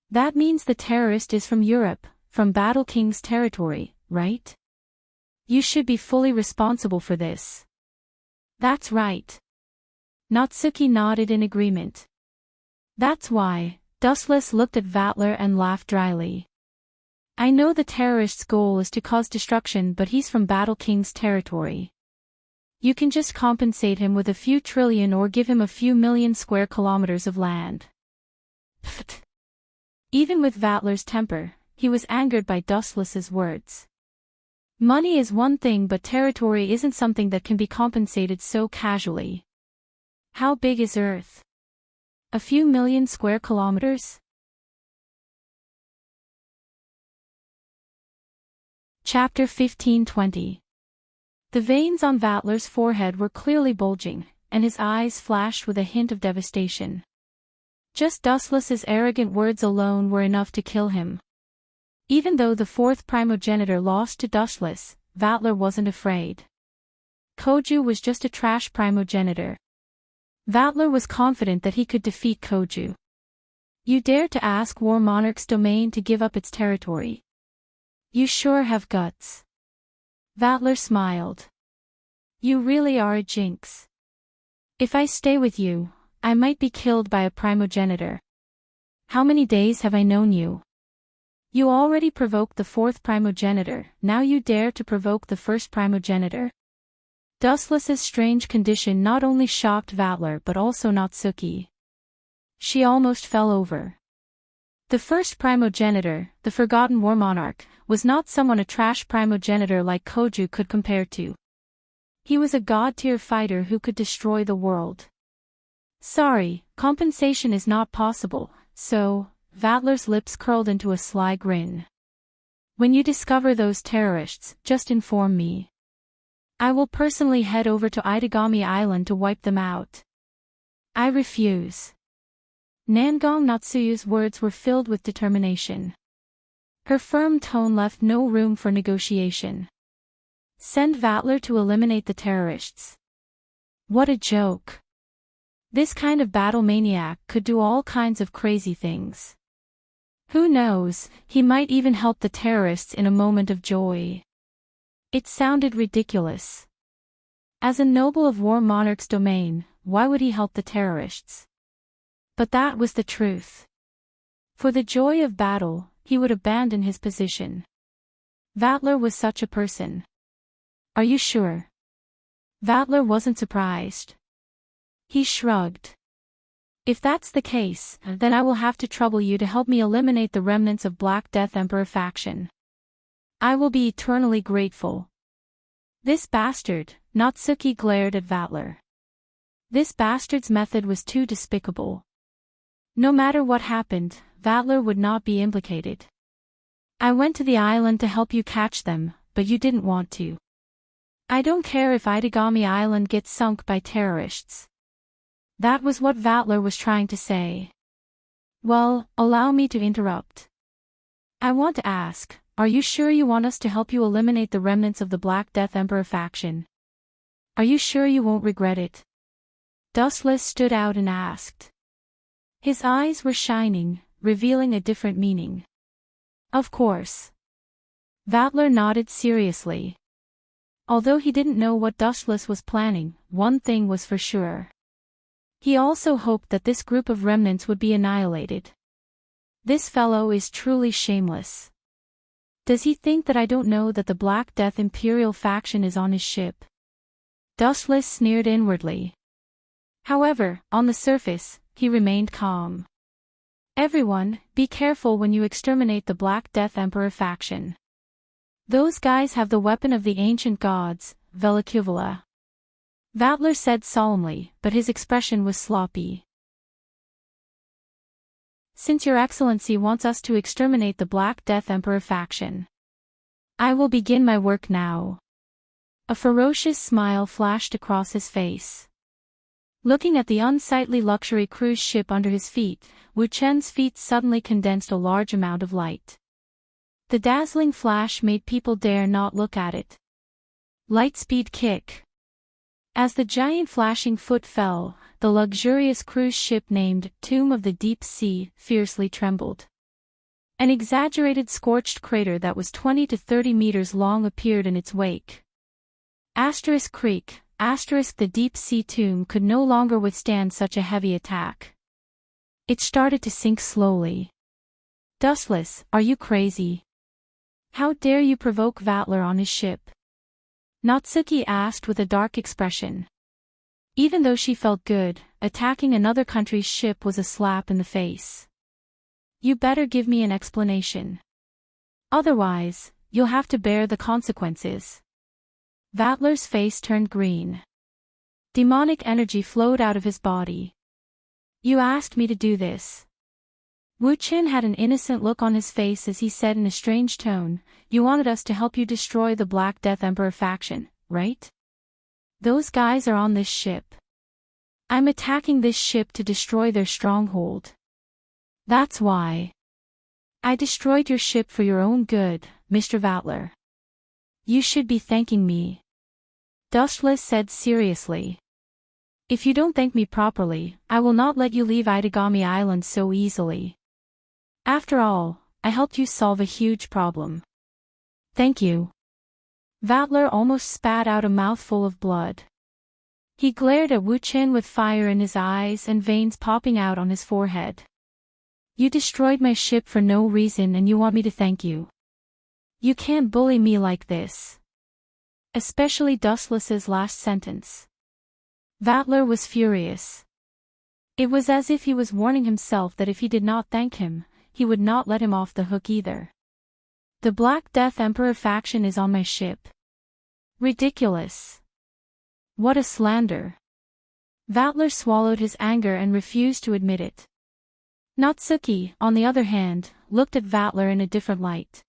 That means the terrorist is from Europe, from Battle King's territory, right? You should be fully responsible for this. That's right. Natsuki nodded in agreement. That's why. Dustless looked at Vatler and laughed dryly. I know the terrorist's goal is to cause destruction, but he's from Battle King's territory. You can just compensate him with a few trillion or give him a few million square kilometers of land. Pfft. Even with Vatler's temper, he was angered by Dustless's words. Money is one thing, but territory isn't something that can be compensated so casually. How big is Earth? A few million square kilometers? Chapter 1520. The veins on Vatler's forehead were clearly bulging, and his eyes flashed with a hint of devastation. Just Dustless's arrogant words alone were enough to kill him. Even though the 4th primogenitor lost to Dustless, Vatler wasn't afraid. Koju was just a trash primogenitor. Vatler was confident that he could defeat Koju. You dare to ask War Monarch's domain to give up its territory? You sure have guts. Vatler smiled. You really are a jinx. If I stay with you, I might be killed by a primogenitor. How many days have I known you? You already provoked the 4th primogenitor, now you dare to provoke the 1st primogenitor? Dustless's strange condition not only shocked Vatler but also Natsuki. She almost fell over. The first primogenitor, the forgotten war monarch, was not someone a trash primogenitor like Koju could compare to. He was a god-tier fighter who could destroy the world. Sorry, compensation is not possible, so, Vatler's lips curled into a sly grin. When you discover those terrorists, just inform me. I will personally head over to Itagami Island to wipe them out. I refuse. Nangong Natsuyu's words were filled with determination. Her firm tone left no room for negotiation. Send Vatler to eliminate the terrorists. What a joke. This kind of battle maniac could do all kinds of crazy things. Who knows, he might even help the terrorists in a moment of joy. It sounded ridiculous. As a noble of War Monarch's domain, why would he help the terrorists? But that was the truth. For the joy of battle, he would abandon his position. Vatler was such a person. Are you sure? Vatler wasn't surprised. He shrugged. If that's the case, then I will have to trouble you to help me eliminate the remnants of Black Death Emperor faction. I will be eternally grateful. This bastard, Natsuki glared at Vatler. This bastard's method was too despicable. No matter what happened, Vatler would not be implicated. I went to the island to help you catch them, but you didn't want to. I don't care if Itagami Island gets sunk by terrorists. That was what Vatler was trying to say. Well, allow me to interrupt. I want to ask, are you sure you want us to help you eliminate the remnants of the Black Death Emperor faction? Are you sure you won't regret it? Dustless stood out and asked. His eyes were shining, revealing a different meaning. Of course. Vatler nodded seriously. Although he didn't know what Dustless was planning, one thing was for sure. He also hoped that this group of remnants would be annihilated. This fellow is truly shameless. Does he think that I don't know that the Black Death Imperial faction is on his ship? Dustless sneered inwardly. However, on the surface, he remained calm. Everyone, be careful when you exterminate the Black Death Emperor faction. Those guys have the weapon of the ancient gods, Velikuvula. Vatler said solemnly, but his expression was sloppy. Since Your Excellency wants us to exterminate the Black Death Emperor faction, I will begin my work now. A ferocious smile flashed across his face. Looking at the unsightly luxury cruise ship under his feet, Wu Chen's feet suddenly condensed a large amount of light. The dazzling flash made people dare not look at it. Lightspeed kick. As the giant flashing foot fell, the luxurious cruise ship named Tomb of the Deep Sea fiercely trembled. An exaggerated scorched crater that was 20 to 30 meters long appeared in its wake. Asterisk Creek, asterisk the deep sea tomb could no longer withstand such a heavy attack. It started to sink slowly. Dustless, are you crazy? How dare you provoke Vatler on his ship? Natsuki asked with a dark expression. Even though she felt good, attacking another country's ship was a slap in the face. You better give me an explanation. Otherwise, you'll have to bear the consequences. Vatler's face turned green. Demonic energy flowed out of his body. You asked me to do this. Wu Chen had an innocent look on his face as he said in a strange tone, you wanted us to help you destroy the Black Death Emperor faction, right? Those guys are on this ship. I'm attacking this ship to destroy their stronghold. That's why. I destroyed your ship for your own good, Mr. Vatler. You should be thanking me. Dustless said seriously. If you don't thank me properly, I will not let you leave Itagami Island so easily. After all, I helped you solve a huge problem. Thank you. Vatler almost spat out a mouthful of blood. He glared at Wu Chen with fire in his eyes and veins popping out on his forehead. You destroyed my ship for no reason and you want me to thank you. You can't bully me like this. Especially Dustless's last sentence. Vatler was furious. It was as if he was warning himself that if he did not thank him, he would not let him off the hook either. The Black Death Emperor faction is on my ship. Ridiculous. What a slander. Vatler swallowed his anger and refused to admit it. Natsuki, on the other hand, looked at Vatler in a different light.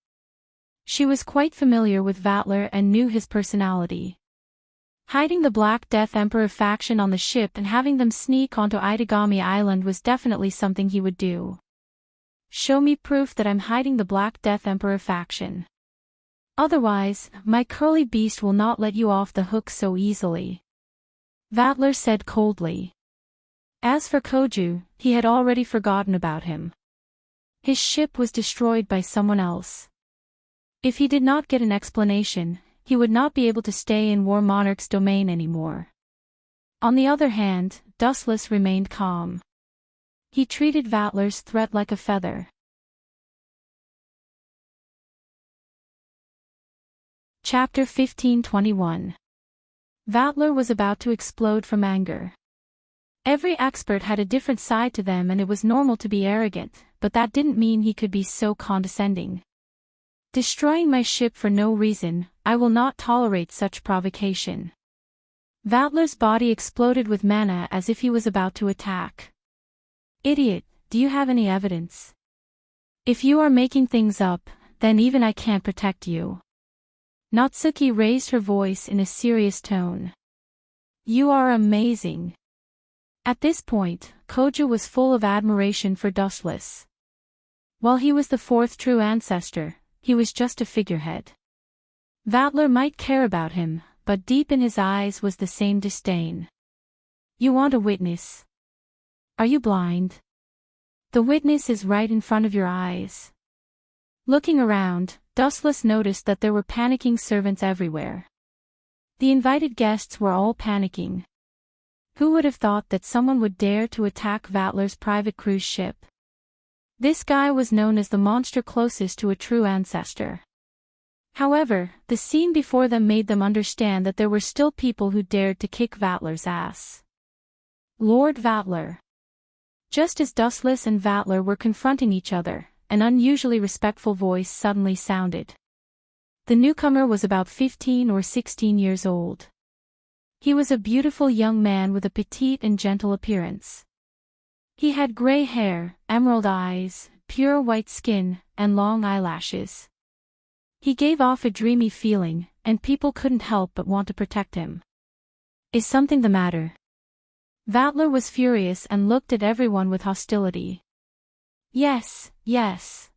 She was quite familiar with Vatler and knew his personality. Hiding the Black Death Emperor faction on the ship and having them sneak onto Itagami Island was definitely something he would do. Show me proof that I'm hiding the Black Death Emperor faction. Otherwise, my curly beast will not let you off the hook so easily. Vatler said coldly. As for Koju, he had already forgotten about him. His ship was destroyed by someone else. If he did not get an explanation, he would not be able to stay in War Monarch's domain anymore. On the other hand, Dustless remained calm. He treated Vatler's threat like a feather. Chapter 1521. Vatler was about to explode from anger. Every expert had a different side to them and it was normal to be arrogant, but that didn't mean he could be so condescending. Destroying my ship for no reason, I will not tolerate such provocation. Vatler's body exploded with mana as if he was about to attack. Idiot, do you have any evidence? If you are making things up, then even I can't protect you. Natsuki raised her voice in a serious tone. You are amazing. At this point, Koju was full of admiration for Dustless. While he was the fourth true ancestor, he was just a figurehead. Vatler might care about him, but deep in his eyes was the same disdain. You want a witness? Are you blind? The witness is right in front of your eyes. Looking around, Dustless noticed that there were panicking servants everywhere. The invited guests were all panicking. Who would have thought that someone would dare to attack Vatler's private cruise ship? This guy was known as the monster closest to a true ancestor. However, the scene before them made them understand that there were still people who dared to kick Vatler's ass. Lord Vatler. Just as Dustless and Vatler were confronting each other, an unusually respectful voice suddenly sounded. The newcomer was about 15 or 16 years old. He was a beautiful young man with a petite and gentle appearance. He had gray hair, emerald eyes, pure white skin, and long eyelashes. He gave off a dreamy feeling, and people couldn't help but want to protect him. Is something the matter? Vatler was furious and looked at everyone with hostility. Yes, yes.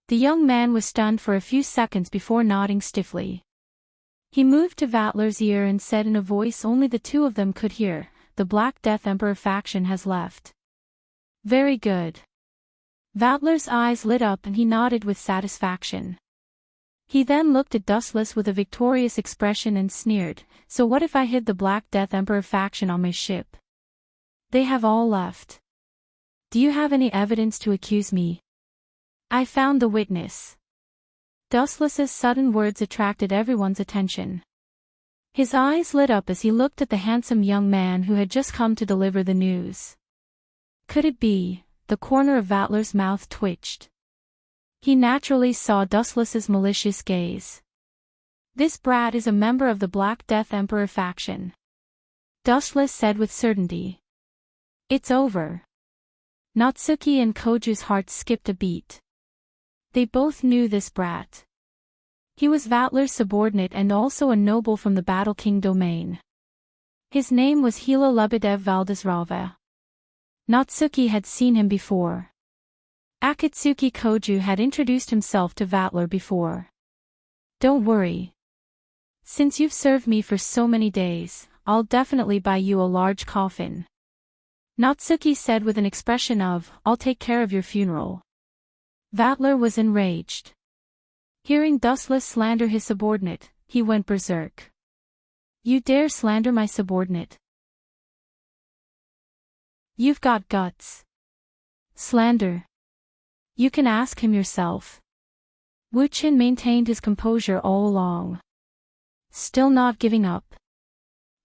The young man was stunned for a few seconds before nodding stiffly. He moved to Vatler's ear and said in a voice only the two of them could hear, the Black Death Emperor faction has left. Very good. Vatler's eyes lit up and he nodded with satisfaction. He then looked at Dustless with a victorious expression and sneered, so what if I hid the Black Death Emperor faction on my ship? They have all left. Do you have any evidence to accuse me? I found the witness. Dustless's sudden words attracted everyone's attention. His eyes lit up as he looked at the handsome young man who had just come to deliver the news. Could it be? The corner of Vatler's mouth twitched. He naturally saw Dustless's malicious gaze. This brat is a member of the Black Death Emperor faction. Dustless said with certainty. It's over. Natsuki and Koju's hearts skipped a beat. They both knew this brat. He was Vatler's subordinate and also a noble from the Battle King domain. His name was Hilo Lebedev Valdezrava. Natsuki had seen him before. Akatsuki Koju had introduced himself to Vatler before. Don't worry. Since you've served me for so many days, I'll definitely buy you a large coffin. Natsuki said with an expression of, I'll take care of your funeral. Vatler was enraged. Hearing Dustless slander his subordinate, he went berserk. You dare slander my subordinate? You've got guts. Slander. You can ask him yourself. Wu Qin maintained his composure all along. Still not giving up.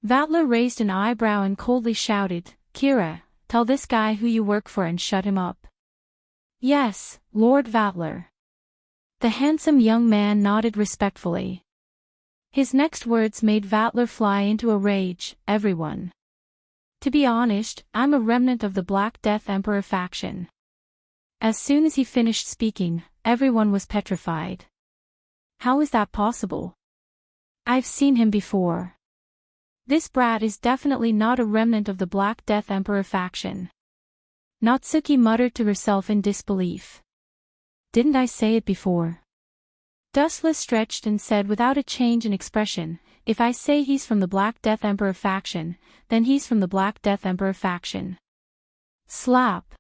Vatler raised an eyebrow and coldly shouted, Kira, tell this guy who you work for and shut him up. Yes, Lord Vatler. The handsome young man nodded respectfully. His next words made Vatler fly into a rage. Everyone. To be honest, I'm a remnant of the Black Death Emperor faction. As soon as he finished speaking, everyone was petrified. How is that possible? I've seen him before. This brat is definitely not a remnant of the Black Death Emperor faction. Natsuki muttered to herself in disbelief. Didn't I say it before? Dustless stretched and said without a change in expression, if I say he's from the Black Death Emperor faction, then he's from the Black Death Emperor faction. Slap.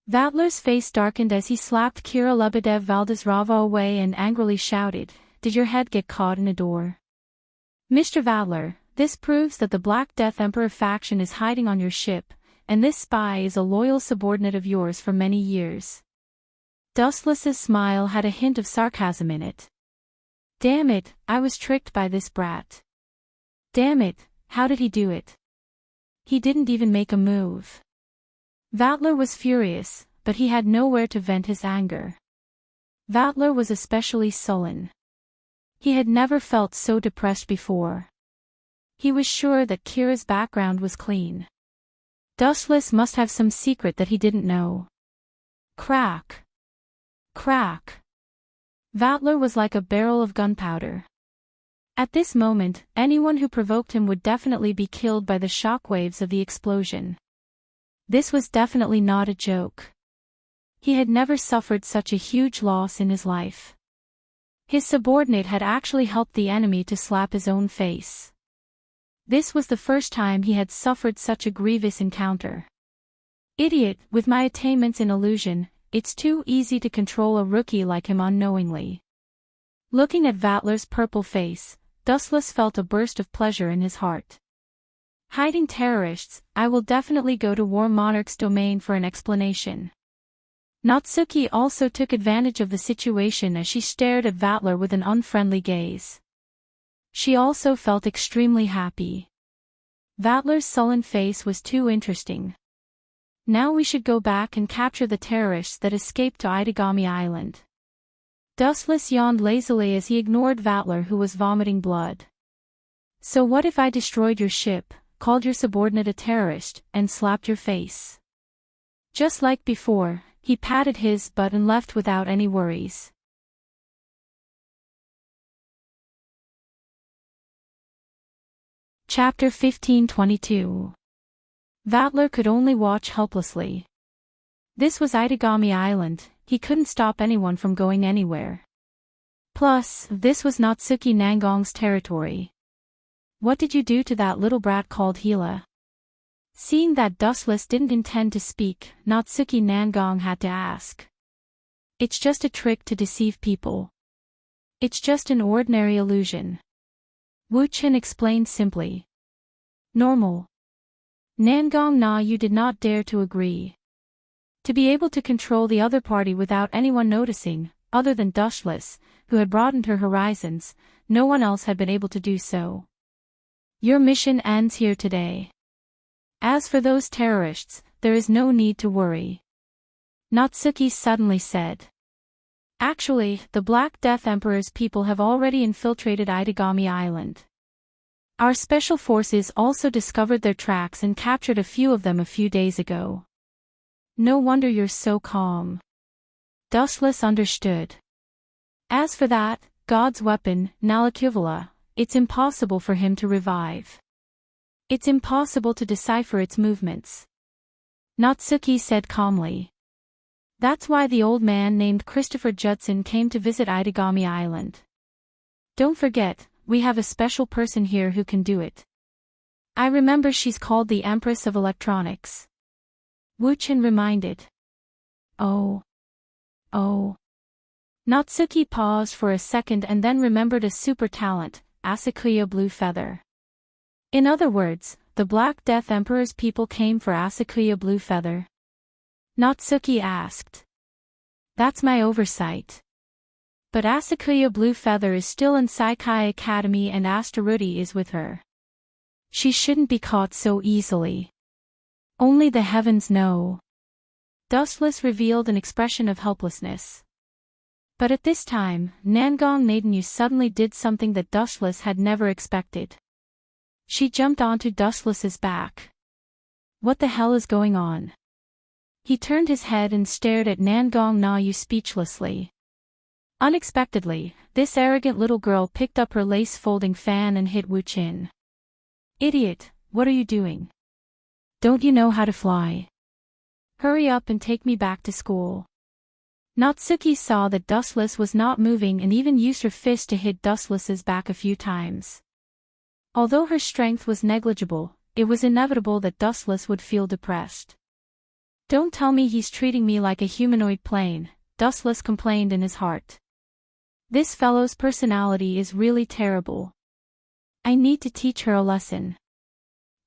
Vatler's face darkened as he slapped Kira Lebedev Valdezrava away and angrily shouted, Did your head get caught in a door? Mr. Vatler, this proves that the Black Death Emperor faction is hiding on your ship, and this spy is a loyal subordinate of yours for many years. Dustless's smile had a hint of sarcasm in it. Damn it, I was tricked by this brat. Damn it, how did he do it? He didn't even make a move. Vatler was furious, but he had nowhere to vent his anger. Vatler was especially sullen. He had never felt so depressed before. He was sure that Kira's background was clean. Dustless must have some secret that he didn't know. Crack. Crack. Vatler was like a barrel of gunpowder. At this moment, anyone who provoked him would definitely be killed by the shockwaves of the explosion. This was definitely not a joke. He had never suffered such a huge loss in his life. His subordinate had actually helped the enemy to slap his own face. This was the first time he had suffered such a grievous encounter. Idiot, with my attainments in illusion, it's too easy to control a rookie like him unknowingly. Looking at Vatler's purple face, Dustless felt a burst of pleasure in his heart. Hiding terrorists, I will definitely go to War Monarch's domain for an explanation. Natsuki also took advantage of the situation as she stared at Vatler with an unfriendly gaze. She also felt extremely happy. Vatler's sullen face was too interesting. Now we should go back and capture the terrorists that escaped to Itagami Island. Dustless yawned lazily as he ignored Vatler, who was vomiting blood. So what if I destroyed your ship, called your subordinate a terrorist, and slapped your face? Just like before, he patted his butt and left without any worries. Chapter 1522. Vatler could only watch helplessly. This was Itagami Island, he couldn't stop anyone from going anywhere. Plus, this was Natsuki Nangong's territory. What did you do to that little brat called Hila? Seeing that Dustless didn't intend to speak, Natsuki Nangong had to ask. It's just a trick to deceive people. It's just an ordinary illusion. Wu Chen explained simply. Normal. Nangong Na, you did not dare to agree. To be able to control the other party without anyone noticing, other than Dustless, who had broadened her horizons, no one else had been able to do so. Your mission ends here today. As for those terrorists, there is no need to worry. Natsuki suddenly said. Actually, the Black Death Emperor's people have already infiltrated Itagami Island. Our special forces also discovered their tracks and captured a few of them a few days ago. No wonder you're so calm. Dustless understood. As for that, God's weapon, Nalakivala, it's impossible for him to revive. It's impossible to decipher its movements. Natsuki said calmly. That's why the old man named Christopher Judson came to visit Itagami Island. Don't forget, we have a special person here who can do it. I remember she's called the Empress of Electronics. Wu Chen reminded. Oh. Natsuki paused for a second and then remembered a super talent, Asakuya Blue Feather. In other words, the Black Death Emperor's people came for Asakuya Blue Feather. Natsuki asked. That's my oversight. But Asakuya Blue Feather is still in Saikai Academy and Astaruti is with her. She shouldn't be caught so easily. Only the heavens know. Dustless revealed an expression of helplessness. But at this time, Nangong Nadenyu suddenly did something that Dustless had never expected. She jumped onto Dustless's back. What the hell is going on? He turned his head and stared at Nangong Nayu speechlessly. Unexpectedly, this arrogant little girl picked up her lace-folding fan and hit Wu Chin. Idiot, what are you doing? Don't you know how to fly? Hurry up and take me back to school. Natsuki saw that Dustless was not moving and even used her fist to hit Dustless's back a few times. Although her strength was negligible, it was inevitable that Dustless would feel depressed. Don't tell me he's treating me like a humanoid plane, Dustless complained in his heart. This fellow's personality is really terrible. I need to teach her a lesson.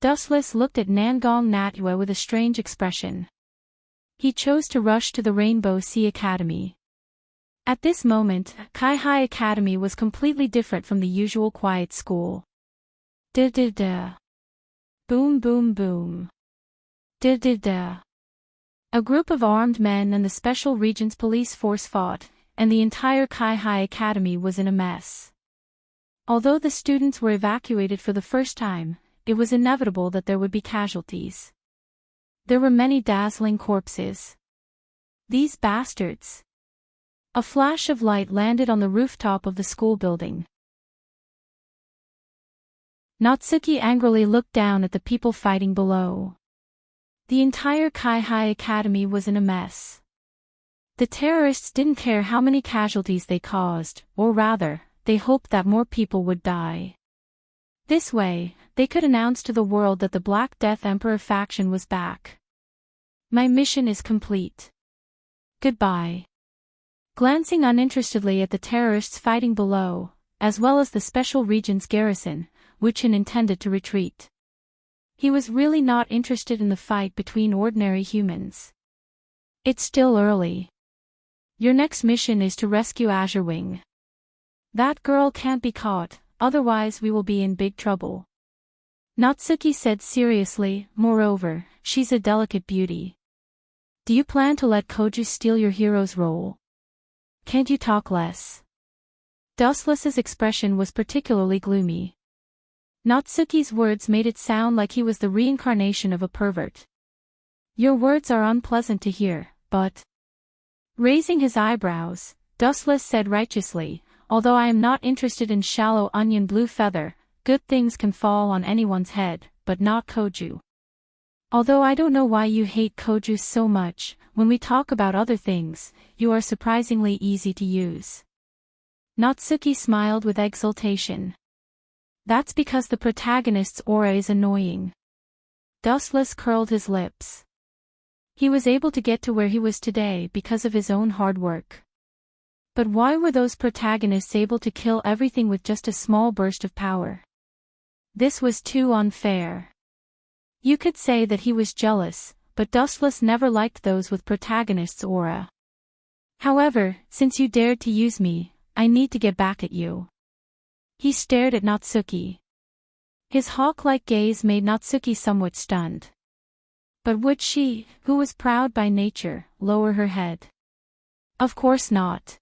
Dustless looked at Nangong Natyue with a strange expression. He chose to rush to the Rainbow Sea Academy. At this moment, Kai-Hai Academy was completely different from the usual quiet school. Da-da-da. Boom boom boom. Da-da-da. A group of armed men and the Special Regions Police Force fought, and the entire Kai-Hai Academy was in a mess. Although the students were evacuated for the first time, it was inevitable that there would be casualties. There were many dazzling corpses. These bastards. A flash of light landed on the rooftop of the school building. Natsuki angrily looked down at the people fighting below. The entire Kai-Hai Academy was in a mess. The terrorists didn't care how many casualties they caused, or rather, they hoped that more people would die. This way, they could announce to the world that the Black Death Emperor faction was back. My mission is complete. Goodbye. Glancing uninterestedly at the terrorists fighting below, as well as the Special Regions garrison, Wu Chin intended to retreat. He was really not interested in the fight between ordinary humans. It's still early. Your next mission is to rescue Azure Wing. That girl can't be caught, otherwise we will be in big trouble. Natsuki said seriously, moreover, she's a delicate beauty. Do you plan to let Koju steal your hero's role? Can't you talk less? Dustless's expression was particularly gloomy. Natsuki's words made it sound like he was the reincarnation of a pervert. Your words are unpleasant to hear, but... Raising his eyebrows, Dustless said righteously, although I am not interested in shallow onion blue feather, good things can fall on anyone's head, but not Koju. Although I don't know why you hate Koju so much, when we talk about other things, you are surprisingly easy to use. Natsuki smiled with exultation. That's because the protagonist's aura is annoying. Dustless curled his lips. He was able to get to where he was today because of his own hard work. But why were those protagonists able to kill everything with just a small burst of power? This was too unfair. You could say that he was jealous, but Dustless never liked those with protagonist's aura. However, since you dared to use me, I need to get back at you. He stared at Natsuki. His hawk-like gaze made Natsuki somewhat stunned. But would she, who was proud by nature, lower her head? Of course not.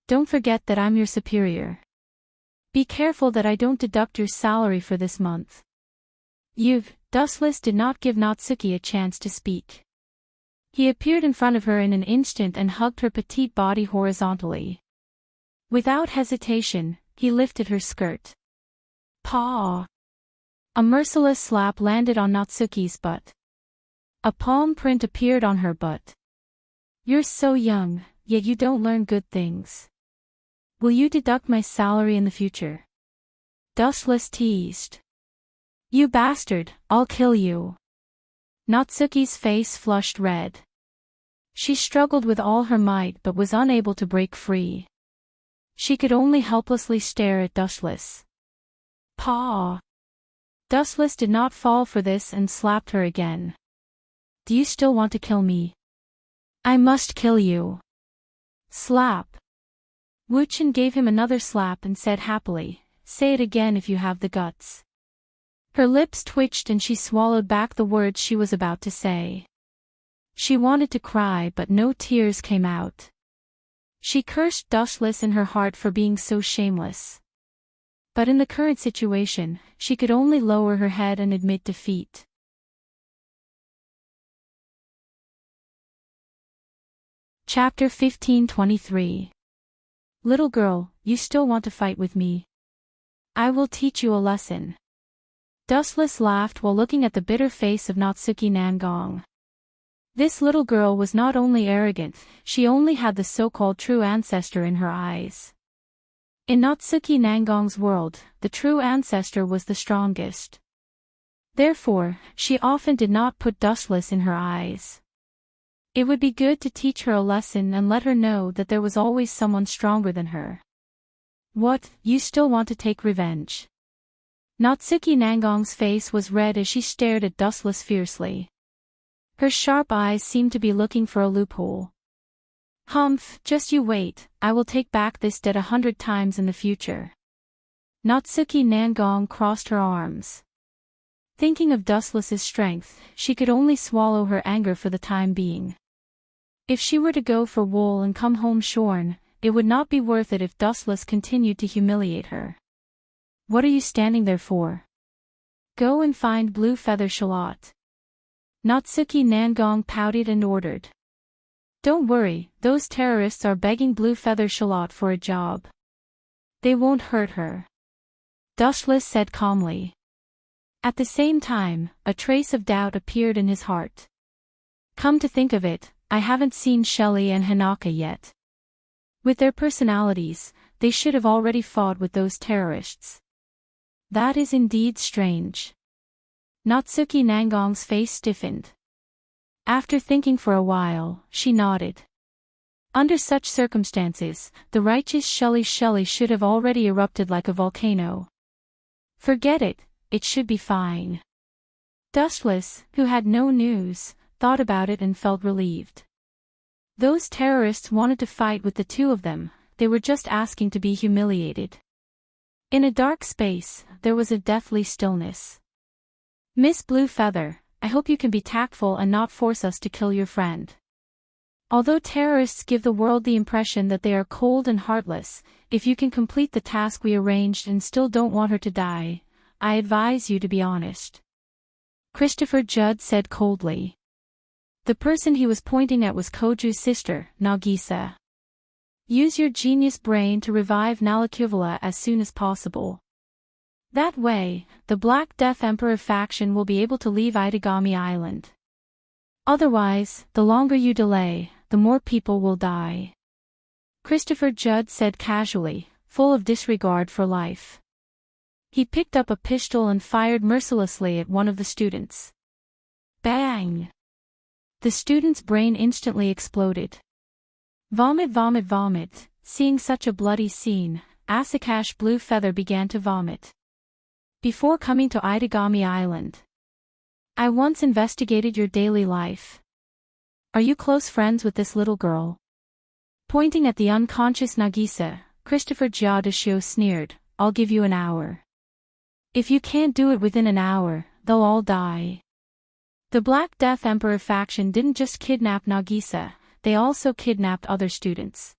Don't forget that I'm your superior. Be careful that I don't deduct your salary for this month. Dustless did not give Natsuki a chance to speak. He appeared in front of her in an instant and hugged her petite body horizontally. Without hesitation, he lifted her skirt. Paw! A merciless slap landed on Natsuki's butt. A palm print appeared on her butt. You're so young, yet you don't learn good things. Will you deduct my salary in the future? Dustless teased. You bastard, I'll kill you. Natsuki's face flushed red. She struggled with all her might but was unable to break free. She could only helplessly stare at Dustless. Paw! Dustless did not fall for this and slapped her again. Do you still want to kill me? I must kill you. Slap. Wu Chin gave him another slap and said happily, say it again if you have the guts. Her lips twitched and she swallowed back the words she was about to say. She wanted to cry but no tears came out. She cursed Dustless in her heart for being so shameless. But in the current situation, she could only lower her head and admit defeat. Chapter 15:23. Little girl, you still want to fight with me? I will teach you a lesson. Dustless laughed while looking at the bitter face of Natsuki Nangong. This little girl was not only arrogant, she only had the so-called true ancestor in her eyes. In Natsuki Nangong's world, the true ancestor was the strongest. Therefore, she often did not put Dustless in her eyes. It would be good to teach her a lesson and let her know that there was always someone stronger than her. What, you still want to take revenge? Natsuki Nangong's face was red as she stared at Dustless fiercely. Her sharp eyes seemed to be looking for a loophole. Humph, just you wait, I will take back this debt 100 times in the future. Natsuki Nangong crossed her arms. Thinking of Dustless's strength, she could only swallow her anger for the time being. If she were to go for wool and come home shorn, it would not be worth it if Dustless continued to humiliate her. What are you standing there for? Go and find Blue Feather Shallot. Natsuki Nangong pouted and ordered. Don't worry, those terrorists are begging Blue Feather Shallot for a job. They won't hurt her. Dustless said calmly. At the same time, a trace of doubt appeared in his heart. Come to think of it, I haven't seen Shelly and Hanaka yet. With their personalities, they should have already fought with those terrorists. That is indeed strange. Natsuki Nangong's face stiffened. After thinking for a while, she nodded. Under such circumstances, the righteous Shelly should have already erupted like a volcano. Forget it, it should be fine. Dustless, who had no news, thought about it and felt relieved. Those terrorists wanted to fight with the two of them, they were just asking to be humiliated. In a dark space, there was a deathly stillness. Miss Blue Feather, I hope you can be tactful and not force us to kill your friend. Although terrorists give the world the impression that they are cold and heartless, if you can complete the task we arranged and still don't want her to die, I advise you to be honest. Christopher Judd said coldly. The person he was pointing at was Koju's sister, Nagisa. Use your genius brain to revive Nalakuvala as soon as possible. That way, the Black Death Emperor faction will be able to leave Itagami Island. Otherwise, the longer you delay, the more people will die. Christopher Judd said casually, full of disregard for life. He picked up a pistol and fired mercilessly at one of the students. Bang! The student's brain instantly exploded. Vomit, vomit, vomit. Seeing such a bloody scene, Asakash Blue Feather began to vomit. Before coming to Itagami Island, I once investigated your daily life. Are you close friends with this little girl? Pointing at the unconscious Nagisa, Christopher Giadashio sneered, I'll give you an hour. If you can't do it within an hour, they'll all die. The Black Death Emperor faction didn't just kidnap Nagisa, they also kidnapped other students.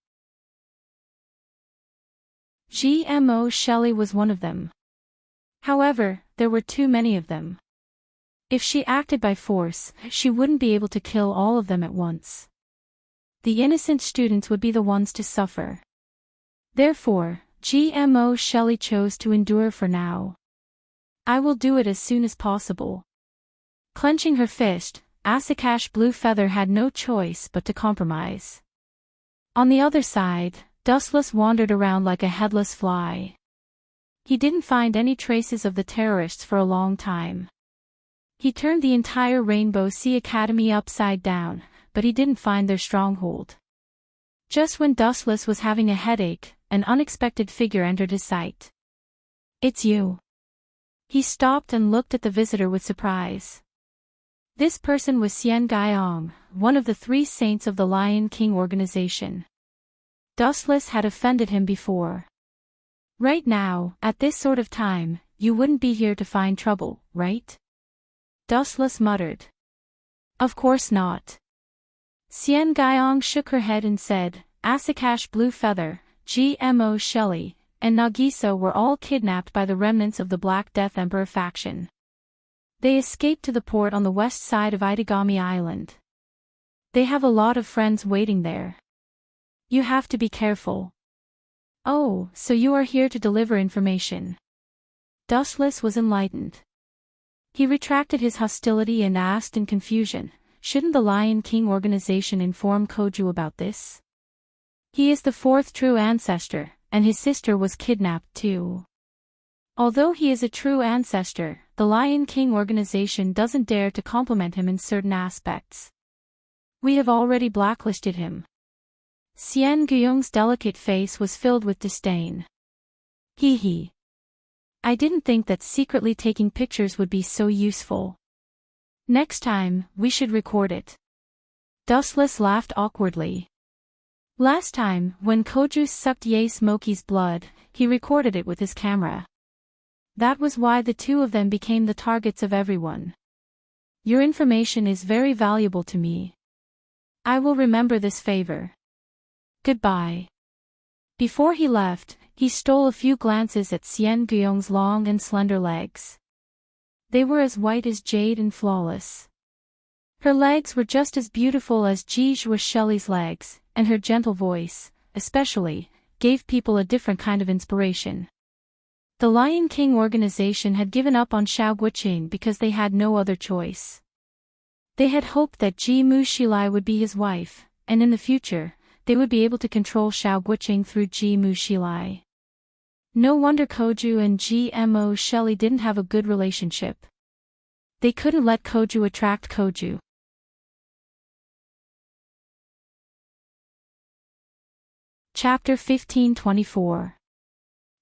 GMO Shelly was one of them. However, there were too many of them. If she acted by force, she wouldn't be able to kill all of them at once. The innocent students would be the ones to suffer. Therefore, GMO Shelly chose to endure for now. I will do it as soon as possible. Clenching her fist, Asakash Blue Feather had no choice but to compromise. On the other side, Dustless wandered around like a headless fly. He didn't find any traces of the terrorists for a long time. He turned the entire Rainbow Sea Academy upside down, but he didn't find their stronghold. Just when Dustless was having a headache, an unexpected figure entered his sight. It's you. He stopped and looked at the visitor with surprise. This person was Xian Gaiong, one of the 3 saints of the Lion King organization. Dustless had offended him before. Right now, at this sort of time, you wouldn't be here to find trouble, right? Dustless muttered. Of course not. Xian Guiyong shook her head and said, Asakash Blue Feather, GMO Shelley, and Nagisa were all kidnapped by the remnants of the Black Death Emperor faction. They escaped to the port on the west side of Itagami Island. They have a lot of friends waiting there. You have to be careful. Oh, so you are here to deliver information. Dustless was enlightened. He retracted his hostility and asked in confusion, shouldn't the Lion King organization inform Koju about this? He is the fourth true ancestor, and his sister was kidnapped too. Although he is a true ancestor, the Lion King organization doesn't dare to compliment him in certain aspects. We have already blacklisted him. Xian Guiyong's delicate face was filled with disdain. Hee. I didn't think that secretly taking pictures would be so useful. Next time, we should record it. Dustless laughed awkwardly. Last time, when Koju sucked Ye Smoky's blood, he recorded it with his camera. That was why the two of them became the targets of everyone. Your information is very valuable to me. I will remember this favor. Goodbye. Before he left, he stole a few glances at Xian Guiyong's long and slender legs. They were as white as jade and flawless. Her legs were just as beautiful as Jijua Shelley's legs, and her gentle voice, especially, gave people a different kind of inspiration. The Lion King organization had given up on Xiao Guiqing because they had no other choice. They had hoped that Ji Mushilai would be his wife, and in the future, they would be able to control Xiao Guiqing through Ji Mushilai. No wonder Koju and GMO Shelley didn't have a good relationship. They couldn't let Koju attract Koju. Chapter 1524.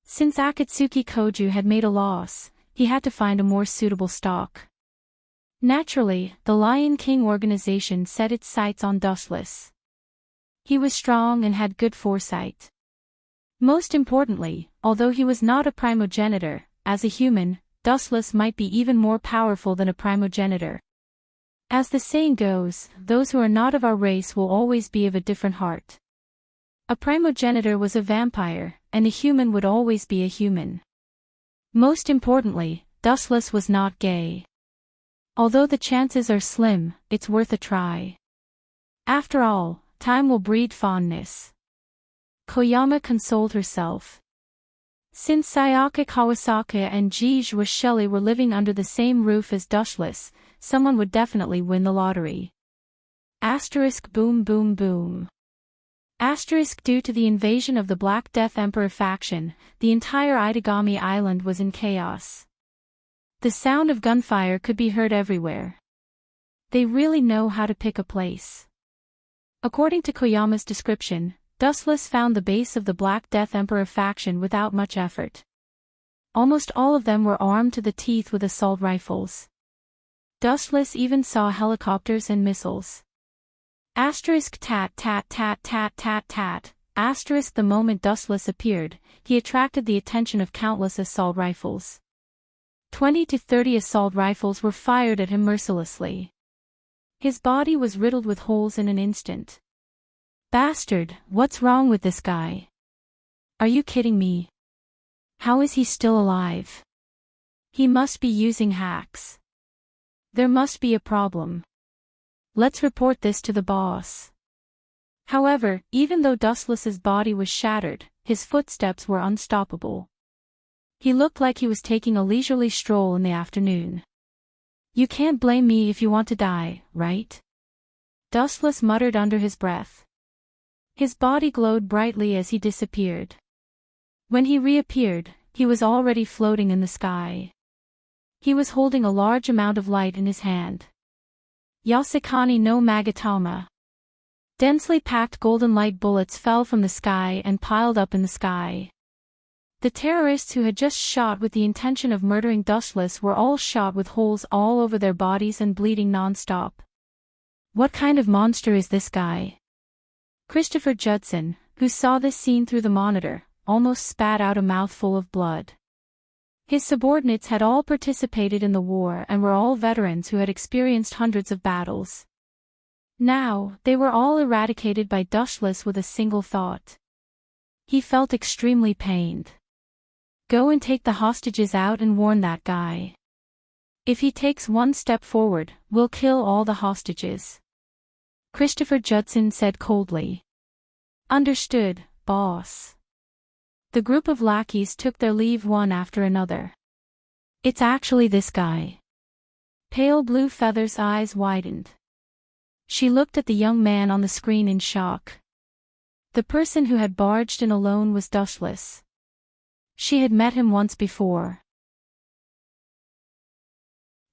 Since Akatsuki Koju had made a loss, he had to find a more suitable stock. Naturally, the Lion King organization set its sights on Dustless. He was strong and had good foresight. Most importantly, although he was not a primogenitor, as a human, Dustless might be even more powerful than a primogenitor. As the saying goes, those who are not of our race will always be of a different heart. A primogenitor was a vampire, and a human would always be a human. Most importantly, Dustless was not gay. Although the chances are slim, it's worth a try. After all, time will breed fondness. Koyama consoled herself. Since Sayaka Kawasaki and Jijua Shelley were living under the same roof as Dustless, someone would definitely win the lottery. Asterisk boom boom boom. Asterisk due to the invasion of the Black Death Emperor faction, the entire Itagami Island was in chaos. The sound of gunfire could be heard everywhere. They really know how to pick a place. According to Koyama's description, Dustless found the base of the Black Death Emperor faction without much effort. Almost all of them were armed to the teeth with assault rifles. Dustless even saw helicopters and missiles. Asterisk tat tat tat tat tat tat. Asterisk the moment Dustless appeared, he attracted the attention of countless assault rifles. 20 to 30 assault rifles were fired at him mercilessly. His body was riddled with holes in an instant. Bastard, what's wrong with this guy? Are you kidding me? How is he still alive? He must be using hacks. There must be a problem. Let's report this to the boss. However, even though Dustless's body was shattered, his footsteps were unstoppable. He looked like he was taking a leisurely stroll in the afternoon. You can't blame me if you want to die, right? Dustless muttered under his breath. His body glowed brightly as he disappeared. When he reappeared, he was already floating in the sky. He was holding a large amount of light in his hand. Yasukani no Magatama. Densely packed golden light bullets fell from the sky and piled up in the sky. The terrorists who had just shot with the intention of murdering Dustless were all shot with holes all over their bodies and bleeding non-stop. What kind of monster is this guy? Christopher Judson, who saw this scene through the monitor, almost spat out a mouthful of blood. His subordinates had all participated in the war and were all veterans who had experienced hundreds of battles. Now, they were all eradicated by Dustless with a single thought. He felt extremely pained. Go and take the hostages out and warn that guy. If he takes one step forward, we'll kill all the hostages. Christopher Judson said coldly. Understood, boss. The group of lackeys took their leave one after another. It's actually this guy. Pale Blue Feather's eyes widened. She looked at the young man on the screen in shock. The person who had barged in alone was Dustless. She had met him once before.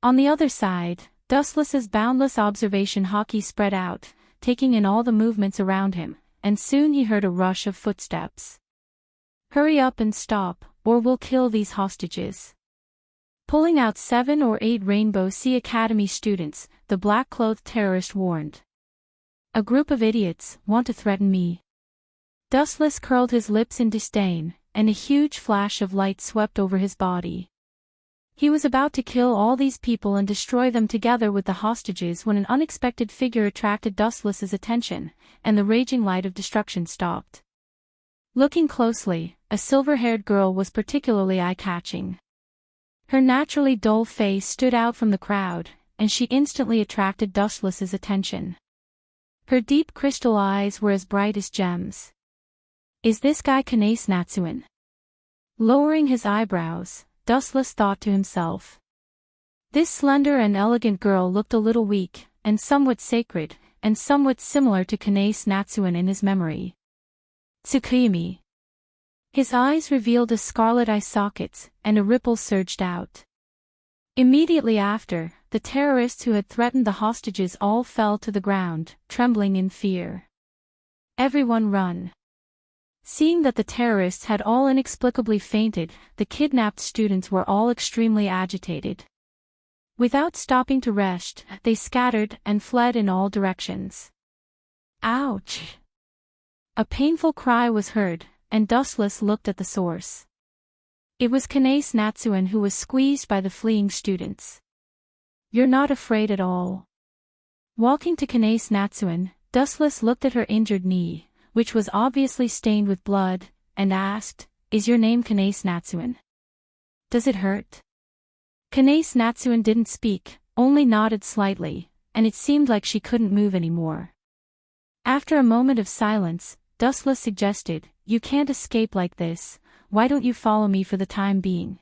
On the other side, Dustless's boundless observation hockey spread out, taking in all the movements around him, and soon he heard a rush of footsteps. Hurry up and stop, or we'll kill these hostages. Pulling out 7 or 8 Rainbow Sea Academy students, the black-clothed terrorist warned. A group of idiots want to threaten me. Dustless curled his lips in disdain, and a huge flash of light swept over his body. He was about to kill all these people and destroy them together with the hostages when an unexpected figure attracted Dustless's attention, and the raging light of destruction stopped. Looking closely, a silver-haired girl was particularly eye-catching. Her naturally dull face stood out from the crowd, and she instantly attracted Dustless's attention. Her deep crystal eyes were as bright as gems. Is this guy Kanase Natsuan? Lowering his eyebrows, Dustless thought to himself. This slender and elegant girl looked a little weak, and somewhat sacred, and somewhat similar to Kanase Natsuan in his memory. Tsukimi. His eyes revealed a scarlet eye sockets, and a ripple surged out. Immediately after, the terrorists who had threatened the hostages all fell to the ground, trembling in fear. Everyone run. Seeing that the terrorists had all inexplicably fainted, the kidnapped students were all extremely agitated. Without stopping to rest, they scattered and fled in all directions. Ouch! A painful cry was heard, and Dustless looked at the source. It was Kanase Natsuan who was squeezed by the fleeing students. You're not afraid at all. Walking to Kanase Natsuan, Dustless looked at her injured knee, which was obviously stained with blood, and asked, Is your name Kanase Natsuan? Does it hurt? Kanase Natsuan didn't speak, only nodded slightly, and it seemed like she couldn't move anymore. After a moment of silence, Dustless suggested, You can't escape like this, why don't you follow me for the time being?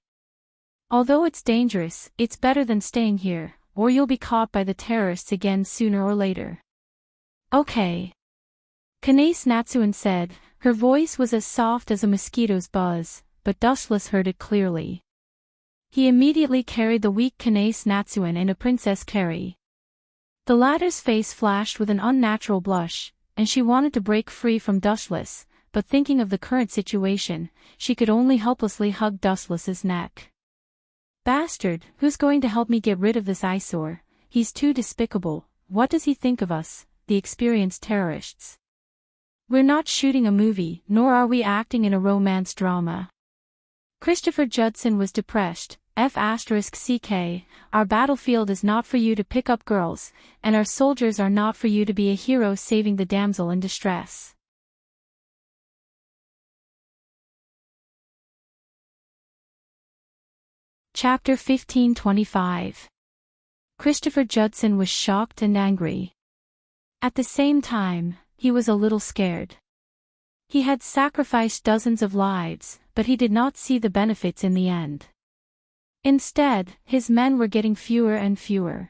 Although it's dangerous, it's better than staying here, or you'll be caught by the terrorists again sooner or later. Okay. Kanase Natsuan said, her voice was as soft as a mosquito's buzz, but Dustless heard it clearly. He immediately carried the weak Kanase Natsuan in a princess carry. The latter's face flashed with an unnatural blush, and she wanted to break free from Dustless, but thinking of the current situation, she could only helplessly hug Dustless's neck. Bastard, who's going to help me get rid of this eyesore? He's too despicable. What does he think of us, the experienced terrorists? We're not shooting a movie, nor are we acting in a romance drama. Christopher Judson was depressed. F***CK, our battlefield is not for you to pick up girls, and our soldiers are not for you to be a hero saving the damsel in distress. Chapter 1525. Christopher Judson was shocked and angry. At the same time, he was a little scared. He had sacrificed dozens of lives, but he did not see the benefits in the end. Instead, his men were getting fewer and fewer.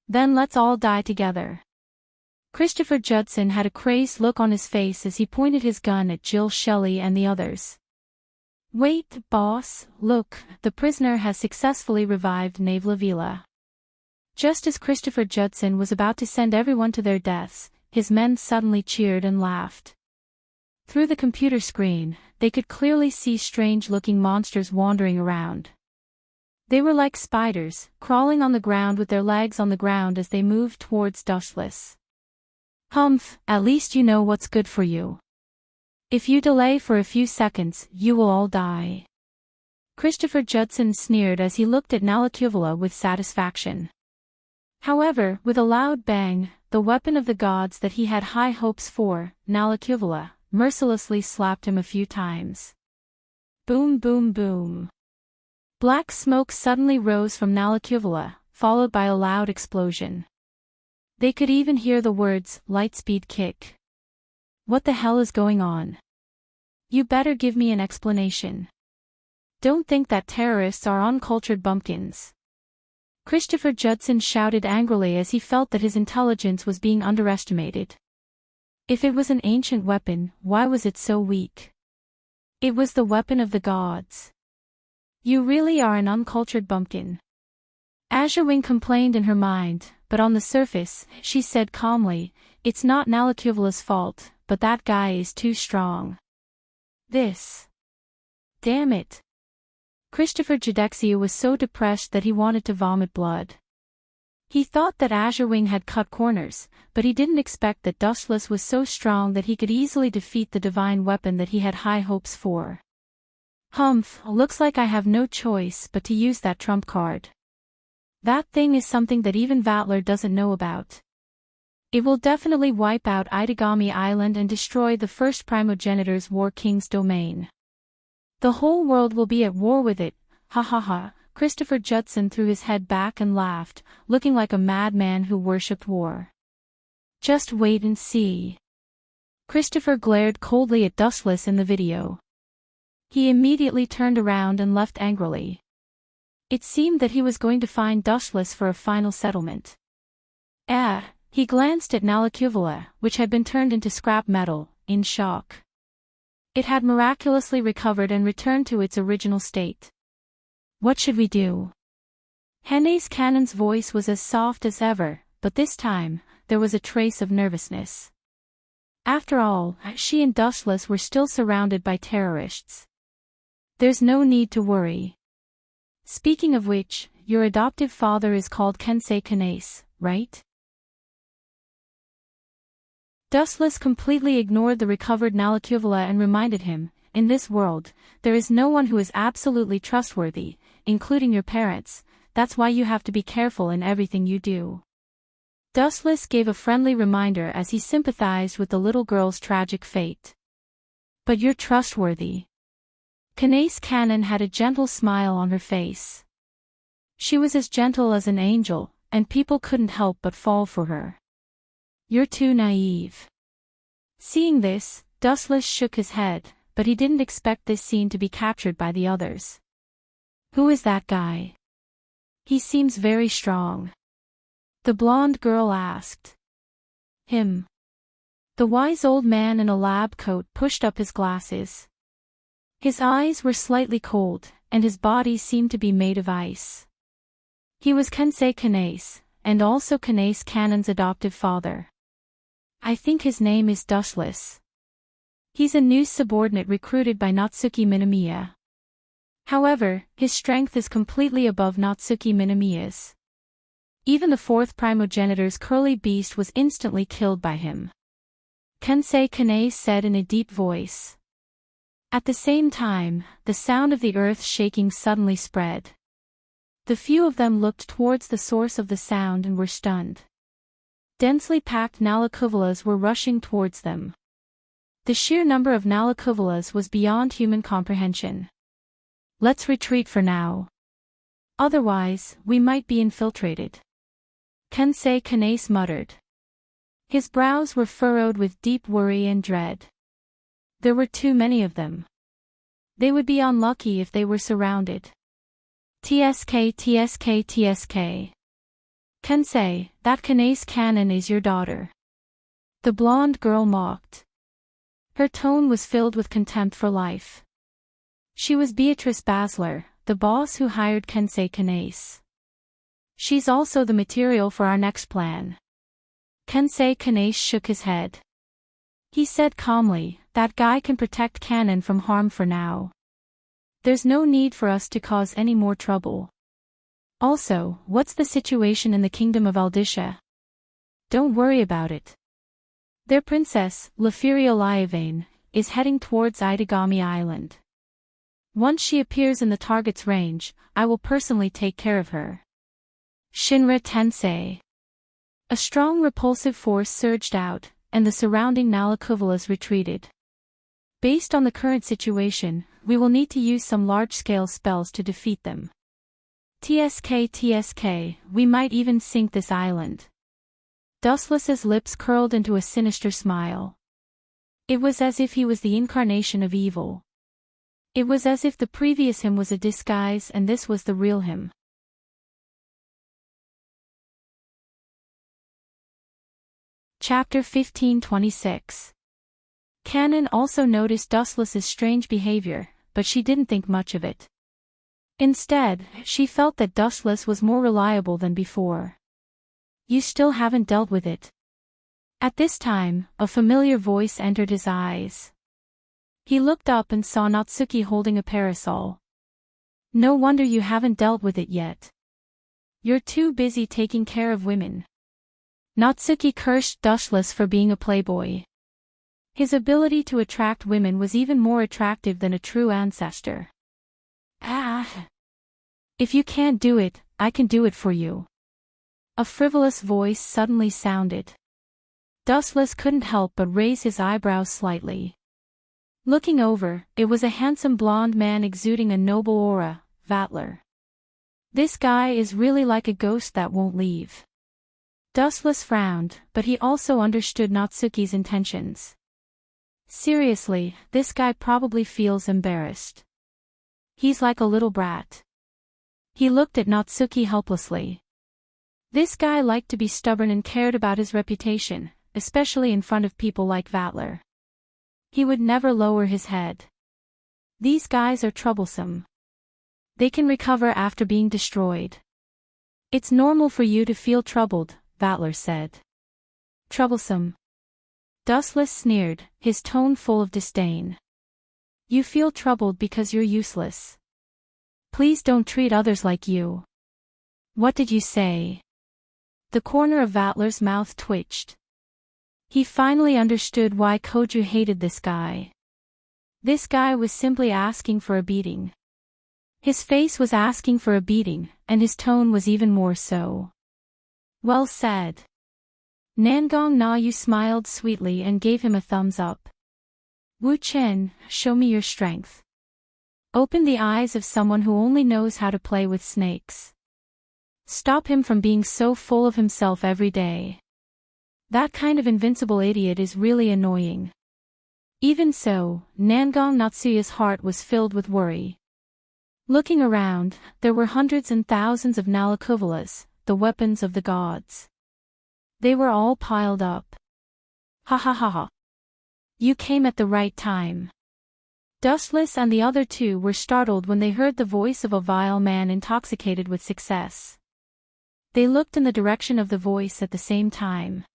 Then let's all die together. Christopher Judson had a crazed look on his face as he pointed his gun at Jill Shelley and the others. Wait, boss, look, the prisoner has successfully revived Nave Lavila. Just as Christopher Judson was about to send everyone to their deaths, his men suddenly cheered and laughed. Through the computer screen, they could clearly see strange-looking monsters wandering around. They were like spiders, crawling on the ground with their legs on the ground as they moved towards Dustless. Humph, at least you know what's good for you. If you delay for a few seconds, you will all die. Christopher Judson sneered as he looked at Nalakuvula with satisfaction. However, with a loud bang, the weapon of the gods that he had high hopes for, Nalakuvula, mercilessly slapped him a few times. Boom boom boom. Black smoke suddenly rose from Nalakuvula, followed by a loud explosion. They could even hear the words, "Lightspeed kick." What the hell is going on? You better give me an explanation. Don't think that terrorists are uncultured bumpkins. Christopher Judson shouted angrily as he felt that his intelligence was being underestimated. If it was an ancient weapon, why was it so weak? It was the weapon of the gods. You really are an uncultured bumpkin. Azurewing complained in her mind, but on the surface, she said calmly, "It's not Nalakuvula's fault, but that guy is too strong. This. Damn it." Christopher Judexia was so depressed that he wanted to vomit blood. He thought that Azurewing had cut corners, but he didn't expect that Dustless was so strong that he could easily defeat the divine weapon that he had high hopes for. Humph, looks like I have no choice but to use that trump card. That thing is something that even Vatler doesn't know about. It will definitely wipe out Itagami Island and destroy the first primogenitor's War King's domain. The whole world will be at war with it, ha ha ha. Christopher Judson threw his head back and laughed, looking like a madman who worshipped war. Just wait and see. Christopher glared coldly at Dustless in the video. He immediately turned around and left angrily. It seemed that he was going to find Dustless for a final settlement. He glanced at Nalakuvula, which had been turned into scrap metal, in shock. It had miraculously recovered and returned to its original state. What should we do? Henne's Cannon's voice was as soft as ever, but this time, there was a trace of nervousness. After all, she and Dustless were still surrounded by terrorists. There's no need to worry. Speaking of which, your adoptive father is called Kensei Kanase, right? Dustless completely ignored the recovered Nalakuvula and reminded him, in this world, there is no one who is absolutely trustworthy, including your parents. That's why you have to be careful in everything you do. Dustless gave a friendly reminder as he sympathized with the little girl's tragic fate. But you're trustworthy. Kanase Cannon had a gentle smile on her face. She was as gentle as an angel, and people couldn't help but fall for her. You're too naive. Seeing this, Dustless shook his head, but he didn't expect this scene to be captured by the others. Who is that guy? He seems very strong. The blonde girl asked. Him. The wise old man in a lab coat pushed up his glasses. His eyes were slightly cold, and his body seemed to be made of ice. He was Kensei Kanase, and also Kanase Cannon's adoptive father. I think his name is Dustless. He's a new subordinate recruited by Natsuki Minamiya. However, his strength is completely above Natsuki Minamiya's. Even the fourth primogenitor's curly beast was instantly killed by him. Kensei Kanase said in a deep voice. At the same time, the sound of the earth shaking suddenly spread. The few of them looked towards the source of the sound and were stunned. Densely packed Nalakuvulas were rushing towards them. The sheer number of Nalakuvulas was beyond human comprehension. Let's retreat for now. Otherwise, we might be infiltrated. Kensei Kanase muttered. His brows were furrowed with deep worry and dread. There were too many of them. They would be unlucky if they were surrounded. TSK TSK TSK. Kensei, that Kanase Cannon is your daughter. The blonde girl mocked. Her tone was filled with contempt for life. She was Beatrice Basler, the boss who hired Kensei Kanase. She's also the material for our next plan. Kensei Kanase shook his head. He said calmly, that guy can protect Cannon from harm for now. There's no need for us to cause any more trouble. Also, what's the situation in the kingdom of Aldisha? Don't worry about it. Their princess, Lafiria Liavane, is heading towards Itagami Island. Once she appears in the target's range, I will personally take care of her. Shinra Tensei. A strong repulsive force surged out, and the surrounding Nalakuvalas retreated. Based on the current situation, we will need to use some large-scale spells to defeat them. TSK, we might even sink this island. Dustless's lips curled into a sinister smile. It was as if he was the incarnation of evil. It was as if the previous him was a disguise and this was the real him. Chapter 15:26. Canon also noticed Dustless's strange behavior, but she didn't think much of it. Instead, she felt that Dustless was more reliable than before. You still haven't dealt with it. At this time, a familiar voice entered his eyes. He looked up and saw Natsuki holding a parasol. No wonder you haven't dealt with it yet. You're too busy taking care of women. Natsuki cursed Dustless for being a playboy. His ability to attract women was even more attractive than a true ancestor. Ah! If you can't do it, I can do it for you. A frivolous voice suddenly sounded. Dustless couldn't help but raise his eyebrows slightly. Looking over, it was a handsome blonde man exuding a noble aura, Vatler. This guy is really like a ghost that won't leave. Dustless frowned, but he also understood Natsuki's intentions. Seriously, this guy probably feels embarrassed. He's like a little brat. He looked at Natsuki helplessly. This guy liked to be stubborn and cared about his reputation, especially in front of people like Vatler. He would never lower his head. These guys are troublesome. They can recover after being destroyed. It's normal for you to feel troubled, Vatler said. Troublesome. Dustless sneered, his tone full of disdain. You feel troubled because you're useless. Please don't treat others like you. What did you say? The corner of Vatler's mouth twitched. He finally understood why Koju hated this guy. This guy was simply asking for a beating. His face was asking for a beating, and his tone was even more so. Well said. Nangong Na-yu smiled sweetly and gave him a thumbs up. Wu Chen, show me your strength. Open the eyes of someone who only knows how to play with snakes. Stop him from being so full of himself every day. That kind of invincible idiot is really annoying. Even so, Nangong Natsuya's heart was filled with worry. Looking around, there were hundreds and thousands of Nalakuvalas, the weapons of the gods. They were all piled up. Ha ha ha ha. You came at the right time. Dustless and the other two were startled when they heard the voice of a vile man intoxicated with success. They looked in the direction of the voice at the same time.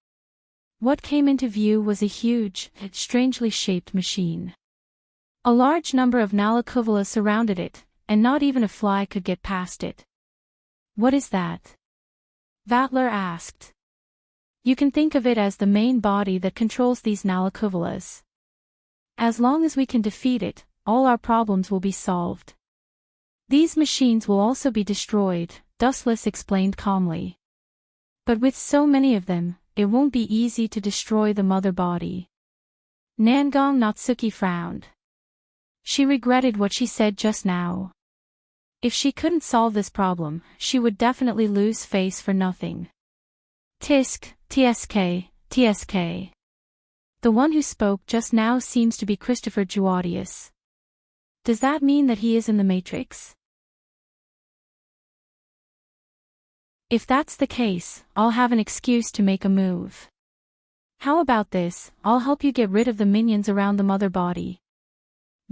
What came into view was a huge, strangely shaped machine. A large number of Nalakuvalas surrounded it, and not even a fly could get past it. What is that? Vatler asked. You can think of it as the main body that controls these Nalakuvalas. As long as we can defeat it, all our problems will be solved. These machines will also be destroyed, Dustless explained calmly. But with so many of them, it won't be easy to destroy the mother body. Nangong Natsuki frowned. She regretted what she said just now. If she couldn't solve this problem, she would definitely lose face for nothing. TSK. The one who spoke just now seems to be Christopher Juadius. Does that mean that he is in the Matrix? If that's the case, I'll have an excuse to make a move. How about this, I'll help you get rid of the minions around the mother body.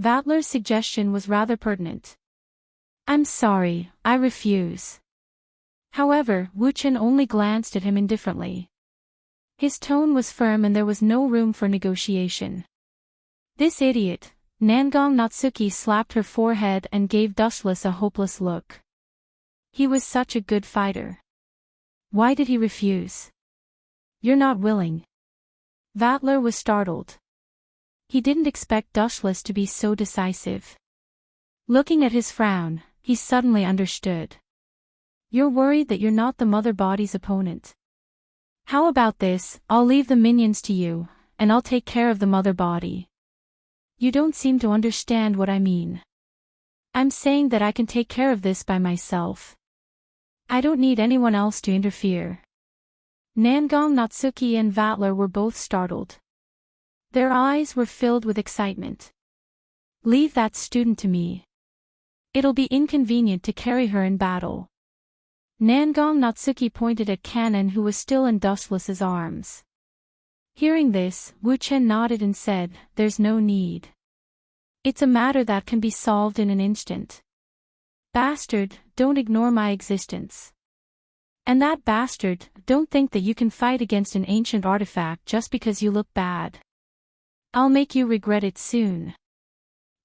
Vatler's suggestion was rather pertinent. I'm sorry, I refuse. However, Wu Chen only glanced at him indifferently. His tone was firm and there was no room for negotiation. This idiot, Nangong Natsuki slapped her forehead and gave Dustless a hopeless look. He was such a good fighter. Why did he refuse? You're not willing. Vatler was startled. He didn't expect Dustless to be so decisive. Looking at his frown, he suddenly understood. You're worried that you're not the mother body's opponent. How about this, I'll leave the minions to you, and I'll take care of the mother body. You don't seem to understand what I mean. I'm saying that I can take care of this by myself. I don't need anyone else to interfere. Nangong, Natsuki and Vatler were both startled. Their eyes were filled with excitement. Leave that student to me. It'll be inconvenient to carry her in battle. Nangong Natsuki pointed at Kanon, who was still in Dustless's arms. Hearing this, Wu Chen nodded and said, "There's no need. It's a matter that can be solved in an instant. Bastard, don't ignore my existence. And that bastard, don't think that you can fight against an ancient artifact just because you look bad. I'll make you regret it soon."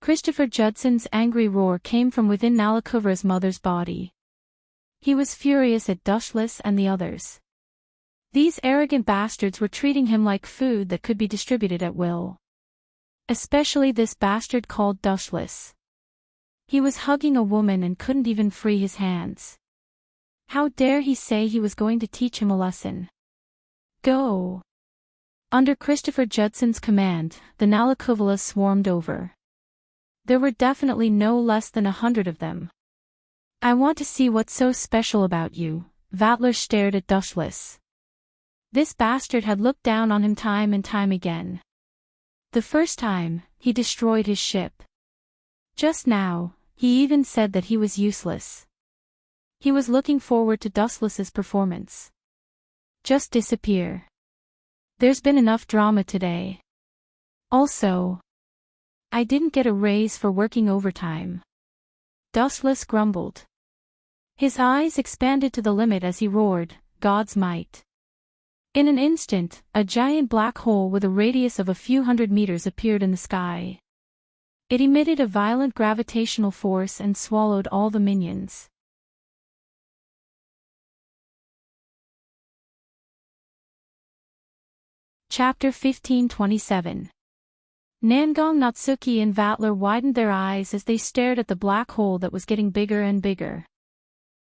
Christopher Judson's angry roar came from within Nalakovra's mother's body. He was furious at Dustless and the others. These arrogant bastards were treating him like food that could be distributed at will. Especially this bastard called Dustless. He was hugging a woman and couldn't even free his hands. How dare he say he was going to teach him a lesson? Go! Under Christopher Judson's command, the Nalakovalas swarmed over. There were definitely no less than 100 of them. I want to see what's so special about you, Vatler stared at Dustless. This bastard had looked down on him time and time again. The first time, he destroyed his ship. Just now, he even said that he was useless. He was looking forward to Dustless's performance. Just disappear. There's been enough drama today. Also, I didn't get a raise for working overtime. Dustless grumbled. His eyes expanded to the limit as he roared, "God's might." In an instant, a giant black hole with a radius of a few hundred meters appeared in the sky. It emitted a violent gravitational force and swallowed all the minions. Chapter 1527. Nangong Natsuki and Vatler widened their eyes as they stared at the black hole that was getting bigger and bigger.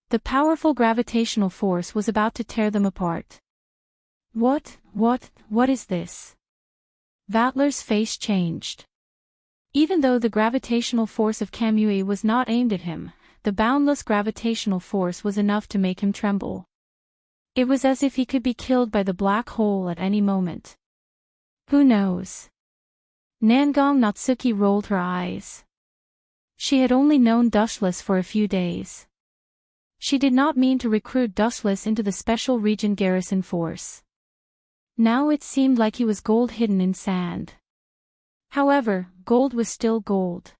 The powerful gravitational force was about to tear them apart. What is this? Vatler's face changed. Even though the gravitational force of Kamui was not aimed at him, the boundless gravitational force was enough to make him tremble. It was as if he could be killed by the black hole at any moment. Who knows? Nangong Natsuki rolled her eyes. She had only known Dustless for a few days. She did not mean to recruit Dustless into the Special Region Garrison Force. Now it seemed like he was gold hidden in sand. However, gold was still gold.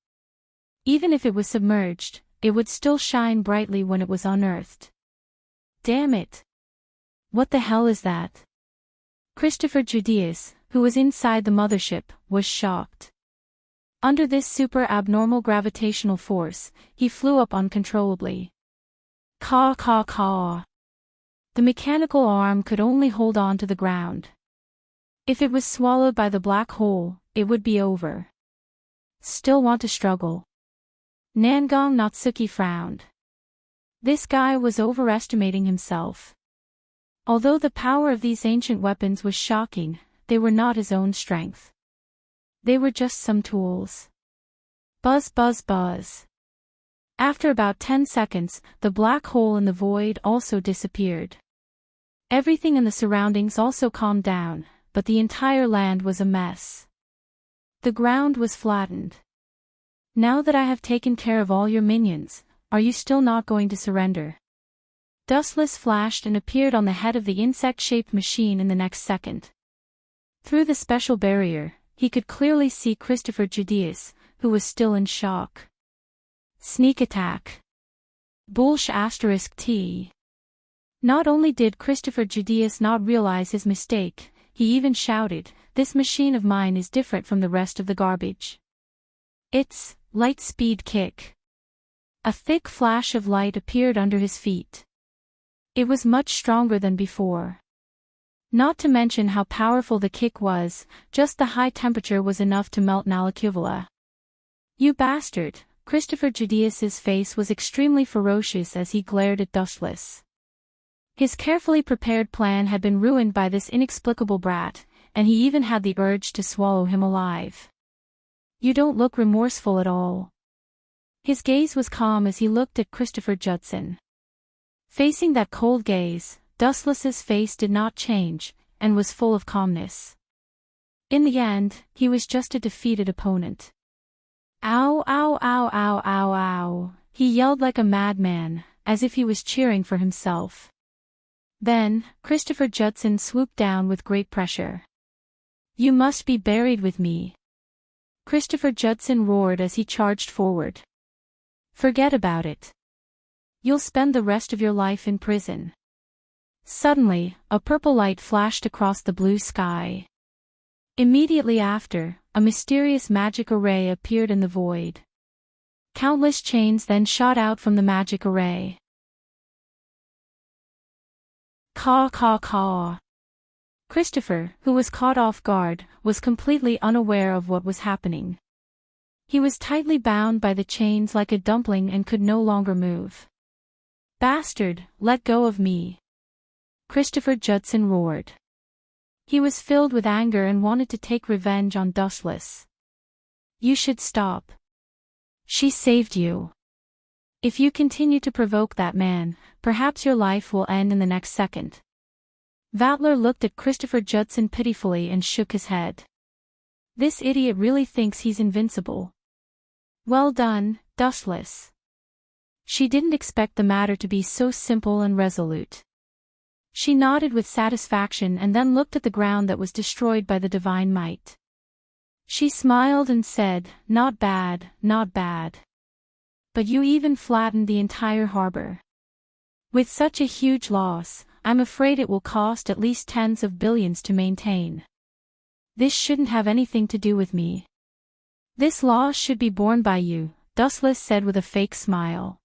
Even if it was submerged, it would still shine brightly when it was unearthed. Damn it! What the hell is that? Christopher Judeus, who was inside the mothership, was shocked. Under this super abnormal gravitational force, he flew up uncontrollably. Caw caw caw. The mechanical arm could only hold on to the ground. If it was swallowed by the black hole, it would be over. Still want to struggle? Nangong Natsuki frowned. This guy was overestimating himself. Although the power of these ancient weapons was shocking, they were not his own strength. They were just some tools. Buzz buzz buzz. After about 10 seconds, the black hole in the void also disappeared. Everything in the surroundings also calmed down, but the entire land was a mess. The ground was flattened. Now that I have taken care of all your minions, are you still not going to surrender? Dustless flashed and appeared on the head of the insect-shaped machine in the next second. Through the special barrier, he could clearly see Christopher Judeus, who was still in shock. Sneak attack. Bullsh *T. Not only did Christopher Judeus not realize his mistake, he even shouted, "This machine of mine is different from the rest of the garbage. It's light speed kick." A thick flash of light appeared under his feet. It was much stronger than before. Not to mention how powerful the kick was, just the high temperature was enough to melt Nalakivola. You bastard! Christopher Judeus's face was extremely ferocious as he glared at Dustless. His carefully prepared plan had been ruined by this inexplicable brat, and he even had the urge to swallow him alive. You don't look remorseful at all. His gaze was calm as he looked at Christopher Judson. Facing that cold gaze, Dustless's face did not change, and was full of calmness. In the end, he was just a defeated opponent. Ow, ow, ow, ow, ow, ow, he yelled like a madman, as if he was cheering for himself. Then, Christopher Judson swooped down with great pressure. You must be buried with me. Christopher Judson roared as he charged forward. Forget about it. You'll spend the rest of your life in prison. Suddenly, a purple light flashed across the blue sky. Immediately after, a mysterious magic array appeared in the void. Countless chains then shot out from the magic array. Caw caw caw. Christopher, who was caught off guard, was completely unaware of what was happening. He was tightly bound by the chains like a dumpling and could no longer move. Bastard, let go of me! Christopher Judson roared. He was filled with anger and wanted to take revenge on Dustless. You should stop. She saved you. If you continue to provoke that man, perhaps your life will end in the next second. LoveLore looked at Christopher Judson pitifully and shook his head. This idiot really thinks he's invincible. Well done, Dustless. She didn't expect the matter to be so simple and resolute. She nodded with satisfaction and then looked at the ground that was destroyed by the divine might. She smiled and said, Not bad, not bad. But you even flattened the entire harbor. With such a huge loss, I'm afraid it will cost at least tens of billions to maintain. This shouldn't have anything to do with me. This loss should be borne by you, Dustless said with a fake smile.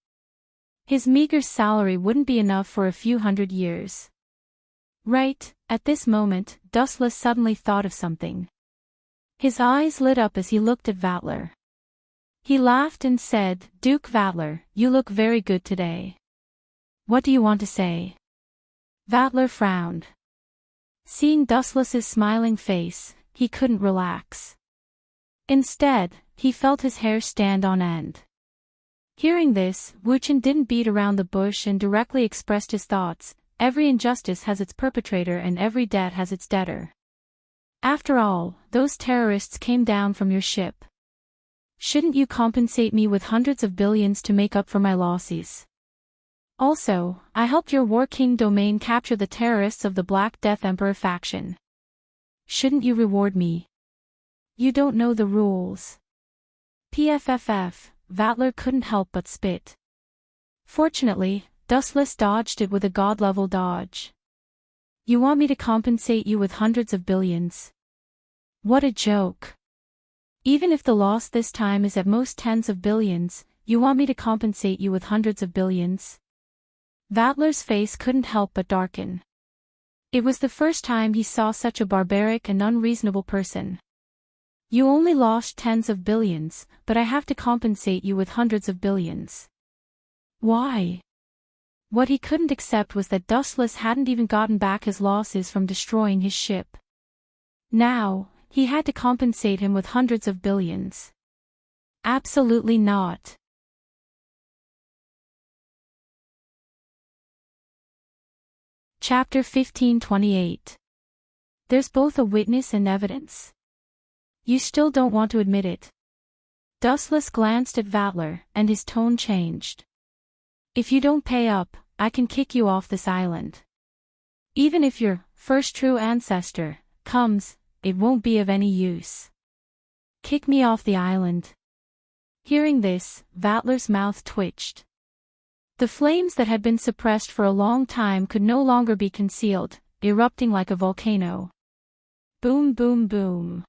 His meager salary wouldn't be enough for a few hundred years. Right, at this moment, Dustless suddenly thought of something. His eyes lit up as he looked at LoveLore. He laughed and said, Duke LoveLore, you look very good today. What do you want to say? LoveLore frowned. Seeing Dustless's smiling face, he couldn't relax. Instead, he felt his hair stand on end. Hearing this, Wuchen didn't beat around the bush and directly expressed his thoughts. Every injustice has its perpetrator and every debt has its debtor. After all, those terrorists came down from your ship. Shouldn't you compensate me with hundreds of billions to make up for my losses? Also, I helped your War King domain capture the terrorists of the Black Death Emperor faction. Shouldn't you reward me? You don't know the rules. PFFF, LoveLore couldn't help but spit. Fortunately, Dustless dodged it with a god-level dodge. You want me to compensate you with hundreds of billions? What a joke. Even if the loss this time is at most tens of billions, you want me to compensate you with hundreds of billions? LoveLore's face couldn't help but darken. It was the first time he saw such a barbaric and unreasonable person. You only lost tens of billions, but I have to compensate you with hundreds of billions. Why? What he couldn't accept was that Dustless hadn't even gotten back his losses from destroying his ship. Now, he had to compensate him with hundreds of billions. Absolutely not. Chapter 1528. There's both a witness and evidence. You still don't want to admit it. Dustless glanced at LoveLore, and his tone changed. If you don't pay up, I can kick you off this island. Even if your first true ancestor comes, it won't be of any use. Kick me off the island. Hearing this, LoveLore's mouth twitched. The flames that had been suppressed for a long time could no longer be concealed, erupting like a volcano. Boom boom boom.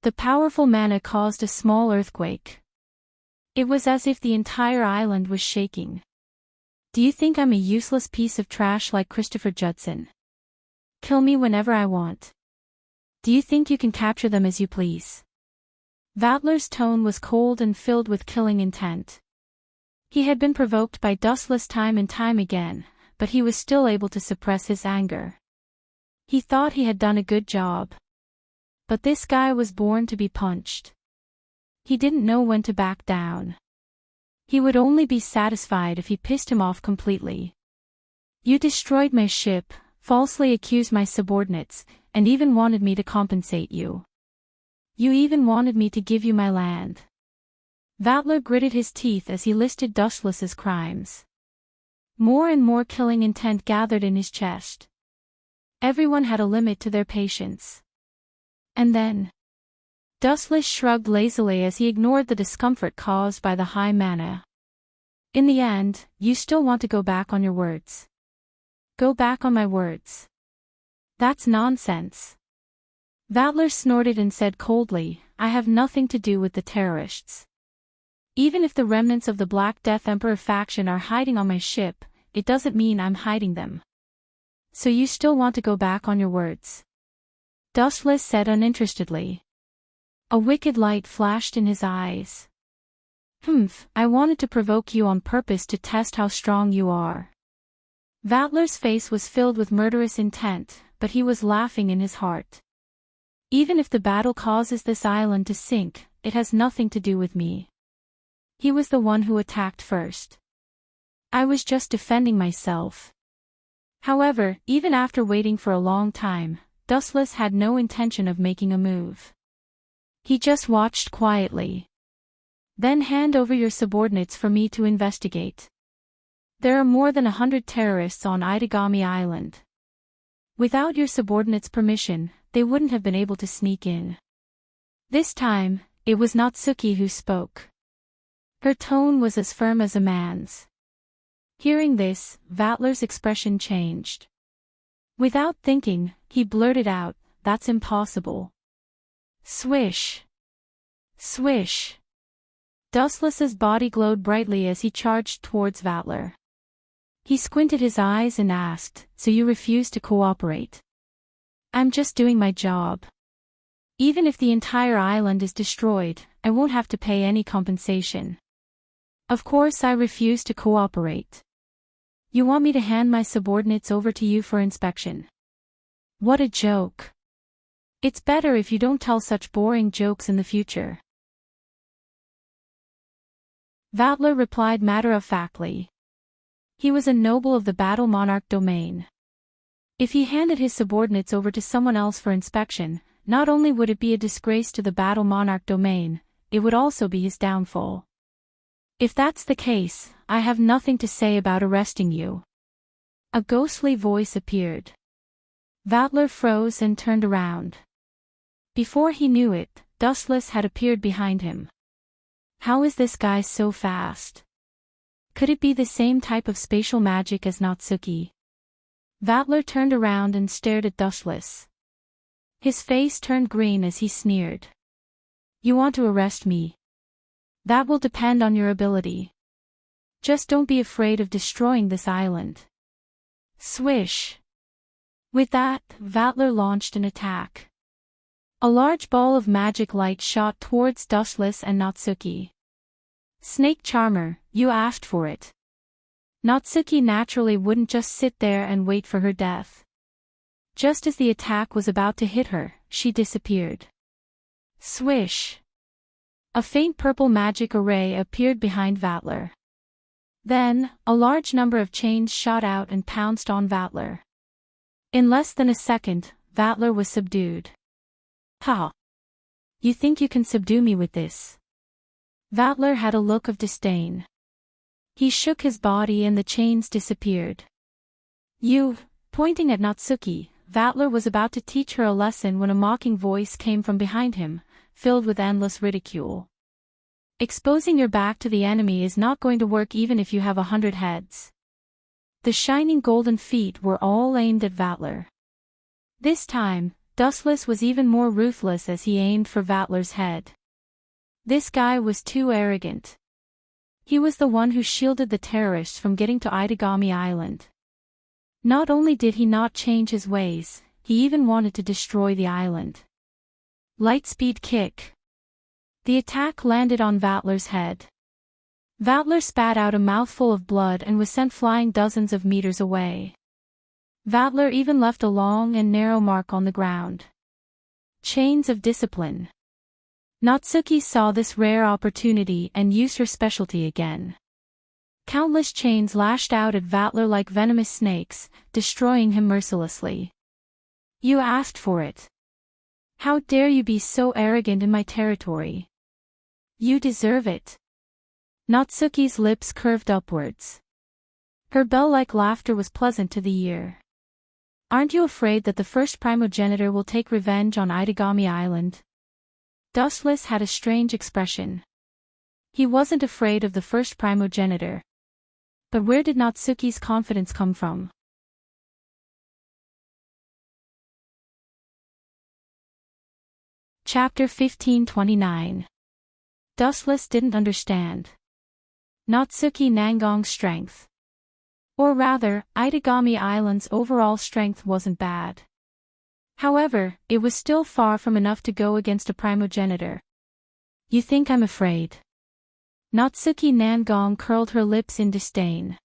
The powerful mana caused a small earthquake. It was as if the entire island was shaking. Do you think I'm a useless piece of trash like Christopher Judson? Kill me whenever I want. Do you think you can capture them as you please? LoveLore's tone was cold and filled with killing intent. He had been provoked by Dustless time and time again, but he was still able to suppress his anger. He thought he had done a good job. But this guy was born to be punched. He didn't know when to back down. He would only be satisfied if he pissed him off completely. You destroyed my ship, falsely accused my subordinates, and even wanted me to compensate you. You even wanted me to give you my land. Vatler gritted his teeth as he listed Dustless's crimes. More and more killing intent gathered in his chest. Everyone had a limit to their patience. And then Dustless shrugged lazily as he ignored the discomfort caused by the high mana. In the end, you still want to go back on your words. Go back on my words. That's nonsense. Vatler snorted and said coldly, I have nothing to do with the terrorists. Even if the remnants of the Black Death Emperor faction are hiding on my ship, it doesn't mean I'm hiding them. So you still want to go back on your words? Dustless said uninterestedly. A wicked light flashed in his eyes. I wanted to provoke you on purpose to test how strong you are. Vatler's face was filled with murderous intent, but he was laughing in his heart. Even if the battle causes this island to sink, it has nothing to do with me. He was the one who attacked first. I was just defending myself. However, even after waiting for a long time, Dustless had no intention of making a move. He just watched quietly. Then hand over your subordinates for me to investigate. There are more than 100 terrorists on Itagami Island. Without your subordinates' permission, they wouldn't have been able to sneak in. This time, it was Natsuki who spoke. Her tone was as firm as a man's. Hearing this, Vatler's expression changed. Without thinking, he blurted out, that's impossible. Swish. Swish. Dustless's body glowed brightly as he charged towards Vatler. He squinted his eyes and asked, so you refuse to cooperate? I'm just doing my job. Even if the entire island is destroyed, I won't have to pay any compensation. Of course I refuse to cooperate. You want me to hand my subordinates over to you for inspection? What a joke. It's better if you don't tell such boring jokes in the future. Vatler replied matter-of-factly. He was a noble of the Battle Monarch domain. If he handed his subordinates over to someone else for inspection, not only would it be a disgrace to the Battle Monarch domain, it would also be his downfall. If that's the case, I have nothing to say about arresting you. A ghostly voice appeared. Vatler froze and turned around. Before he knew it, Dustless had appeared behind him. How is this guy so fast? Could it be the same type of spatial magic as Natsuki? Vatler turned around and stared at Dustless. His face turned green as he sneered. You want to arrest me? That will depend on your ability. Just don't be afraid of destroying this island. Swish. With that, Vatler launched an attack. A large ball of magic light shot towards Dustless and Natsuki. Snake Charmer, you asked for it. Natsuki naturally wouldn't just sit there and wait for her death. Just as the attack was about to hit her, she disappeared. Swish. A faint purple magic array appeared behind Vatler. Then, a large number of chains shot out and pounced on Vatler. In less than a second, Vatler was subdued. Ha! You think you can subdue me with this? Vatler had a look of disdain. He shook his body and the chains disappeared. You, pointing at Natsuki, Vatler was about to teach her a lesson when a mocking voice came from behind him, filled with endless ridicule. Exposing your back to the enemy is not going to work even if you have 100 heads. The shining golden feet were all aimed at Vatler. This time, Dustless was even more ruthless as he aimed for Vatler's head. This guy was too arrogant. He was the one who shielded the terrorists from getting to Itagami Island. Not only did he not change his ways, he even wanted to destroy the island. Lightspeed kick. The attack landed on Vatler's head. Vatler spat out a mouthful of blood and was sent flying dozens of meters away. Vatler even left a long and narrow mark on the ground. Chains of discipline. Natsuki saw this rare opportunity and used her specialty again. Countless chains lashed out at Vatler like venomous snakes, destroying him mercilessly. You asked for it. How dare you be so arrogant in my territory? You deserve it. Natsuki's lips curved upwards. Her bell-like laughter was pleasant to the ear. Aren't you afraid that the first primogenitor will take revenge on Itagami Island? Dustless had a strange expression. He wasn't afraid of the first primogenitor. But where did Natsuki's confidence come from? Chapter 1529. Dustless didn't understand Natsuki Nangong's strength. Or rather, Itagami Island's overall strength wasn't bad. However, it was still far from enough to go against a primogenitor. You think I'm afraid? Natsuki Nangong curled her lips in disdain.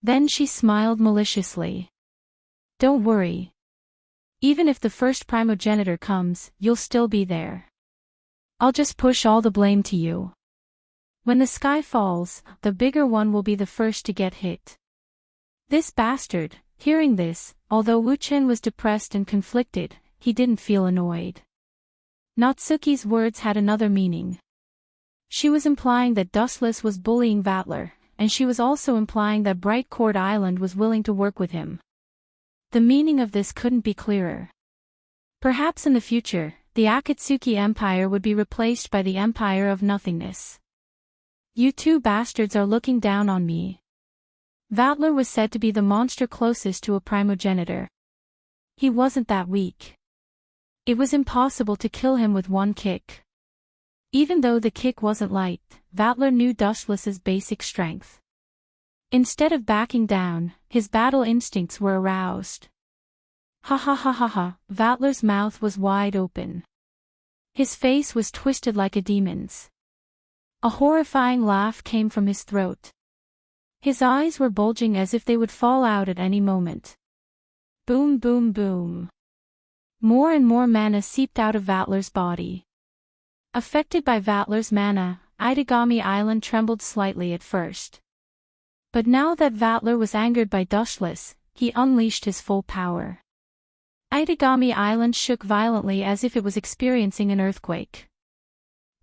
Then she smiled maliciously. Don't worry. Even if the first primogenitor comes, you'll still be there. I'll just push all the blame to you. When the sky falls, the bigger one will be the first to get hit. This bastard, hearing this, although Wu-chen was depressed and conflicted, he didn't feel annoyed. Natsuki's words had another meaning. She was implying that Dustless was bullying Vatler, and she was also implying that Bright Court Island was willing to work with him. The meaning of this couldn't be clearer. Perhaps in the future, the Akatsuki Empire would be replaced by the Empire of Nothingness. You two bastards are looking down on me. Vatler was said to be the monster closest to a primogenitor. He wasn't that weak. It was impossible to kill him with one kick. Even though the kick wasn't light, Vatler knew Dustless's basic strength. Instead of backing down, his battle instincts were aroused. Ha ha ha ha ha, Vatler's mouth was wide open. His face was twisted like a demon's. A horrifying laugh came from his throat. His eyes were bulging as if they would fall out at any moment. Boom boom boom. More and more mana seeped out of Vatler's body. Affected by Vatler's mana, Itagami Island trembled slightly at first. But now that Vatler was angered by Dustless, he unleashed his full power. Itagami Island shook violently as if it was experiencing an earthquake.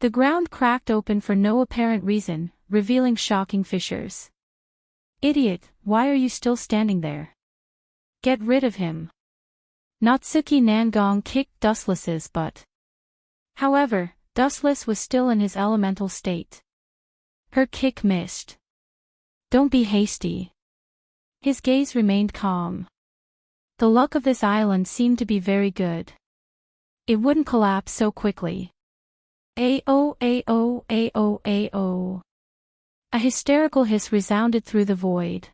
The ground cracked open for no apparent reason, revealing shocking fissures. Idiot, why are you still standing there? Get rid of him. Natsuki Nangong kicked Dustless's butt. However, Dustless was still in his elemental state. Her kick missed. Don't be hasty. His gaze remained calm. The luck of this island seemed to be very good. It wouldn't collapse so quickly. A-oh, A-oh, A-oh, A-oh. A hysterical hiss resounded through the void.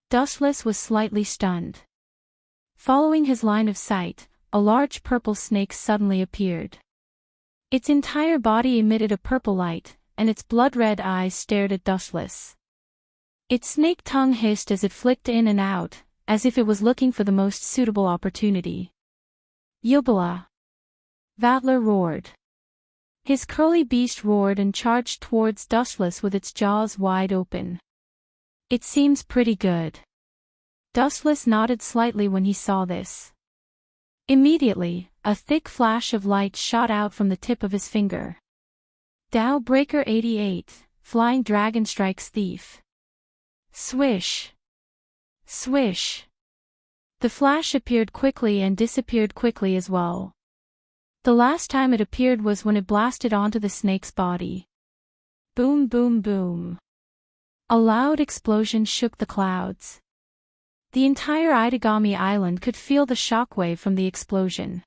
Dustless was slightly stunned. Following his line of sight, a large purple snake suddenly appeared. Its entire body emitted a purple light, and its blood-red eyes stared at Dustless. Its snake tongue hissed as it flicked in and out, as if it was looking for the most suitable opportunity. Yubala! Vatler roared. His curly beast roared and charged towards Dustless with its jaws wide open. It seems pretty good. Dustless nodded slightly when he saw this. Immediately, a thick flash of light shot out from the tip of his finger. Dow Breaker 88, Flying Dragon Strikes Thief. Swish! Swish! The flash appeared quickly and disappeared quickly as well. The last time it appeared was when it blasted onto the snake's body. Boom boom boom. A loud explosion shook the clouds. The entire Itagami Island could feel the shockwave from the explosion.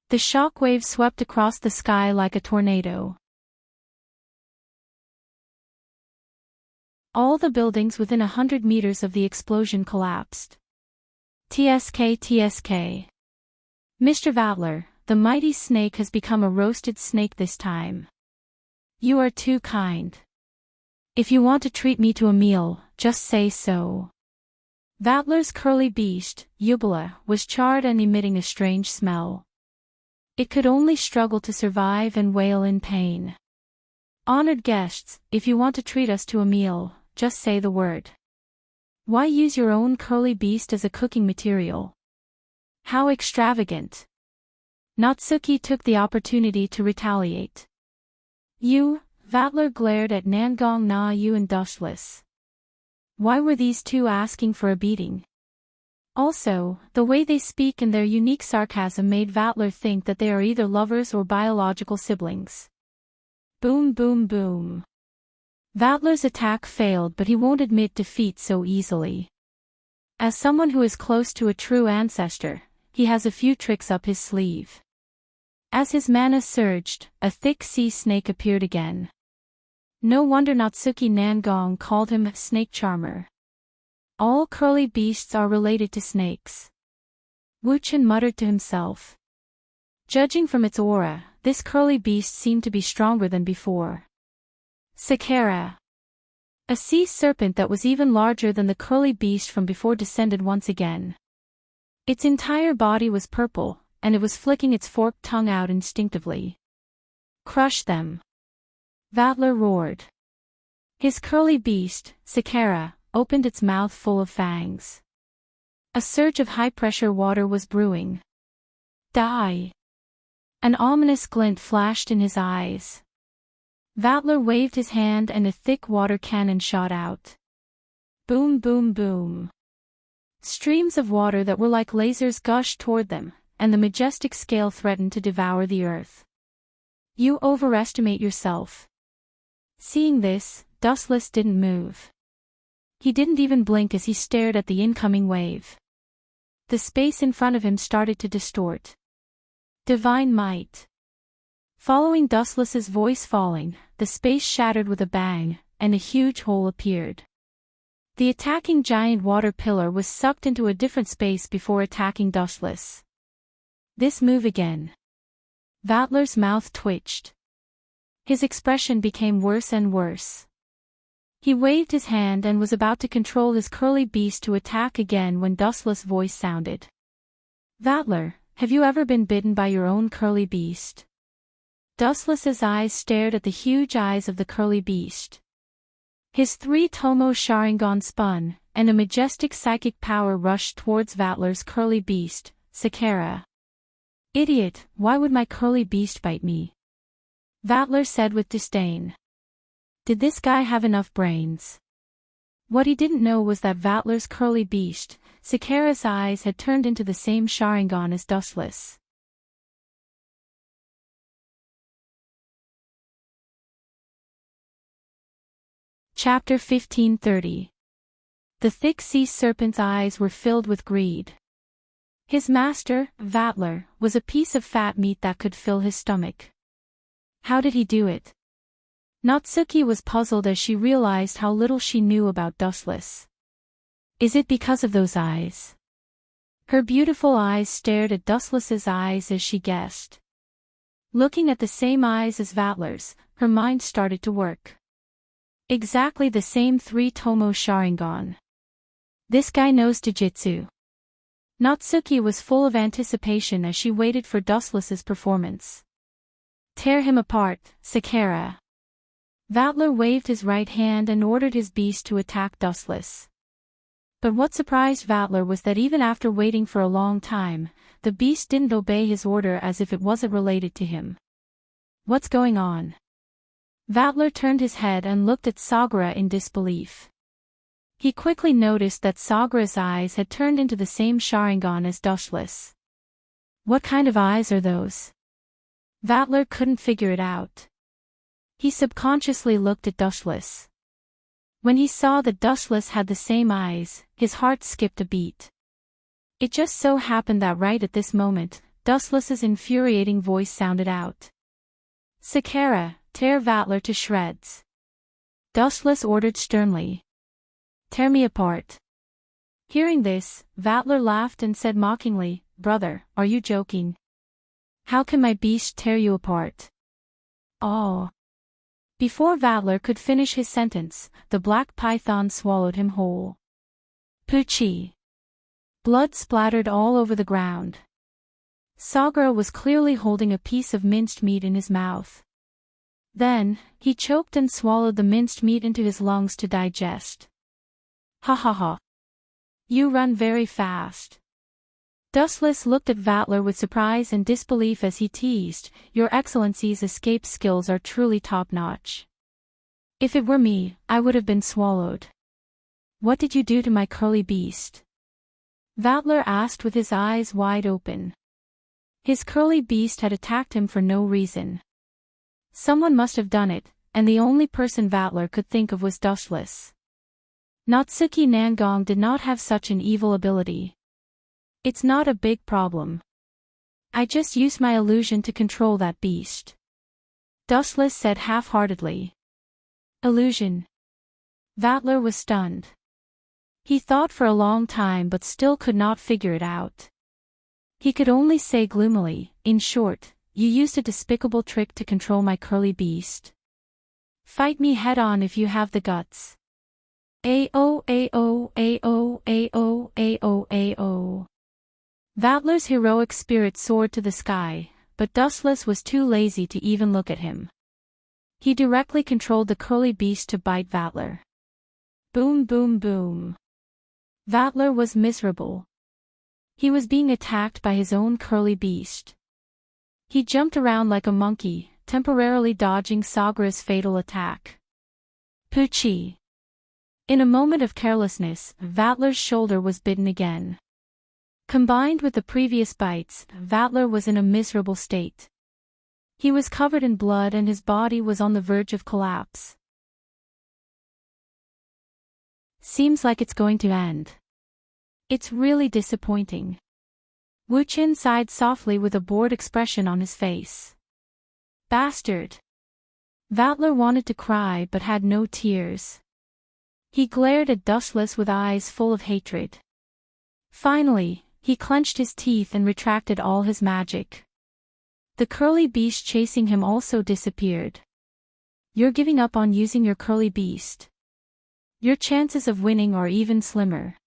The shockwave swept across the sky like a tornado. All the buildings within 100 meters of the explosion collapsed. TSK TSK. Mr. Vatler, the mighty snake has become a roasted snake this time. You are too kind. If you want to treat me to a meal, just say so. Vatler's curly beast, Eubula, was charred and emitting a strange smell. It could only struggle to survive and wail in pain. Honored guests, if you want to treat us to a meal, just say the word. Why use your own curly beast as a cooking material? How extravagant. Natsuki took the opportunity to retaliate. You, Vatler glared at Nangong Na Yu and Dustless. Why were these two asking for a beating? Also, the way they speak and their unique sarcasm made Vatler think that they are either lovers or biological siblings. Boom boom boom. Vatler's attack failed, but he won't admit defeat so easily. As someone who is close to a true ancestor, he has a few tricks up his sleeve. As his mana surged, a thick sea snake appeared again. No wonder Natsuki Nangong called him Snake Charmer. All curly beasts are related to snakes. Wuchen muttered to himself. Judging from its aura, this curly beast seemed to be stronger than before. Sakara. A sea serpent that was even larger than the curly beast from before descended once again. Its entire body was purple, and it was flicking its forked tongue out instinctively. Crush them. Vatler roared. His curly beast, Sakara, opened its mouth full of fangs. A surge of high-pressure water was brewing. Die! An ominous glint flashed in his eyes. Vatler waved his hand and a thick water cannon shot out. Boom boom boom. Streams of water that were like lasers gushed toward them, and the majestic scale threatened to devour the earth. You overestimate yourself. Seeing this, Dustless didn't move. He didn't even blink as he stared at the incoming wave. The space in front of him started to distort. Divine might. Following Dustless's voice falling, the space shattered with a bang, and a huge hole appeared. The attacking giant water pillar was sucked into a different space before attacking Dustless. This move again. Vatler's mouth twitched. His expression became worse and worse. He waved his hand and was about to control his curly beast to attack again when Dustless' voice sounded. Vatler, have you ever been bitten by your own curly beast? Dustless's eyes stared at the huge eyes of the curly beast. His 3 Tomo Sharingan spun, and a majestic psychic power rushed towards Vatler's curly beast, Sakara. Idiot, why would my curly beast bite me? Vatler said with disdain. Did this guy have enough brains? What he didn't know was that Vatler's curly beast, Sakara's eyes had turned into the same Sharingan as Dustless. Chapter 1530. The thick sea serpent's eyes were filled with greed. His master, Vatler, was a piece of fat meat that could fill his stomach. How did he do it? Natsuki was puzzled as she realized how little she knew about Dustless. Is it because of those eyes? Her beautiful eyes stared at Dustless's eyes as she guessed. Looking at the same eyes as Vatler's, her mind started to work. Exactly the same 3 Tomo Sharingan. This guy knows Jujutsu. Natsuki was full of anticipation as she waited for Dustless's performance. Tear him apart, Sakara. Vatler waved his right hand and ordered his beast to attack Dustless. But what surprised Vatler was that even after waiting for a long time, the beast didn't obey his order as if it wasn't related to him. What's going on? Vatler turned his head and looked at Sagara in disbelief. He quickly noticed that Sagara's eyes had turned into the same Sharingan as Dustless. What kind of eyes are those? Vatler couldn't figure it out. He subconsciously looked at Dustless. When he saw that Dustless had the same eyes, his heart skipped a beat. It just so happened that right at this moment, Dustless's infuriating voice sounded out. Sakara, tear Vatler to shreds. Dustless ordered sternly. Tear me apart. Hearing this, Vatler laughed and said mockingly, Brother, are you joking? How can my beast tear you apart? Oh. Before Vatler could finish his sentence, the black python swallowed him whole. Poochie! Blood splattered all over the ground. Sagura was clearly holding a piece of minced meat in his mouth. Then, he choked and swallowed the minced meat into his lungs to digest. Ha ha ha. You run very fast. Dustless looked at Vatler with surprise and disbelief as he teased, Your Excellency's escape skills are truly top-notch. If it were me, I would have been swallowed. What did you do to my curly beast? Vatler asked with his eyes wide open. His curly beast had attacked him for no reason. Someone must have done it, and the only person Vatler could think of was Dustless. Natsuki Nangong did not have such an evil ability. It's not a big problem. I just used my illusion to control that beast. Dustless said half-heartedly. Illusion. Vatler was stunned. He thought for a long time but still could not figure it out. He could only say gloomily, in short, you used a despicable trick to control my curly beast. Fight me head-on if you have the guts. Ao ao ao ao ao ao. Vatler's heroic spirit soared to the sky, but Dustless was too lazy to even look at him. He directly controlled the curly beast to bite Vatler. Boom boom boom. Vatler was miserable. He was being attacked by his own curly beast. He jumped around like a monkey, temporarily dodging Sagura's fatal attack. Poochie. In a moment of carelessness, Vatler's shoulder was bitten again. Combined with the previous bites, Vatler was in a miserable state. He was covered in blood and his body was on the verge of collapse. Seems like it's going to end. It's really disappointing. Wu Qin sighed softly with a bored expression on his face. Bastard! Vatler wanted to cry but had no tears. He glared at Dustless with eyes full of hatred. Finally, he clenched his teeth and retracted all his magic. The curly beast chasing him also disappeared. You're giving up on using your curly beast. Your chances of winning are even slimmer.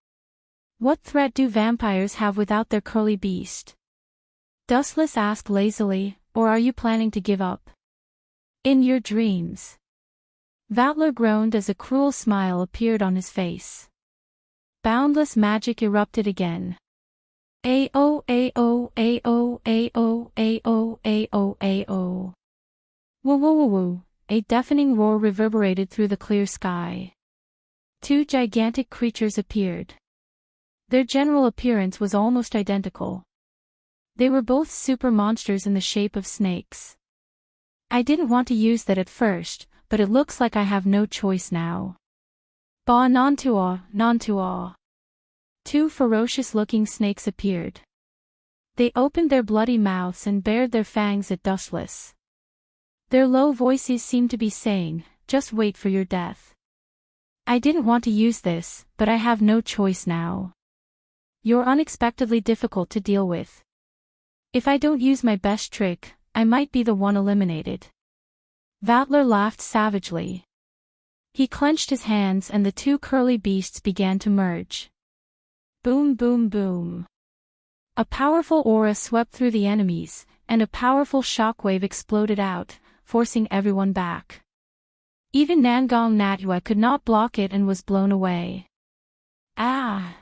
What threat do vampires have without their curly beast? Dustless asked lazily, or are you planning to give up? In your dreams. Vatler groaned as a cruel smile appeared on his face. Boundless magic erupted again. Ao ao ao ao ao ao ao. Woo woo woo woo. A deafening roar reverberated through the clear sky. Two gigantic creatures appeared. Their general appearance was almost identical. They were both super monsters in the shape of snakes. I didn't want to use that at first, but it looks like I have no choice now. Ba non-tua, non-tua. Two ferocious-looking snakes appeared. They opened their bloody mouths and bared their fangs at Dustless. Their low voices seemed to be saying, just wait for your death. I didn't want to use this, but I have no choice now. You're unexpectedly difficult to deal with. If I don't use my best trick, I might be the one eliminated. Vatler laughed savagely. He clenched his hands and the two curly beasts began to merge. Boom boom boom. A powerful aura swept through the enemies, and a powerful shockwave exploded out, forcing everyone back. Even Nangong Natua could not block it and was blown away. Ah!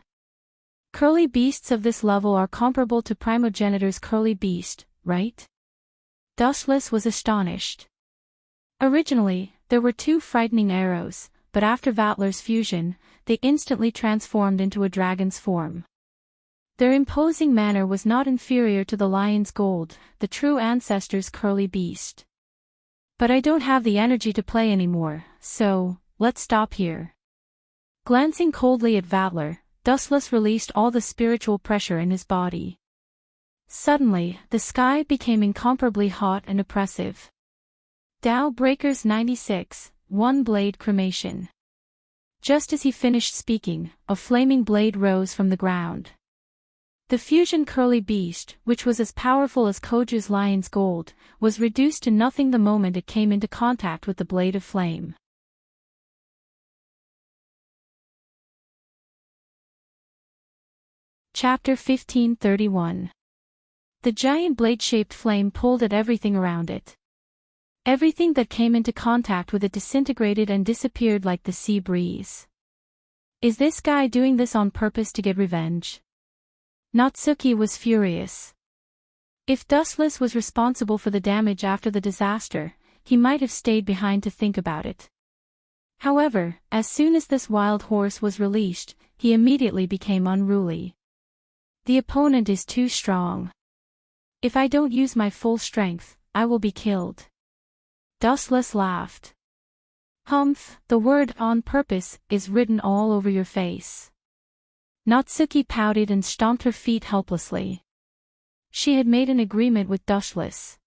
Curly beasts of this level are comparable to Primogenitor's curly beast, right? Dustless was astonished. Originally, there were two frightening arrows, but after Vatler's fusion, they instantly transformed into a dragon's form. Their imposing manner was not inferior to the lion's gold, the true ancestor's curly beast. But I don't have the energy to play anymore, so, let's stop here. Glancing coldly at Vatler, Dustless released all the spiritual pressure in his body. Suddenly, the sky became incomparably hot and oppressive. Tao Breakers 96, One Blade Cremation. Just as he finished speaking, a flaming blade rose from the ground. The fusion curly beast, which was as powerful as Koju's lion's gold, was reduced to nothing the moment it came into contact with the blade of flame. Chapter 1531. The giant blade-shaped flame pulled at everything around it. Everything that came into contact with it disintegrated and disappeared like the sea breeze. Is this guy doing this on purpose to get revenge? Natsuki was furious. If Dustless was responsible for the damage after the disaster, he might have stayed behind to think about it. However, as soon as this wild horse was released, he immediately became unruly. The opponent is too strong. If I don't use my full strength, I will be killed. Dustless laughed. Humph, the word "on purpose" is written all over your face. Natsuki pouted and stomped her feet helplessly. She had made an agreement with Dustless.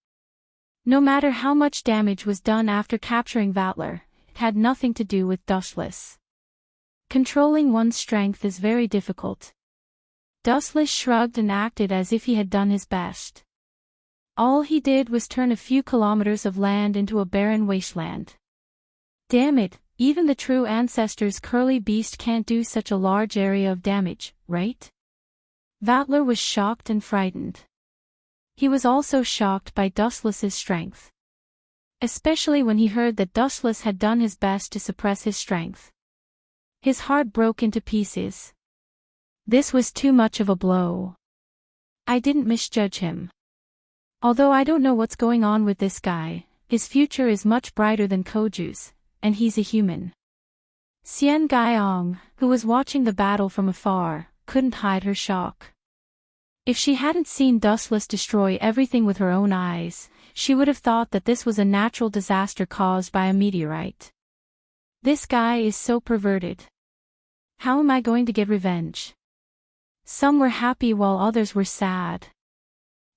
No matter how much damage was done after capturing Vatler, it had nothing to do with Dustless. Controlling one's strength is very difficult. Dustless shrugged and acted as if he had done his best. All he did was turn a few kilometers of land into a barren wasteland. Damn it, even the true ancestors' curly beast can't do such a large area of damage, right? Vatler was shocked and frightened. He was also shocked by Dustless's strength. Especially when he heard that Dustless had done his best to suppress his strength. His heart broke into pieces. This was too much of a blow. I didn't misjudge him. Although I don't know what's going on with this guy, his future is much brighter than Koju's. And he's a human. Xian Gaiyong, who was watching the battle from afar, couldn't hide her shock. If she hadn't seen Dustless destroy everything with her own eyes, she would have thought that this was a natural disaster caused by a meteorite. This guy is so perverted. How am I going to get revenge? Some were happy while others were sad.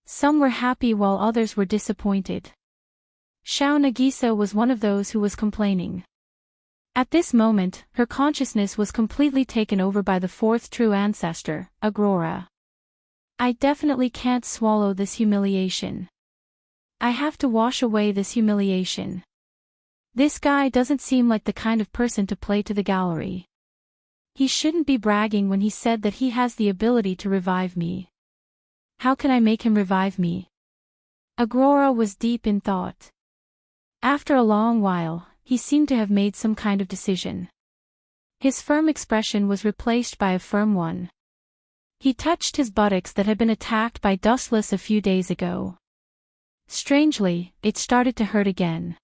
Some were happy while others were disappointed. Xiao Nagisa was one of those who was complaining. At this moment, her consciousness was completely taken over by the fourth true ancestor, Agrora. I definitely can't swallow this humiliation. I have to wash away this humiliation. This guy doesn't seem like the kind of person to play to the gallery. He shouldn't be bragging when he said that he has the ability to revive me. How can I make him revive me? Agrora was deep in thought. After a long while, he seemed to have made some kind of decision. His firm expression was replaced by a firm one. He touched his buttocks that had been attacked by Dustless a few days ago. Strangely, it started to hurt again.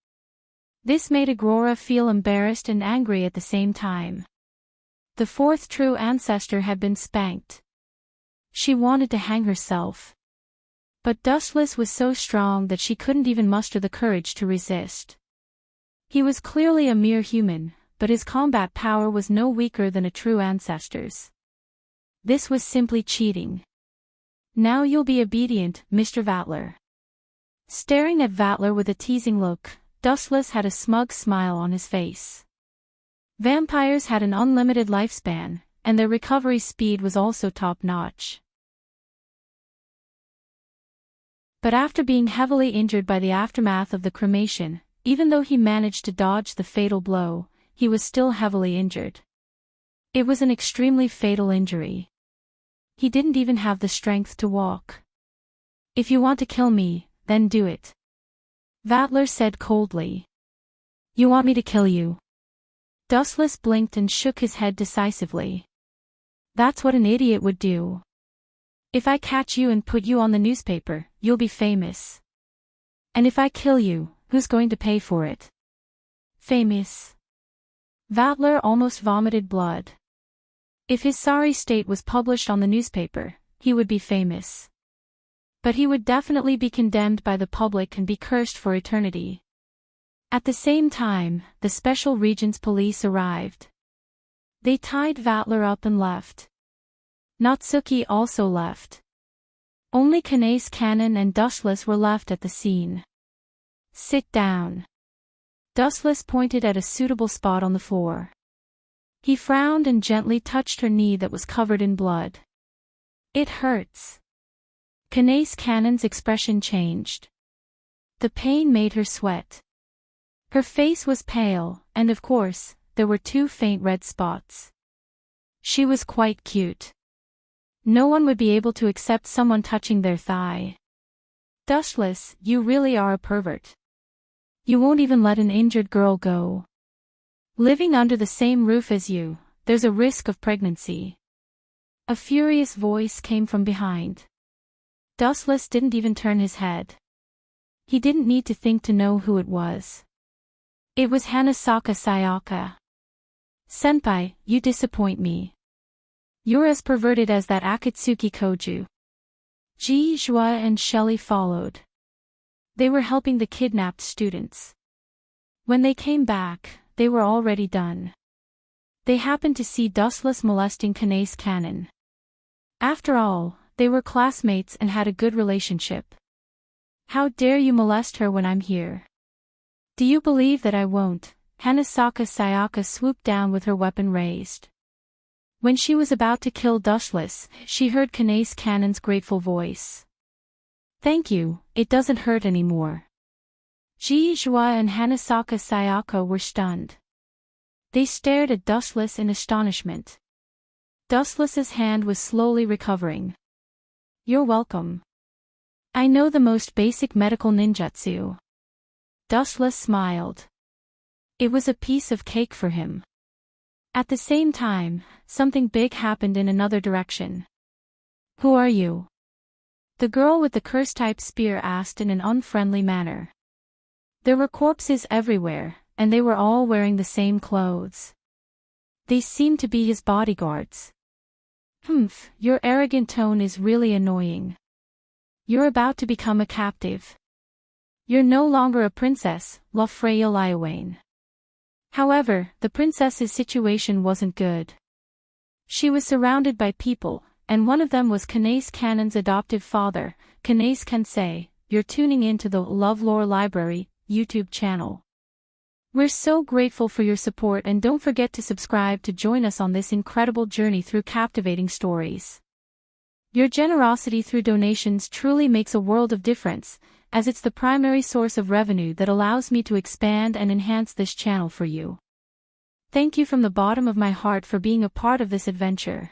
This made Agrora feel embarrassed and angry at the same time. The fourth true ancestor had been spanked. She wanted to hang herself. But Dustless was so strong that she couldn't even muster the courage to resist. He was clearly a mere human, but his combat power was no weaker than a true ancestor's. This was simply cheating. Now you'll be obedient, Mr. Vatler. Staring at Vatler with a teasing look, Dustless had a smug smile on his face. Vampires had an unlimited lifespan, and their recovery speed was also top-notch. But after being heavily injured by the aftermath of the cremation, even though he managed to dodge the fatal blow, he was still heavily injured. It was an extremely fatal injury. He didn't even have the strength to walk. If you want to kill me, then do it. Vatler said coldly. You want me to kill you? Dustless blinked and shook his head decisively. That's what an idiot would do. If I catch you and put you on the newspaper, you'll be famous. And if I kill you, who's going to pay for it? Famous. Vatler almost vomited blood. If his sorry state was published on the newspaper, he would be famous. But he would definitely be condemned by the public and be cursed for eternity. At the same time, the Special Regions Police arrived. They tied Vatler up and left. Natsuki also left. Only Kanae's Cannon and Dustless were left at the scene. Sit down. Dustless pointed at a suitable spot on the floor. He frowned and gently touched her knee that was covered in blood. It hurts. Kanae's Cannon's expression changed. The pain made her sweat. Her face was pale, and of course, there were 2 faint red spots. She was quite cute. No one would be able to accept someone touching their thigh. Dustless, you really are a pervert. You won't even let an injured girl go. Living under the same roof as you, there's a risk of pregnancy. A furious voice came from behind. Dustless didn't even turn his head. He didn't need to think to know who it was. It was Hanasaka Sayaka. Senpai, you disappoint me. You're as perverted as that Akatsuki Koju. Ji Jua and Shelley followed. They were helping the kidnapped students. When they came back, they were already done. They happened to see Dustless molesting Kanae's Cannon. After all, they were classmates and had a good relationship. How dare you molest her when I'm here? Do you believe that I won't? Hanasaka Sayaka swooped down with her weapon raised. When she was about to kill Dustless, she heard Kanae's Cannon's grateful voice. Thank you, it doesn't hurt anymore. Ji Jua and Hanasaka Sayaka were stunned. They stared at Dustless in astonishment. Dustless's hand was slowly recovering. You're welcome. I know the most basic medical ninjutsu. Dustless smiled. It was a piece of cake for him. At the same time, something big happened in another direction. Who are you? The girl with the curse-type spear asked in an unfriendly manner. There were corpses everywhere, and they were all wearing the same clothes. They seemed to be his bodyguards. Humph, your arrogant tone is really annoying. You're about to become a captive. You're no longer a princess, LoveLore Library. However, the princess's situation wasn't good. She was surrounded by people, and one of them was Kanae's Cannon's adoptive father, Kanae's Kansei. You're tuning into the LoveLore Library YouTube channel. We're so grateful for your support, and don't forget to subscribe to join us on this incredible journey through captivating stories. Your generosity through donations truly makes a world of difference, as it's the primary source of revenue that allows me to expand and enhance this channel for you. Thank you from the bottom of my heart for being a part of this adventure.